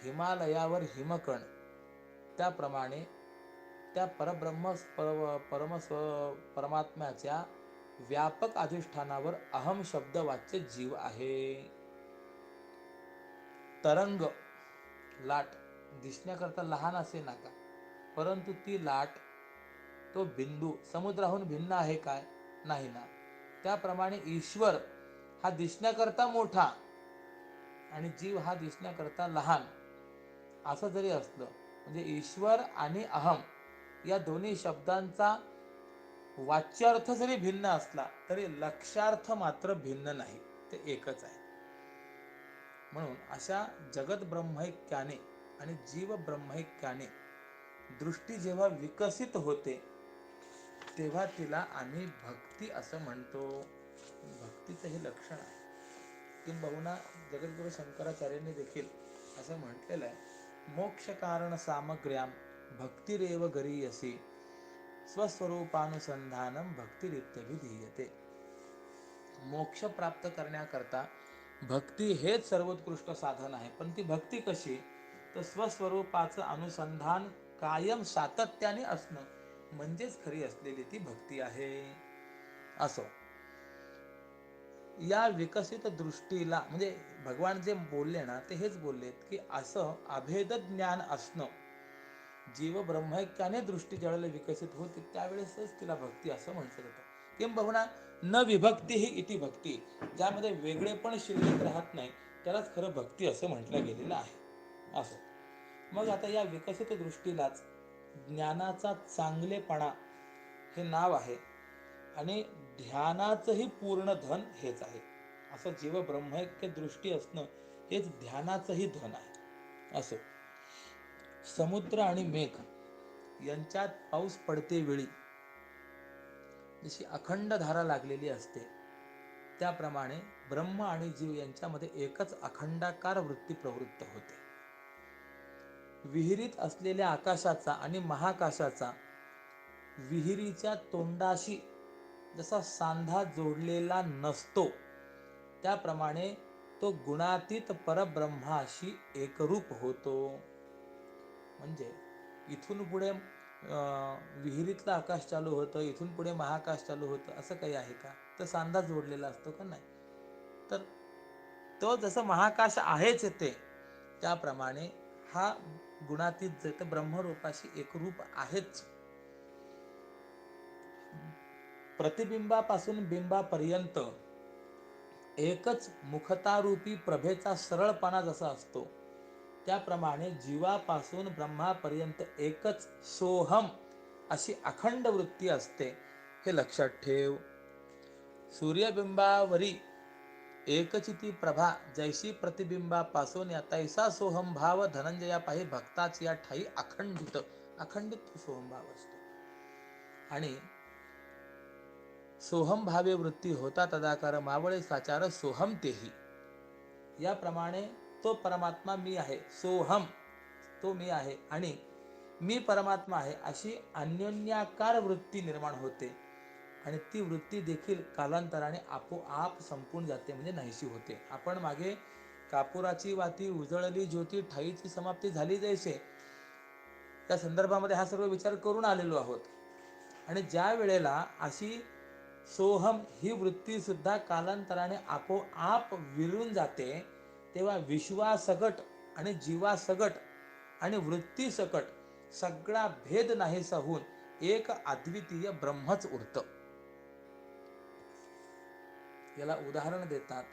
हिमालयावर हिमकण, त्याप्रमाणे त्या परमात्म्याच्या व्यापक अधिष्ठानावर अहम शब्द वाच्य जीव आहे. तरंग, लाट दिसण्याकरता लहान असे नका, परंतु ती लाट, तो बिंदू समुद्राहून भिन्न आहे काय, नाही ना. त्याप्रमाणे ईश्वर हा दिसण्याकरता मोठा आणि जीव हा दिसण्याकरता लहान असं जरी असलं, म्हणजे ईश्वर आणि अहम या दोन्ही शब्दांचा वाच्यार्थ जरी भिन्न असला तरी लक्ष्यार्थ मात्र भिन्न नाही, ते एकच आहे. म्हणून अशा जगत ब्रह्मैक्याने आणि जीव ब्रह्मैक्याने दृष्टी जेव्हा विकसित होते तेव्हा तिला आम्ही भक्ती असं म्हणतो. भक्तीचं हे लक्षण आहे. किंबहुना जगद्गुरु शंकराचार्यांनी देखील असं म्हटलेलं आहे, मोक्ष कारण सामग्र्याम भक्तिरेव गरीयसी स्वस्वरूपानुसंधानम भक्तिरित्यभिधीयते. मोक्ष प्राप्त करण्याकरता भक्ती हेच सर्वोत्कृष्ट साधन आहे. पण ती भक्ती कशी, तर स्वस्वरूपाचं अनुसंधान कायम सातत्याने असणं म्हणजेच खरी असलेली ती भक्ती आहे. असो, या विकसित दृष्टीला म्हणजे भगवान जे बोलले ना ते हेच बोललेत की असं अभेद ज्ञान असणं, जीव ब्रह्मैक्याने दृष्टी ज्यावेळेला विकसित होते त्यावेळेसच तिला भक्ती असं म्हटलं जातं. किंबहुना न विभक्ती ही इति भक्ती, ज्यामध्ये वेगळे पण शिल्लक राहत नाही त्यालाच खरं भक्ती असं म्हटलं गेलेलं आहे. असं मग आता या विकसित दृष्टीलाच ज्ञानाचा चांगलेपणा हे नाव आहे आणि ध्यानाचंही पूर्ण धन हेच आहे. असं जीव ब्रह्मैक्य दृष्टी असणं हेच ध्यानाचंही धन आहे. असो, समुद्र आणि मेघ यांच्यात पाऊस पडते वेळी जशी अखंड धारा लागलेली असते त्याप्रमाणे ब्रह्म आणि जीव यांच्यामध्ये एकच अखंडाकार वृत्ती प्रवृत्त होते. विहिरीत असलेल्या आकाशाचा आणि महाकाशाचा विहिरीच्या तोंडाशी जसा सांधा जोडलेला नसतो त्याप्रमाणे तो गुणातीत परब्रह्माशी एकरूप होतो. म्हणजे इथून पुढे विहिरीतलं आकाश चालू होतं, इथून पुढे महाकाश चालू होतं असं काही आहे का, तर सांधा जोडलेला असतो का, नाही. तर तो जसं महाकाश आहेच ते, त्याप्रमाणे हा गुणातीत जे ब्रह्मरूपाशी एकरूप आहेच. प्रतिबिंबापासून बिंबापर्यंत एकच मुखतारूपी प्रभेचा सरळपणा जसा असतो त्याप्रमाणे जीवापासून ब्रह्मापर्यंत एकच सोहम अशी अखंड वृत्ती असते, हे लक्षात ठेव. सूर्यबिंबावरी एकचिती प्रभा जैसी प्रतिबिंबापासून या तैसा सोहम भाव धनंजया पाही भक्ताच या ठाई अखंडित अखंडित सोहम भाव असतो. आणि सोहम भावे वृत्ती होता तदाकार मावळे साचार सोहम तेही. याप्रमाणे तो परमात्मा मी आहे, सोहम तो मी आहे आणि मी परमात्मा आहे, अशी अन्योन्याकार वृत्ती निर्माण होते आणि ती वृत्ती देखील कालांतराने आपोआप संपून जाते, म्हणजे नाहीशी होते. आपण मागे कापुराची वाती उजळली ज्योती ठाईची समाप्ती झाली जैसे त्या संदर्भामध्ये हा सर्व विचार करून आलेलो आहोत. आणि ज्या वेळेला अशी सोहम ही वृत्ती सुद्धा कालांतराने आपोआप विरून जाते, तेव्हा विश्वासगट आणि जीवासगट आणि वृत्तीसकट सगळा भेद नाहीसा होऊन एक अद्वितीय ब्रह्मच उरतं. याला उदाहरण देतात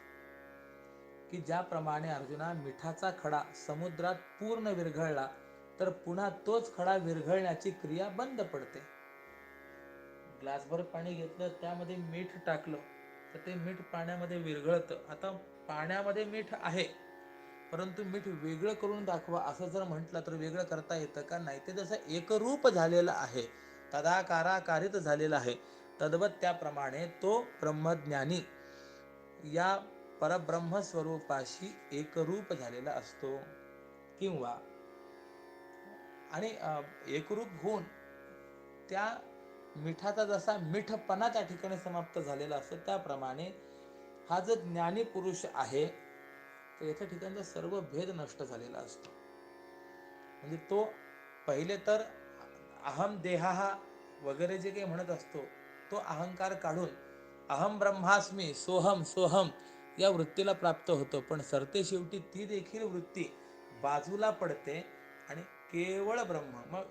की ज्याप्रमाणे अर्जुना मिठाचा खडा समुद्रात पूर्ण विरघळला तर पुन्हा तोच खडा विरघळण्याची क्रिया बंद पडते. ग्लासभर पाणी घेतलं, त्यामध्ये मीठ टाकलं तर ते मीठ पाण्यामध्ये विरघळतं. आता पाण्यामध्ये मीठ आहे, परंतु मीठ वेगळं करून दाखवा असं जर म्हटलं तर वेगळं करता येतं का? नाही. ते जसं एकरूप झालेलं आहे, तदाकाराकारित झालेलं आहे, तद्वत त्याप्रमाणे तो ब्रह्मज्ञानी या परब्रह्म स्वरूपाशी एकरूप झालेला असतो. किंवा आणि एकरूप होऊन त्या मिठाचा जसा मिठपणा त्या ठिकाणी समाप्त झालेला असतो, त्याप्रमाणे हा जो ज्ञानी पुरुष आहे तर याच्या ठिकाणचा सर्व भेद नष्ट झालेला असतो. म्हणजे तो पहिले तर अहम देहा वगैरे जे काही म्हणत असतो तो अहंकार काढून अहम ब्रह्मास्मी सोहम सोहम या वृत्तीला प्राप्त होतो. पण सरते शेवटी ती देखील वृत्ती बाजूला पडते आणि केवळ ब्रह्म, मग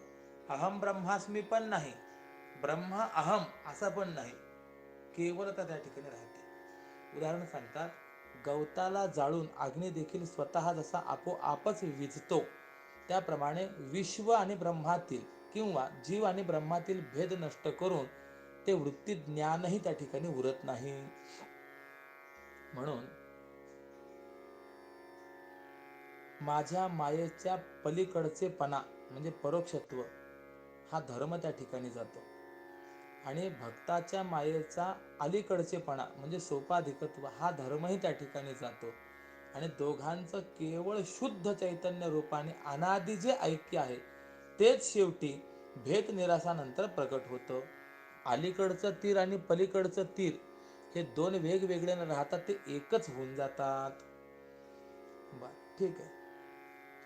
अहम ब्रह्मास्मी पण नाही, ब्रह्म अहम असा पण नाही, केवलता त्या ठिकाणी राहते. उदाहरण सांगतात, गवताला जाळून अग्नी देखील स्वतः जसा आपोआपच विझतो, त्याप्रमाणे विश्व आणि ब्रह्मातील किंवा जीव आणि ब्रह्मातील भेद नष्ट करून ते वृत्ती ज्ञानही त्या ठिकाणी उरत नाही. म्हणून माझ्या मायेच्या पलीकडचेपणा म्हणजे परोक्षत्व हा धर्म त्या ठिकाणी जातो आणि भक्ताच्या मायेचा अलीकडचेपणा म्हणजे सोपाधिकत्व हा धर्मही त्या ठिकाणी जातो आणि दोघांचं केवळ शुद्ध चैतन्य रूपाने अनादि जे ऐक्य आहे तेच शेवटी भेद निरासानंतर प्रकट होतं. अलीकडचं तीर आणि पलीकडचं तीर हे दोन वेगवेगळे न राहता ते एकच होऊन जातात. ठीक आहे.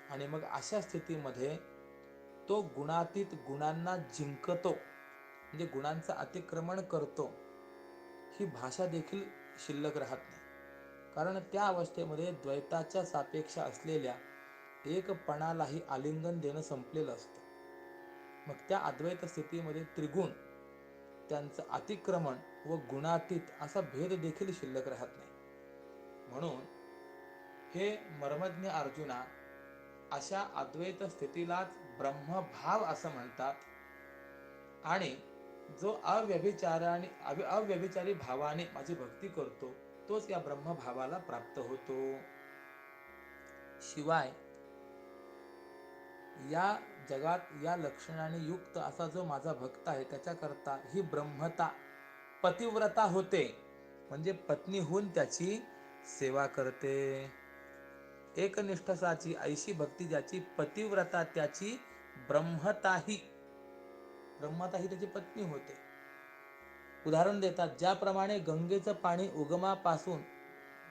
आणि मग अशा स्थितीमध्ये तो गुणातीत गुणांना जिंकतो, म्हणजे गुणांचं अतिक्रमण करतो, ही भाषा देखील शिल्लक राहत नाही. कारण त्या अवस्थेमध्ये द्वैताच्या सापेक्ष असलेल्या एकपणालाही आलिंगन देणं संपलेलं असतं. मग त्या अद्वैत स्थितीमध्ये त्रिगुण त्यांचं अतिक्रमण व गुणातीत असा भेद देखील शिल्लक राहत नाही. म्हणून हे मर्मज्ञ अर्जुना, अशा अद्वैत स्थितीलाच ब्रह्मभाव असं म्हणतात आणि जो अव्यभिचारी भावाने माझी भक्ती करतो तोच या ब्रह्मभावाला प्राप्त होतो. शिवाय या जगात या लक्षणाने युक्त असा जो माझा भक्त आहे त्याच्याकरता ही ब्रह्मता पतिव्रता होते, म्हणजे पत्नी होऊन त्याची सेवा करते. एकनिष्ठसाची ऐशी भक्ती ज्याची पतिव्रता त्याची ब्रह्मताही त्याची पत्नी होते. उदाहरण देतात, ज्याप्रमाणे गंगेचं पाणी उगमापासून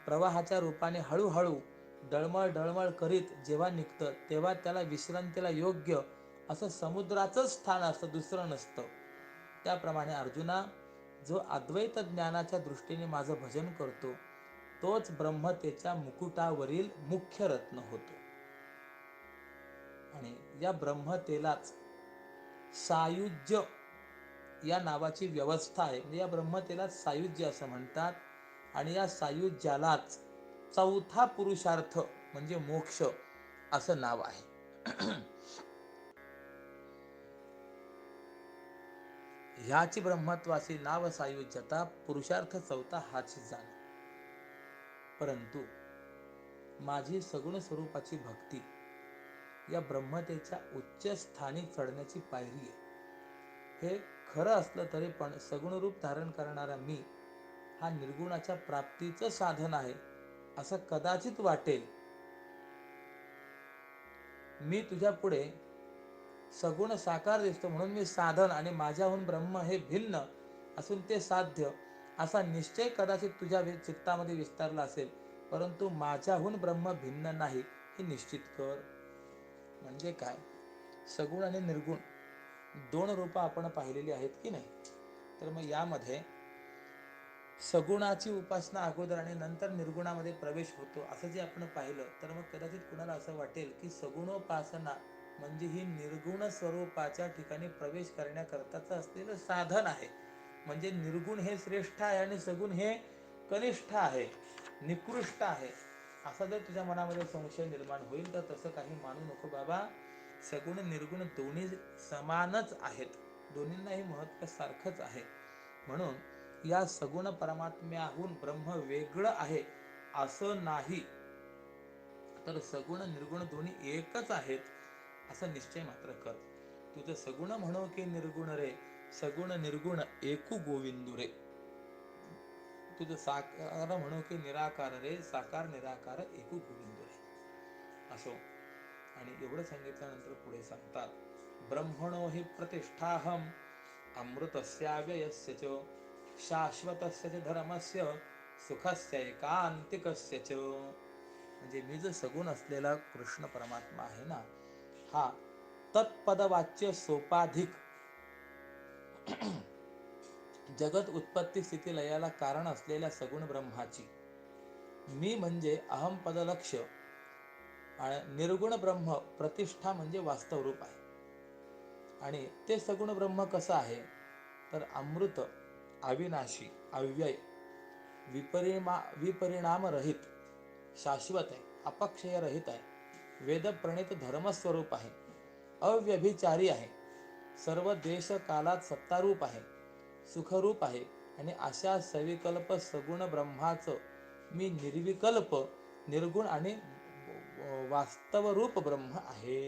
प्रवाहाच्या रूपाने हळूहळू डळमळ डळमळ करीत जेव्हा निघतं तेव्हा त्याला विश्रांतीला योग्य असं समुद्राचं स्थान असतं, दुसरं नसतं. त्याप्रमाणे अर्जुना, जो अद्वैत ज्ञानाच्या दृष्टीने माझं भजन करतो तोच ब्रह्मतेच्या मुकुटावरील मुख्य रत्न होतो. आणि या ब्रह्मतेलाच सायुज्य या नावाची व्यवस्था आहे, म्हणजे या ब्रह्मतेला सायुज्य असं म्हणतात. आणि या सायुज्यालाच चौथा पुरुषार्थ म्हणजे मोक्ष असं नाव आहे. ह्याची ब्रह्मत्वाची नाव सायुज्यता, पुरुषार्थ चौथा हाची जाण. परंतु माझी सगुण स्वरूपाची भक्ती या ब्रह्मतेच्या उच्च स्थानी चढण्याची पायरी आहे. हे खरं असलं तरी पण सगुण रूप धारण करणारा मी हा निर्गुणाच्या प्राप्तीचं साधन आहे, असं कदाचित वाटेल. मी तुझ्या पुढे सगुण साकार दिसतो म्हणून मी साधन आणि माझ्याहून ब्रह्म हे भिन्न असून ते साध्य असा निश्चय कदाचित तुझ्या चित्तामध्ये विस्तारला असेल, परंतु माझ्याहून ब्रह्म भिन्न नाही हे निश्चित कर. म्हणजे काय? सगुण आणि निर्गुण दोन रूपं आपण पाहिलेली आहेत की नाही? तर मग यामध्ये सगुणाची उपासना अगोदर आणि नंतर निर्गुणामध्ये प्रवेश होतो असं जे आपण पाहिलं, तर मग कदाचित कुणाला असं वाटेल की सगुणोपासना म्हणजे ही निर्गुण स्वरूपाच्या ठिकाणी प्रवेश करण्याकरताचं असलेलं साधन आहे. म्हणजे निर्गुण हे श्रेष्ठ आहे आणि सगुण हे कनिष्ठ आहे, निकृष्ट आहे, असा जर तुझ्या मनामध्ये संशय निर्माण होईल तर तसं काही मानू नको बाबा. सगुण निर्गुण दोन्ही समानच आहेत, दोन्हींनाही महत्त्व सारखंच आहे. म्हणून या सगुण परमात्म्याहून ब्रह्म वेगळं आहे असं नाही, तर सगुण निर्गुण दोन्ही एकच आहेत असा निश्चय मात्र कर. तुझं सगुण म्हणो की निर्गुण रे, सगुण निर्गुण एकू गोविंदू रे. तुझं साकार म्हणो की निराकार रे, साकार निराकार एकू गोविंदू रे. असो. आणि एवढं सांगितल्यानंतर पुढे सांगतात, ब्रह्मणो हि प्रतिष्ठाहम अमृतस्याव्ययस्य च शाश्वतस्य च धर्मस्य सुखस्य एकांतिकस्य च. म्हणजे मी जो सगुण असलेला कृष्ण परमात्मा आहे ना, हा तत्पदवाच्य सोपाधिक जगत उत्पत्ती स्थिती लयाला कारण असलेल्या सगुण ब्रह्माची मी म्हणजे अहम पदलक्ष, निर्गुण ब्रह्म प्रतिष्ठा म्हणजे वास्तव रूप आहे. आणि ते सगुण ब्रह्म कसं आहे? तर अमृत, अविनाशी, अव्यय, विपरिणाम रहित, शाश्वत आहे, अपक्षय रहित आहे, वेदप्रणित धर्मस्वरूप आहे, अव्यभिचारी आहे, सर्व देश कालात सत्तारूप आहे, सुखरूप आहे. आणि अशा सविकल्प सगुण ब्रह्माचं मी निर्विकल्प, निर्गुण आणि वास्तवरूप ब्रह्म आहे.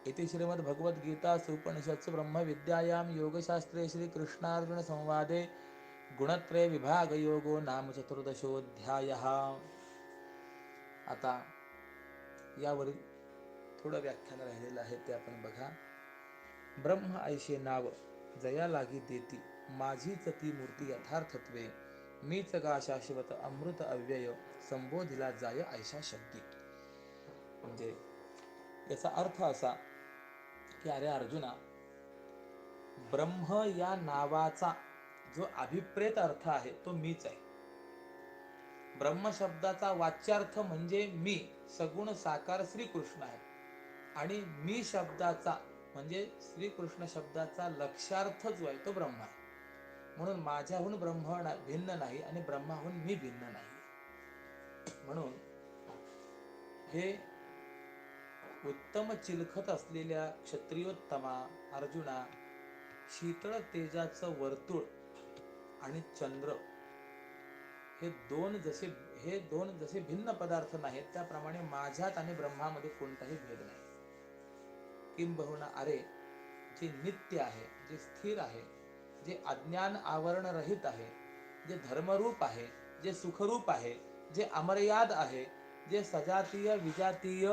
इति श्रीमद्भगवद्गीता उपनिषत्सु ब्रह्मविद्यायां योगशास्त्रे श्रीकृष्णार्जुन संवादे गुणत्रय विभाग योगो नाम 14. आता यावरील थोडं व्याख्यान राहिलेलं आहे ते आपण बघा. ब्रह्म ऐशे नाव जया लागी देती, माझीच ती मूर्ती यथार्थत्वे, मीच गा शाश्वत अमृत अव्यय, संबोधिला जाय ऐशा शब्दी. म्हणजे याचा अर्थ असा की अरे अर्जुना, ब्रह्म या नावाचा जो अभिप्रेत अर्थ आहे तो मीच आहे. ब्रह्म शब्दाचा वाच्यार्थ म्हणजे मी, सगुण साकार श्रीकृष्ण आहे. आणि मी शब्दाचा म्हणजे श्रीकृष्ण शब्दाचा लक्ष्यार्थ जो आहे तो ब्रह्म आहे. म्हणून माझ्याहून ब्रह्म भिन्न नाही आणि ब्रह्माहून मी भिन्न नाही. म्हणून हे उत्तम चिलखत असलेल्या क्षत्रियोत्तमा अर्जुना, शीतळ तेजाचं वर्तुळ आणि चंद्र हे दोन जसे भिन्न पदार्थ नाहीत, त्याप्रमाणे माझ्यात आणि ब्रह्मामध्ये कोणताही भेद नाही. किंबहुना अरे, जे नित्य आहे, जे स्थिर आहे, जे अज्ञान आवरण रहित आहे, जे धर्मरूप आहे, जे सुखरूप आहे, जे अमर्याद आहे, जे सजातीय विजातीय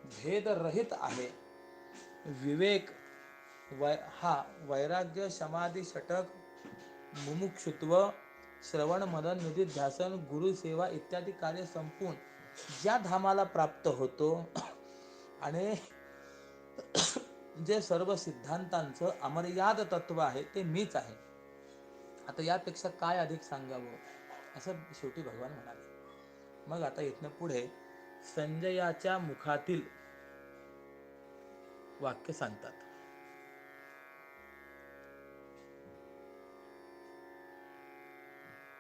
भेद रहित आहे, विवेक हा वैराग्य समाधी षटक मुमुक्षुत्व श्रवण मनन निधिध्यासन गुरुसेवा इत्यादी कार्य संपून ज्या धामाला प्राप्त होतो आणि जे सर्व सिद्धांतांचं अमर्याद तत्व आहे ते मीच आहे. आता यापेक्षा काय अधिक सांगावं असं शेवटी भगवान म्हणाले. मग आता इथनं पुढे संजयाच्या मुखातील वाक्य सांगतात.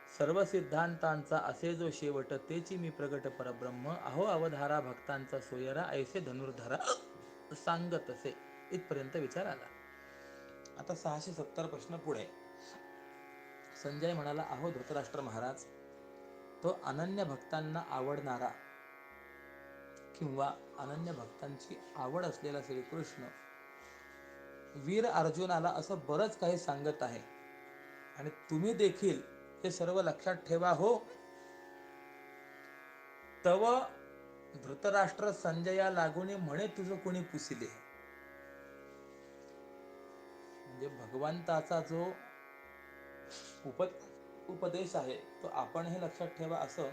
सर्व सिद्धांतांचा असे जो शेवट, तेची मी प्रगट परब्रह्म, अहो अवधारा भक्तांचा सोयरा, ऐसे धनुर्धरा सांगत असे. इथपर्यंत विचार आला. आता 670 प्रश्न पुढे. संजय म्हणाला, अहो धृतराष्ट्र महाराज, तो अनन्य भक्तांना आवडणारा किंवा अनन्य भक्तांची आवड असलेला श्रीकृष्ण वीर अर्जुनाला असं बरंच काही सांगत आहे आणि तुम्ही देखील हे सर्व लक्षात ठेवा हो. तव धृतराष्ट्र संजया लागून म्हणे तुझं कोणी पुसिले. म्हणजे भगवंताचा जो उपदेश आहे तो आपण हे लक्षात ठेवा, असं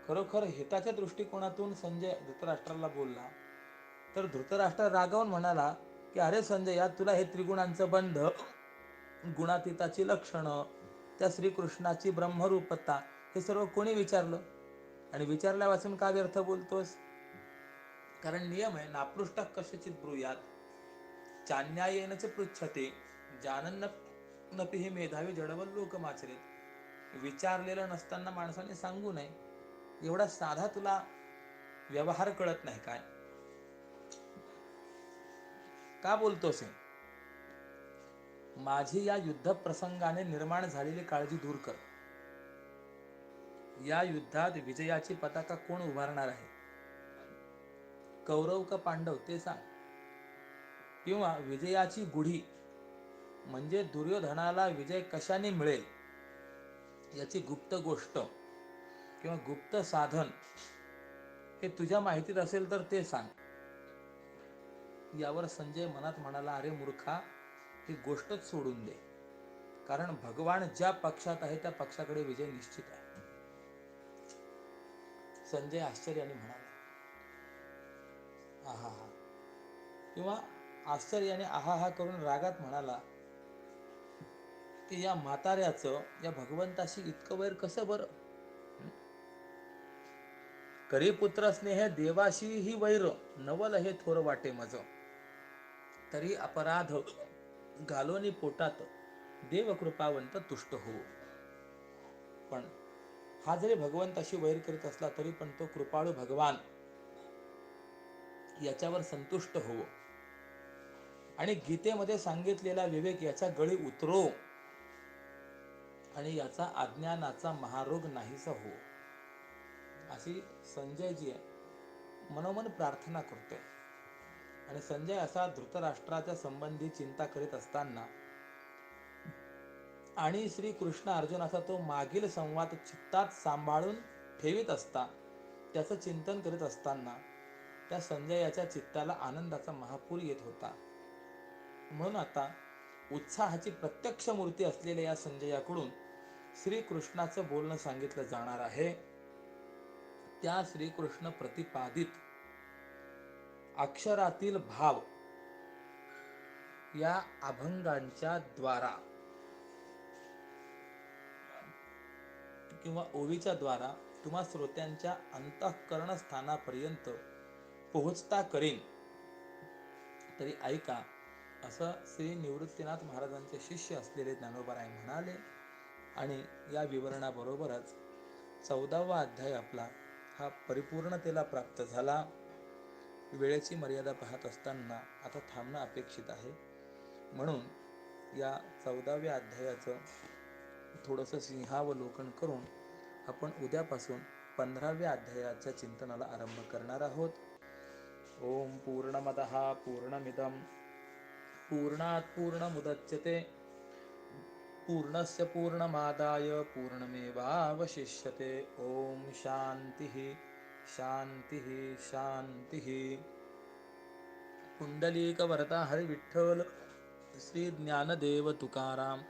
खरोखर हिताच्या दृष्टिकोनातून संजय धृतराष्ट्राला बोलला. तर धृतराष्ट्र रागावून म्हणाला की अरे संजया, तुला हे त्रिगुणांचं बंध, गुणातीताची लक्षणं, त्या श्रीकृष्णाची ब्रह्मरूपता, हे सर्व कोणी विचारलं? आणि विचारल्यापासून का व्यर्थ बोलतोस? कारण नियम आहे, नापृष्ट कशाचित ब्रूयात चान्यायेन च पृच्छते जानन्नपि हे मेधावी जडवल्लोकमाचरेत. विचारलेलं नसताना माणसाने सांगू नये. एवढा साधा तुला व्यवहार कळत नाही काय? का बोलतोस? माझी या युद्ध प्रसंगाने निर्माण झालेली काळजी दूर कर. या युद्धात विजयाची पताका कोण उभारणार आहे? कौरव का पांडव ते सांग. किंवा विजयाची गुढी म्हणजे दुर्योधनाला विजय कशाने मिळेल याची गुप्त गोष्ट किंवा गुप्त साधन हे तुझ्या माहितीत असेल तर ते सांग. यावर संजय मनात म्हणाला, अरे मूर्खा, ही गोष्टच सोडून दे. कारण भगवान ज्या पक्षात आहे त्या पक्षाकडे विजय निश्चित आहे. संजय आश्चर्याने म्हणाला, आहा. किंवा आश्चर्याने आहा करून रागात म्हणाला की या म्हाताऱ्याचं या भगवंताशी इतकं वैर कसं बरं? करी पुत्र स्नेह देवाशी ही वैर, नवल हे थोर वाटे मज. तरी अपराध घालोनी पोटात, देव कृपावंत तुष्ट हो. पण हा जरी भगवंताशी वैर करीत असला तरी पण तो कृपाळू भगवान याच्यावर संतुष्ट हो आणि गीतेमध्ये सांगितलेला विवेक याच्या गळी उतरो आणि याचा अज्ञानाचा महारोग नाहीसा हो, अशी संजयजी मनोमन प्रार्थना करतोय. आणि संजय असा धृतराष्ट्राच्या संबंधी चिंता करीत असताना आणि श्री कृष्ण अर्जुनाचा तो मागील संवाद चित्तात सांभाळून ठेवीत असता, त्याचं चिंतन करीत असताना त्या संजयाच्या चित्ताला आनंदाचा महापूर येत होता. म्हणून आता उत्साहाची प्रत्यक्ष मूर्ती असलेल्या या संजयाकडून श्रीकृष्णाचं बोलणं सांगितलं जाणार आहे. त्या श्रीकृष्ण प्रतिपादित अक्षरातील भाव या अभंगांच्या द्वारा किंवा ओवीच्या द्वारा तुम्हा श्रोत्यांच्या अंतःकरण स्थानापर्यंत पोहोचता करीन. तरी ऐका, असं श्री निवृत्तीनाथ महाराजांचे शिष्य असलेले ज्ञानोबाराय म्हणाले. आणि या विवरणाबरोबरच 14वा अध्याय आपला हा परिपूर्णतेला प्राप्त झाला. वेळेची मर्यादा पाहत असताना आता थांबणं अपेक्षित आहे. म्हणून या 14व्या अध्यायाचं थोडंसं सिंहावलोकन करून आपण उद्यापासून 15व्या अध्यायाच्या चिंतनाला आरंभ करणार आहोत. ओम पूर्णमदः पूर्णमिदं पूर्णात् पूर्णमुदच्यते पूर्णस्य पूर्णमादाय पूर्णमेवावशिष्यते. ओम शांतिः शांतिः शांतिः. पुंडलीकवरदा हरि विठ्ठल श्री ज्ञानदेव तुकाराम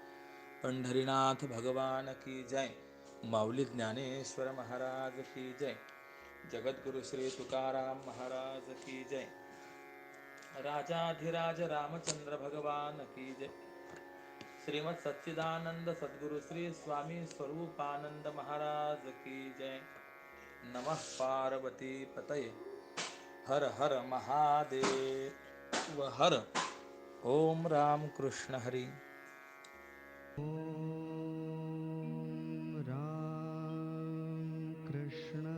पंढरीनाथ भगवान की जय. माऊली ज्ञानेश्वर महाराज की जय. जगद्गुरु श्री तुकाराम महाराज की जय. राजाधिराज रामचंद्र भगवान की जय. श्रीमद सच्चिदानंद सद्गुरु श्री स्वामी स्वरूपानंद महाराज की जय. नमः पार्वती पतये. हर हर महादेव हर. ओम राम कृष्ण हरी. ॐ राम कृष्ण